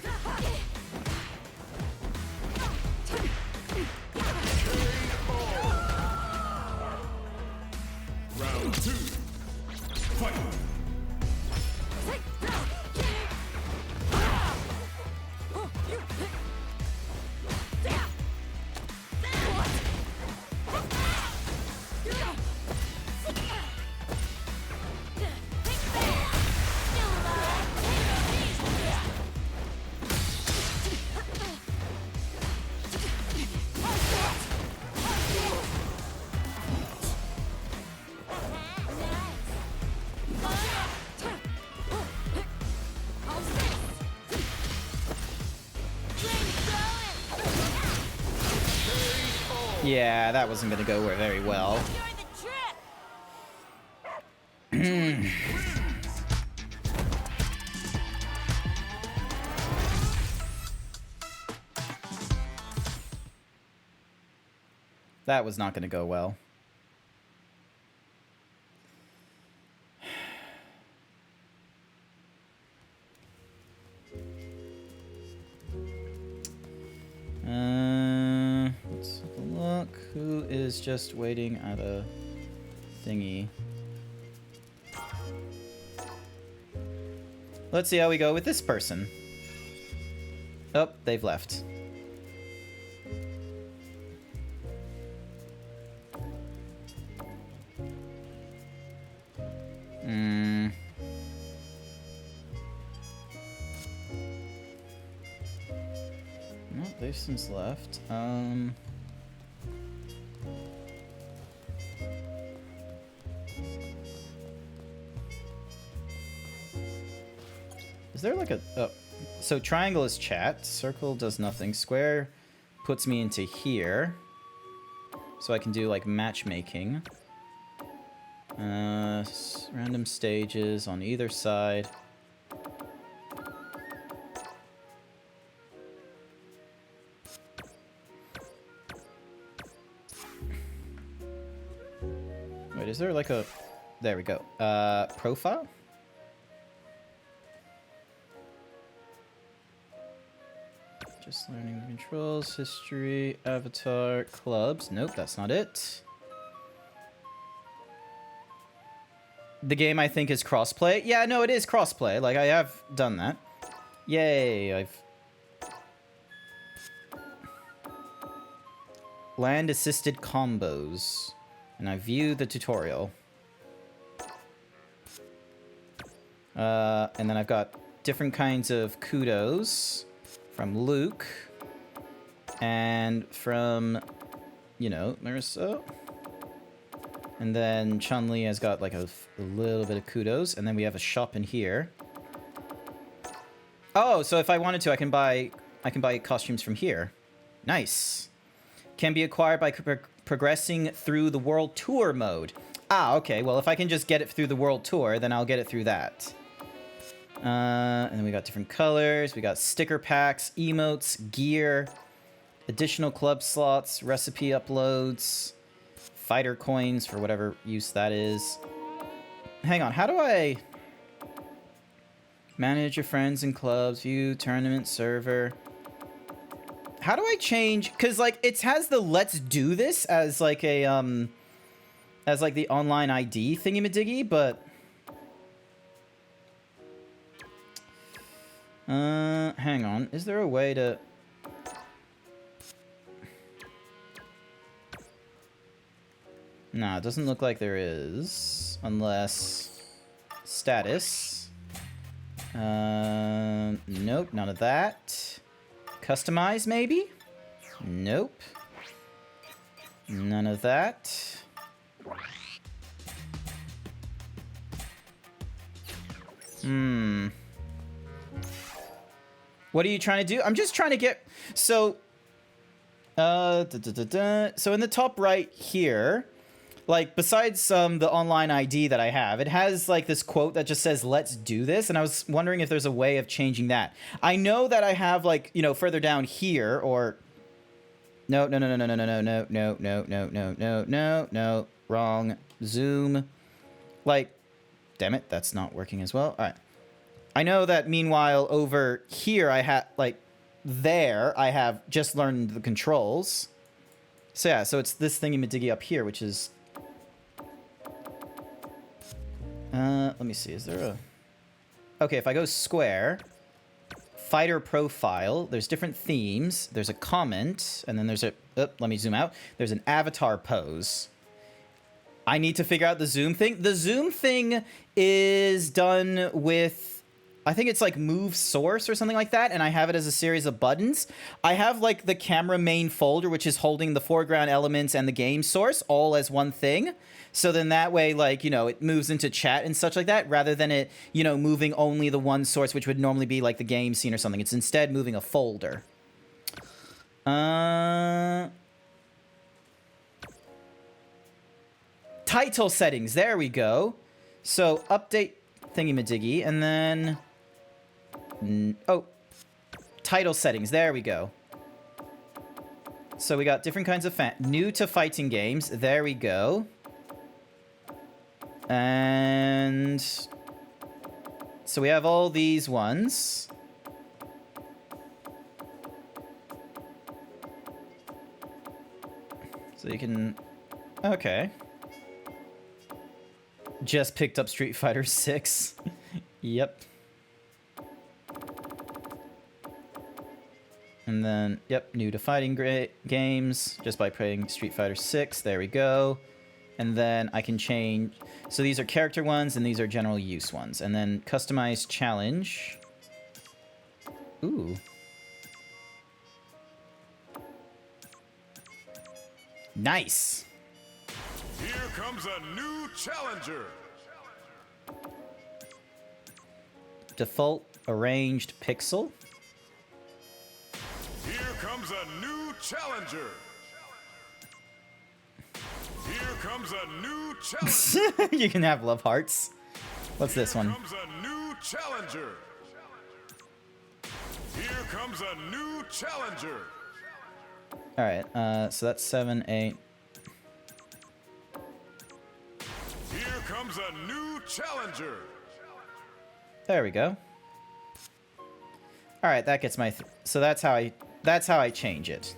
Round 2. Fight. Yeah, that wasn't gonna go very well. That was not gonna go well. Let's have a look. Who is just waiting at a thingy? Let's see how we go with this person. Oh, they've left. No, they've since left. Is there like a... Oh. So triangle is chat, circle does nothing, square puts me into here. So I can do like matchmaking. Random stages on either side. Wait, is there like a... There we go. Profile? Just learning the controls, history, avatar, clubs. Nope, that's not it. The game, I think, is crossplay. Yeah, no, it is crossplay. Like, I have done that. Yay, I've... Land-assisted combos. And I view the tutorial. And then I've got different kinds of kudos from Luke. And from, you know, Marissa. And then Chun-Li has got like a little bit of kudos. And then we have a shop in here. Oh, so if I wanted to, I can buy costumes from here. Nice. Can be acquired by progressing through the World Tour mode. Ah, okay. Well, if I can just get it through the World Tour, then I'll get it through that. And then we got different colors. We got sticker packs, emotes, gear, additional club slots, recipe uploads, fighter coins for whatever use that is. Hang on, how do I manage your friends and clubs, view tournament server? How do I change? Because like it has the let's do this as like a as like the online ID thingy-majiggy, but Hang on. Is there a way to... Nah, it doesn't look like there is. Unless... Status. Nope, none of that. Customize, maybe? Nope. None of that. What are you trying to do? I'm just trying to get... So... So in the top right here... Like, besides the online ID that I have, it has, like, this quote that just says, let's do this, and I was wondering if there's a way of changing that. I know that I have, like, you know, further down here, or... No, wrong. Zoom. Like, damn it, that's not working as well. Alright. I know that, meanwhile, over here, I have, like, there, I have just learned the controls. So, yeah, so it's this thingy-majiggy up here, which is... let me see, is there a... Okay, if I go square, fighter profile, there's different themes, there's a comment, and then there's a... Oh, let me zoom out. There's an avatar pose. I need to figure out the zoom thing. The zoom thing is done with... I think it's like move source or something like that, and I have it as a series of buttons. I have like the camera main folder, which is holding the foreground elements and the game source all as one thing. So then that way, like, you know, it moves into chat and such like that, rather than it, you know, moving only the one source, which would normally be like the game scene or something. It's instead moving a folder. Title settings, there we go. So update thingy-majiggy, and then... Oh, title settings, there we go. So we got different kinds of new to fighting games, there we go. And so we have all these ones. So you can... Okay. Just picked up Street Fighter 6. Yep. And then, yep, new to fighting games, just by playing Street Fighter 6. There we go. And then I can change... So these are character ones, and these are general use ones. And then customize challenge. Ooh. Nice. Here comes a new challenger. Default arranged pixel. Here comes a new challenger. Here comes a new challenger. You can have love hearts. What's this one? Here comes a new challenger. Here comes a new challenger. All right. So that's 7, 8. Here comes a new challenger. There we go. All right, that gets my... So that's how I change it.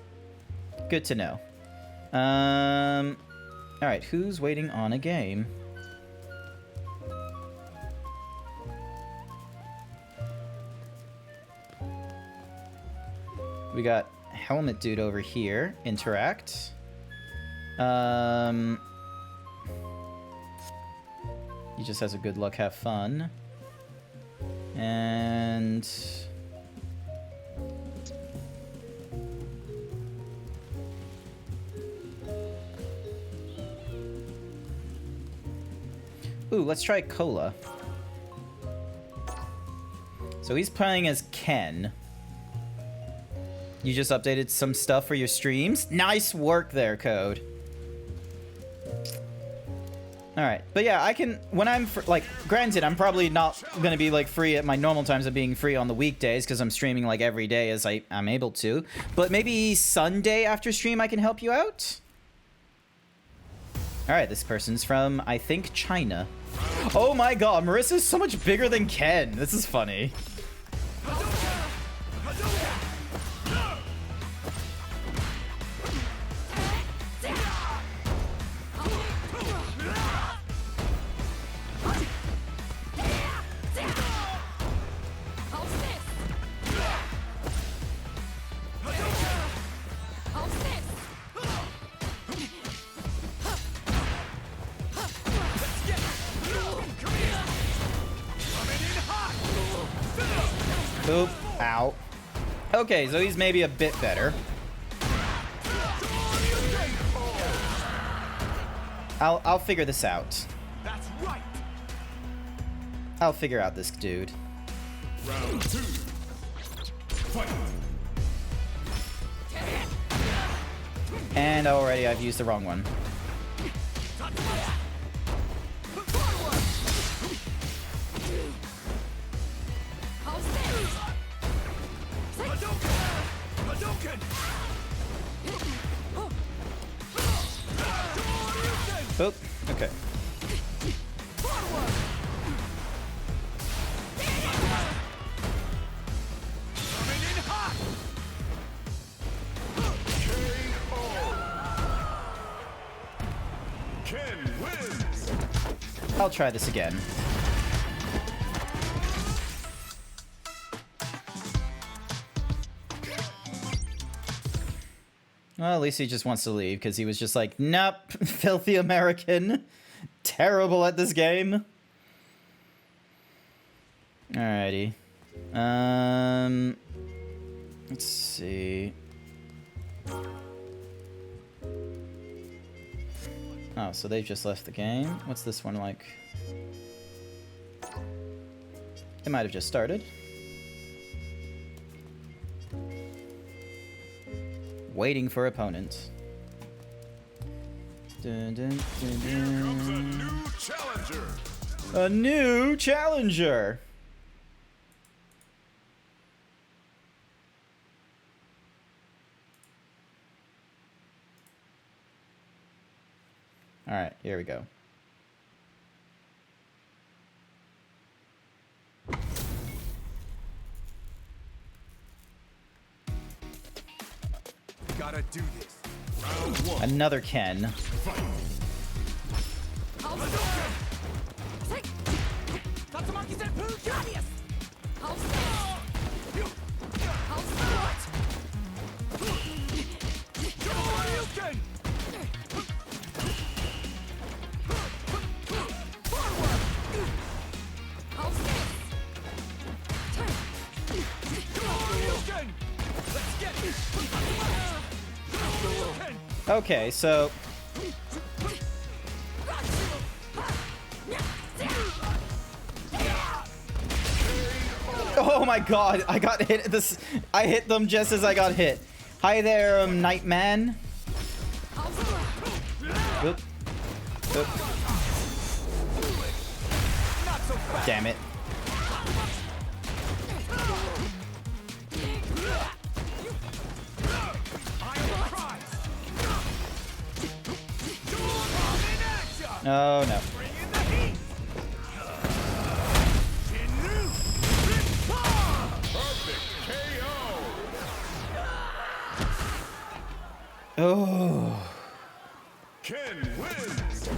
Good to know. All right, who's waiting on a game? We got Helmet Dude over here. Interact. He just has a good luck, have fun. And... Ooh, let's try Cola. So he's playing as Ken. You just updated some stuff for your streams? Nice work there, Code. Alright, but yeah, I can... When I'm... Like, granted, I'm probably not gonna be, like, free at my normal times of being free on the weekdays, because I'm streaming, like, every day as I'm able to. But maybe Sunday after stream I can help you out? Alright, this person's from, I think, China. Oh my god, Marissa's so much bigger than Ken. This is funny. Oop. Ow. Okay, so he's maybe a bit better. I'll figure this out. That's right. I'll figure out this dude. Round 2. Fight. And already I've used the wrong one. Oop. Okay. Ken wins. I'll try this again. Well, at least he just wants to leave because he was just like, nope, filthy American. Terrible at this game. Alrighty. Let's see. Oh, so they've just left the game. What's this one like? It might have just started. Waiting for opponent. Dun, dun, dun, dun. Here comes a new challenger. A new challenger. All right, here we go. Gotta do this. Round 1. Another Ken. Fight. Okay, so oh my god, I got hit at this. I hit them just as I got hit. Hi there, Nightman. Oop. Oop. Damn it. Oh no. Oh. Ken wins.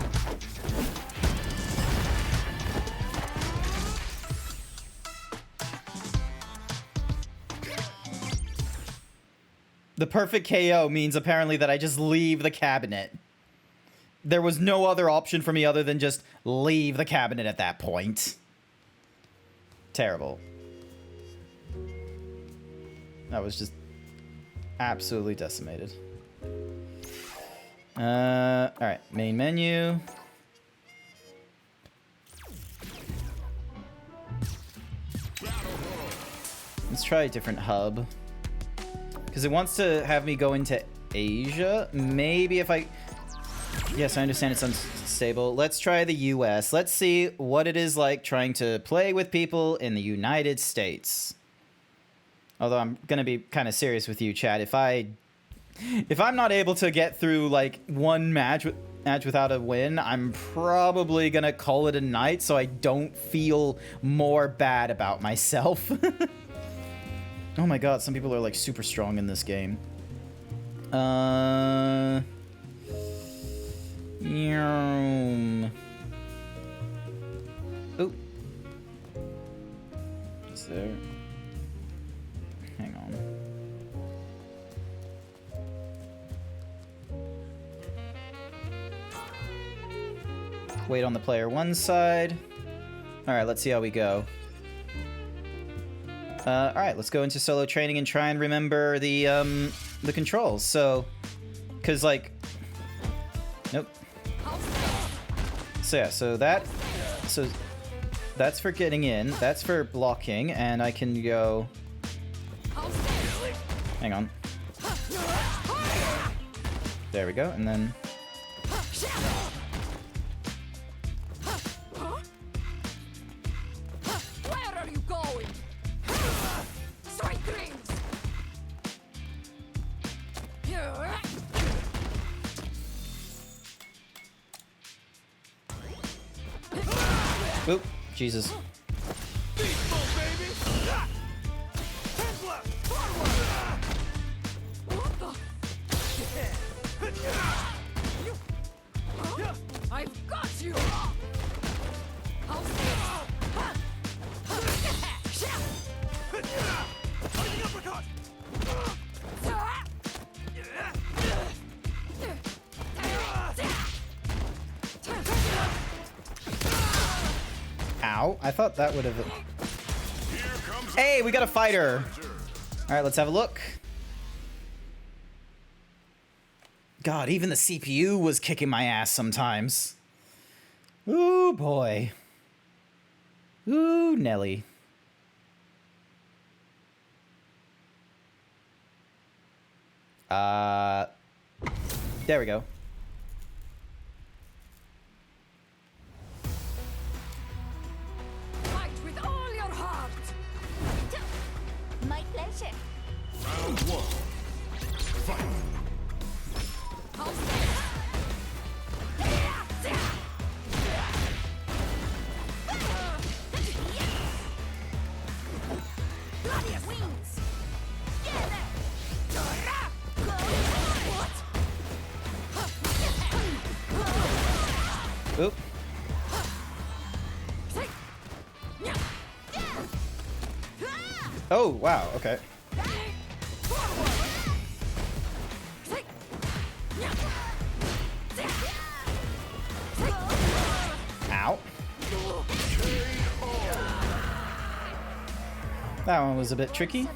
The perfect KO means apparently that I just leave the cabinet. There was no other option for me other than just leave the cabinet at that point. Terrible. That was just absolutely decimated. Alright, main menu. Let's try a different hub. Because it wants to have me go into Asia. Maybe if I... Yes, I understand it's unstable. Let's try the US. Let's see what it is like trying to play with people in the United States. Although I'm gonna be kind of serious with you, Chad. If I'm not able to get through like one match without a win, I'm probably gonna call it a night so I don't feel more bad about myself. Oh my god, some people are like super strong in this game. Oh. Is there? Hang on. Wait on the player one side. Alright, let's see how we go. All right, let's go into solo training and try and remember the controls. So, cause like, nope. So yeah, so that's for getting in. That's for blocking, and I can go. Hang on. There we go, and then. Where are you going? Straight dreams. Oop, Jesus. I've got you. Ow, I thought that would have... Hey, we got a fighter! Alright, let's have a look. God, even the CPU was kicking my ass sometimes. Ooh, boy. Ooh, Nelly. There we go. Fight with all your heart. My pleasure. Round one. Fight. Wings. Oop. Oh, wow, okay. Ow. That one was a bit tricky.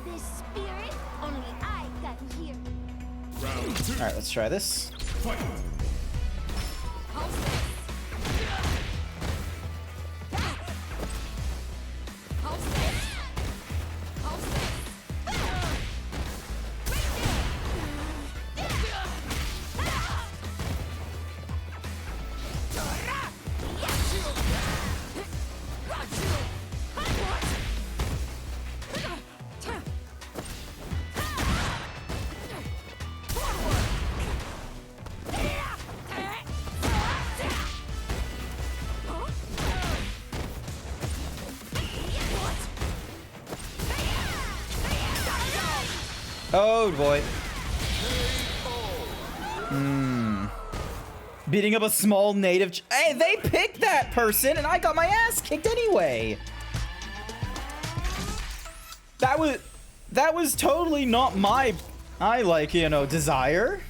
Alright, let's try this. Oh boy. Beating up a small native. Hey, they picked that person, and I got my ass kicked anyway. That was totally not my, desire.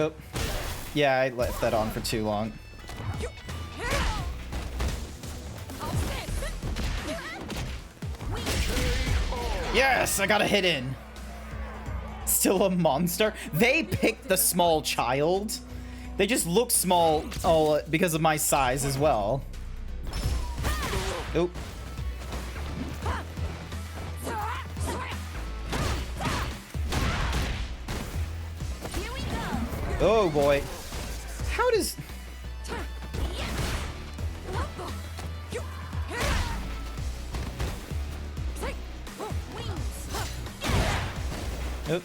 Oh. Yeah, I left that on for too long. Yes, I got a hit in. Still a monster. They picked the small child. They just look small because of my size as well. Oop. Oh boy. How does... Oop.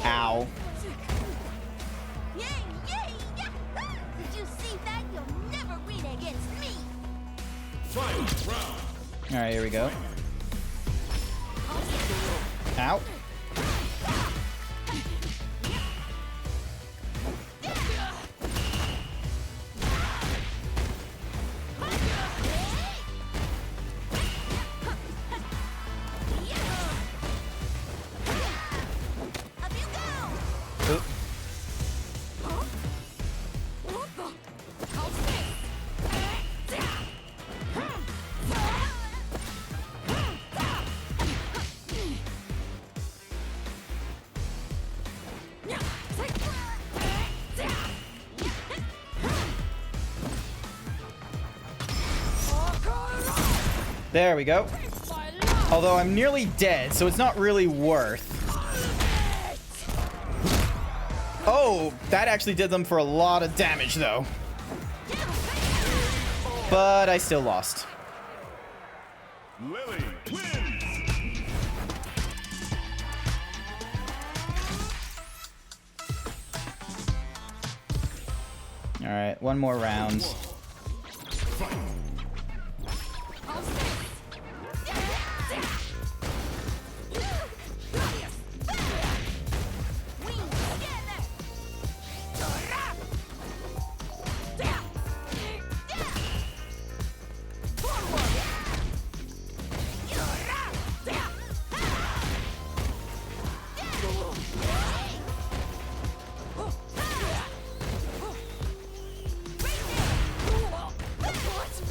Ow. Alright, here we go. Ow. Oop. There we go. Although I'm nearly dead, so it's not really worth. Oh, that actually did them for a lot of damage, though. But I still lost. Lily wins. All right, one more round.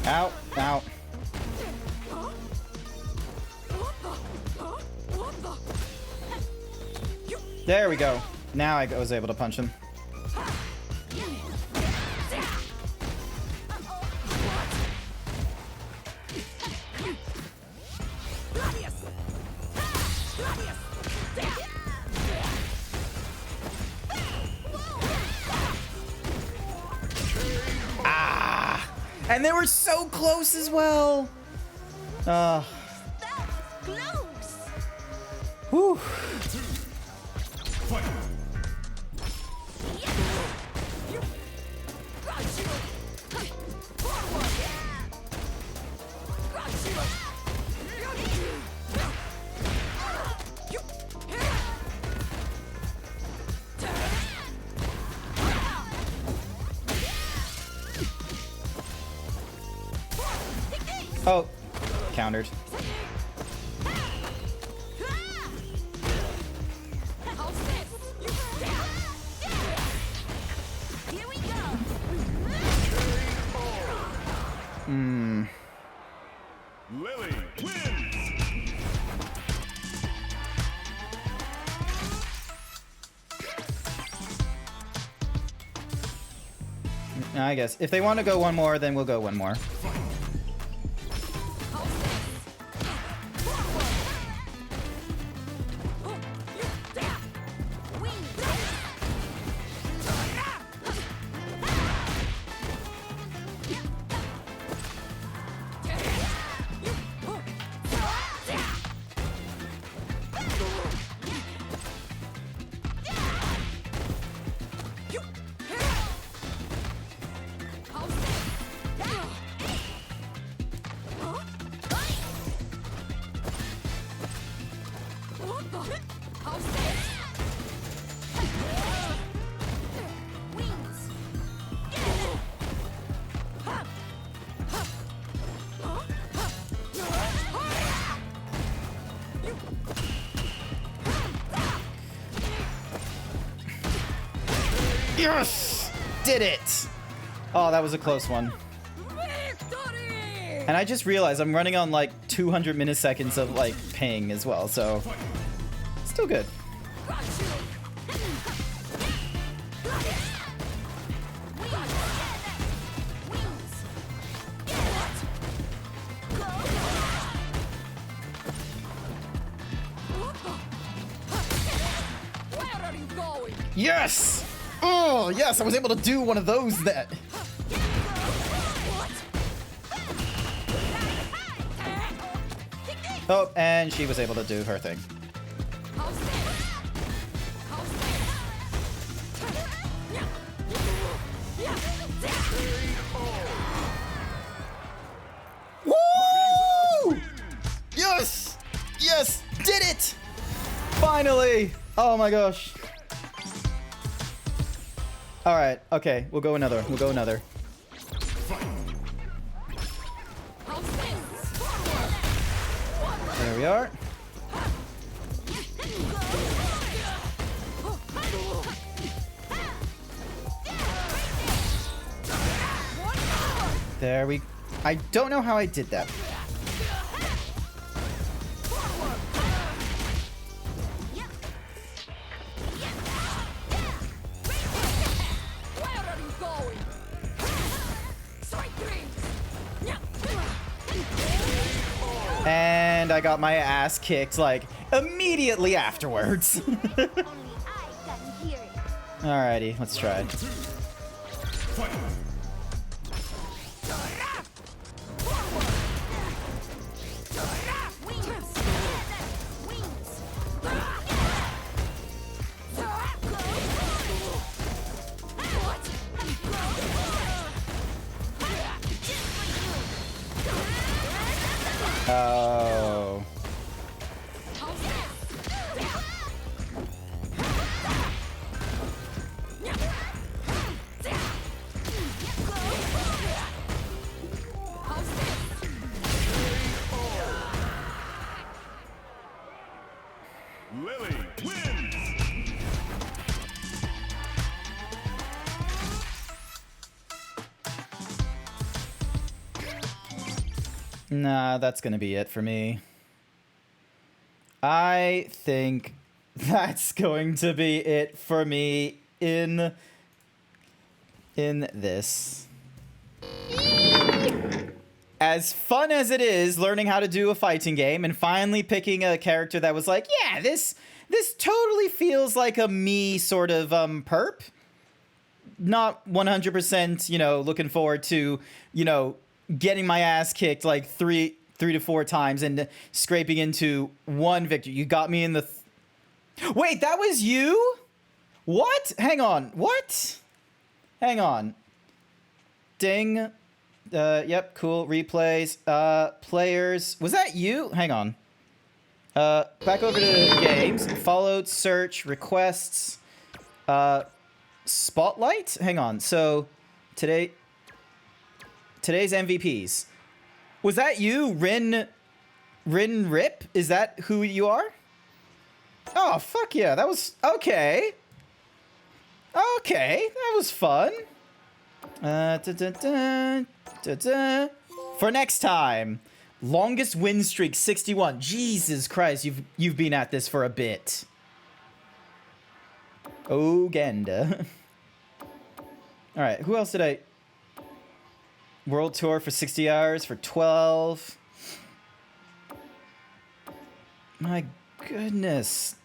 Ow, ow. There we go. Now I was able to punch him. And they were so close as well. Whew. Oh, countered. Lily wins. I guess if they want to go one more, then we'll go one more. Yes! Did it! Oh, that was a close one. And I just realized I'm running on like 200 milliseconds of like ping as well, so still good. Yes! Oh, yes, I was able to do one of those that. Oh, and she was able to do her thing. Woo! Finally! Oh my gosh. Alright, okay. We'll go another. We'll go another. There we are. There we... I don't know how I did that. And I got my ass kicked, like, immediately afterwards. Alrighty, let's try. Oh. Lily wins. Nah, that's gonna be it for me. I think that's going to be it for me in this. As fun as it is learning how to do a fighting game and finally picking a character that was like, yeah, this totally feels like a me sort of perp. Not 100%, you know, looking forward to, you know, getting my ass kicked like three to four times and scraping into one victory. You got me in the... Wait, that was you? What? Hang on. What? Hang on. Ding. Yep, cool. Replays. Players. Was that you? Hang on. Back over to games. Followed, search, requests. Spotlight? Hang on. So, today's MVPs. Was that you, Rin Rip? Is that who you are? Oh, fuck yeah. That was... Okay. Okay. That was fun. For next time. Longest win streak, 61. Jesus Christ, you've been at this for a bit. Oganda. Alright, who else did I... World Tour for 60 hours for 12. My goodness.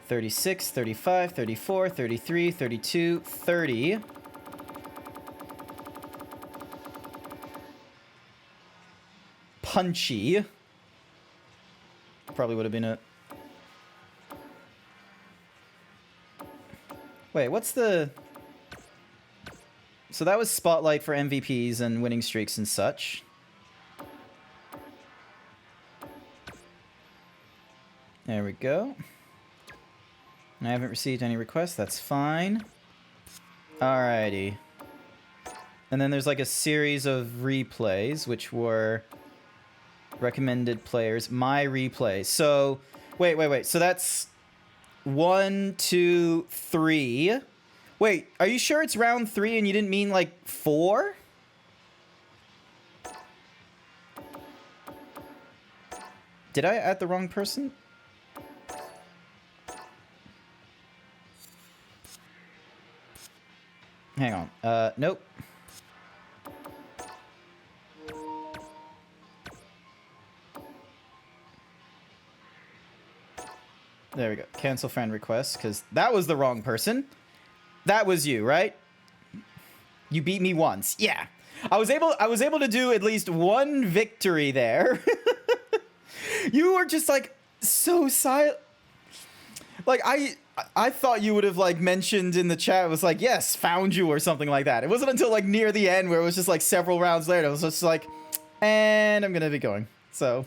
36, 35, 34, 33, 32, 30. Punchy. Probably would have been a... Wait, what's the... So that was Spotlight for MVPs and winning streaks and such. There we go. I haven't received any requests, that's fine. Alrighty. And then there's like a series of replays, which were recommended players. My replays. So, wait. So that's 1, 2, 3. Wait, are you sure it's round 3 and you didn't mean like 4? Did I add the wrong person? Hang on. Nope. There we go. Cancel friend request, because that was the wrong person. That was you, right? You beat me once. Yeah. I was able to do at least one victory there. You were just like so silent. Like I thought you would have like mentioned in the chat, it was like, yes, found you or something like that. It wasn't until like near the end where it was just like several rounds later. It was just like, and I'm gonna be going. So,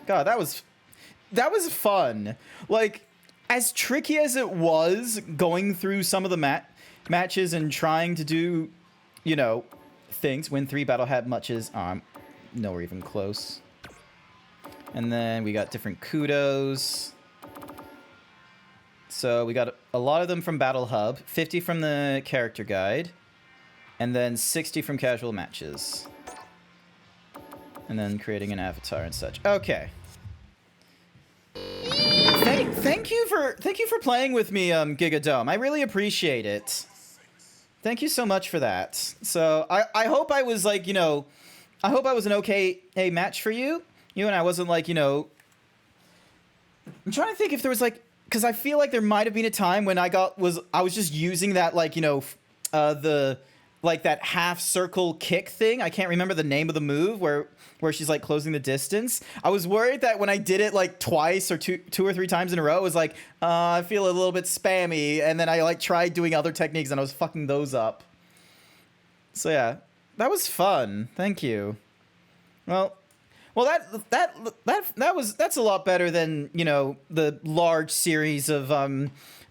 God, that was... that was fun. Like, as tricky as it was going through some of the matches and trying to do, you know, things. Win 3 battle hat matches. Nowhere even close. And then we got different kudos. So we got a lot of them from Battle Hub, 50 from the character guide, and then 60 from casual matches. And then creating an avatar and such. Okay. Thank you for playing with me, Gigadome. I really appreciate it. Thank you so much for that. So I hope I was like, you know, I hope I was an okay match for you. And I wasn't like, you know, I'm trying to think if there was like, because I feel like there might have been a time when I was just using that, like, you know, like that half circle kick thing. I can't remember the name of the move where she's like closing the distance. I was worried that when I did it like twice or two or three times in a row, it was like, I feel a little bit spammy. And then I like tried doing other techniques and I was fucking those up. So yeah, that was fun. Thank you. Well, that's a lot better than, you know, the large series of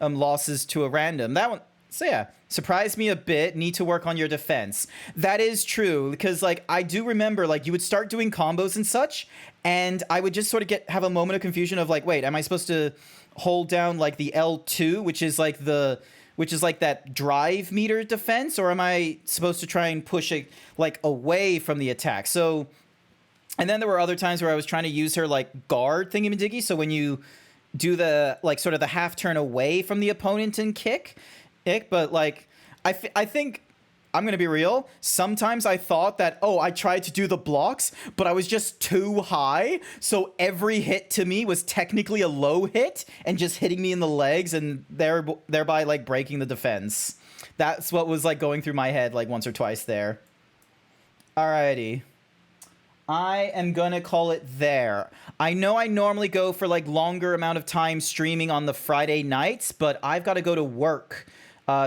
losses to a random. That one, so yeah, surprised me a bit. Need to work on your defense. That is true, because like I do remember like you would start doing combos and such, and I would just sort of have a moment of confusion of like, wait, am I supposed to hold down like the L2, which is like that drive meter defense, or am I supposed to try and push it like away from the attack? So. And then there were other times where I was trying to use her like guard thingy-majiggy. So when you do the like sort of the half turn away from the opponent and kick, but like I think I'm going to be real. Sometimes I thought that, oh, I tried to do the blocks, but I was just too high. So every hit to me was technically a low hit and just hitting me in the legs and thereby like breaking the defense. That's what was like going through my head like once or twice there. Alrighty. I am gonna call it there. I know I normally go for like longer amount of time streaming on the Friday nights, but I've got to go to work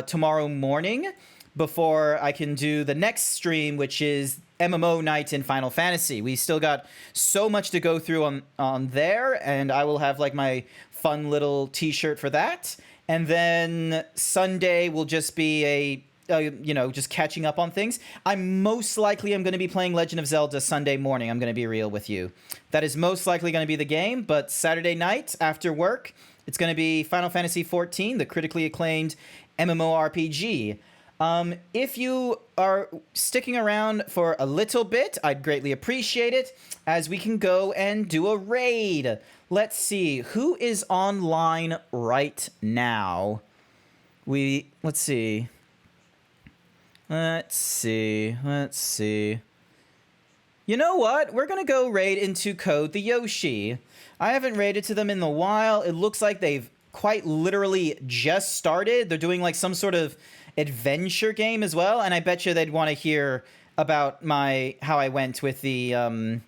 tomorrow morning before I can do the next stream, which is MMO night in Final Fantasy. We still got so much to go through on there, and I will have like my fun little t-shirt for that. And then Sunday will just be you know, just catching up on things. I most likely am going to be playing Legend of Zelda Sunday morning. I'm going to be real with you. That is most likely going to be the game, but Saturday night after work, it's going to be Final Fantasy XIV, the critically acclaimed MMORPG. If you are sticking around for a little bit, I'd greatly appreciate it, as we can go and do a raid. Let's see, who is online right now? Let's see. Let's see. You know what? We're going to go raid into Code the Yoshi. I haven't raided to them in a while. It looks like they've quite literally just started. They're doing like some sort of adventure game as well. And I bet you they'd want to hear about how I went with the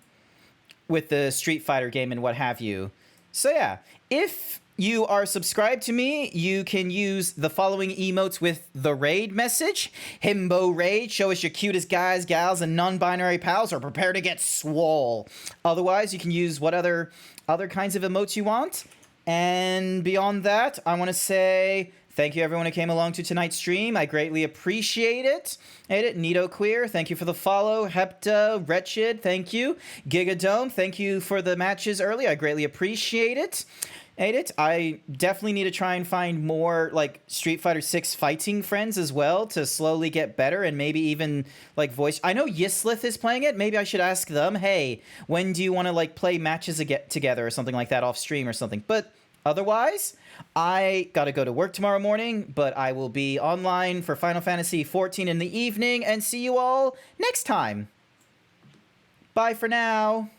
Street Fighter game and what have you. So yeah, if you are subscribed to me, you can use the following emotes with the raid message. Himbo raid, show us your cutest guys, gals, and non-binary pals, or prepare to get swole. Otherwise, you can use what other kinds of emotes you want. And beyond that, I want to say thank you everyone who came along to tonight's stream. I greatly appreciate it. Nito Queer, thank you for the follow. Hepta, Wretched, thank you. Gigadome, thank you for the matches early. I greatly appreciate it. I definitely need to try and find more like Street Fighter 6 fighting friends as well to slowly get better, and maybe even like voice. I know Yislith is playing it. Maybe I should ask them, hey, when do you want to like play matches together or something like that off stream or something. But otherwise, I gotta go to work tomorrow morning, but I will be online for Final Fantasy XIV in the evening, and see you all next time. Bye for now.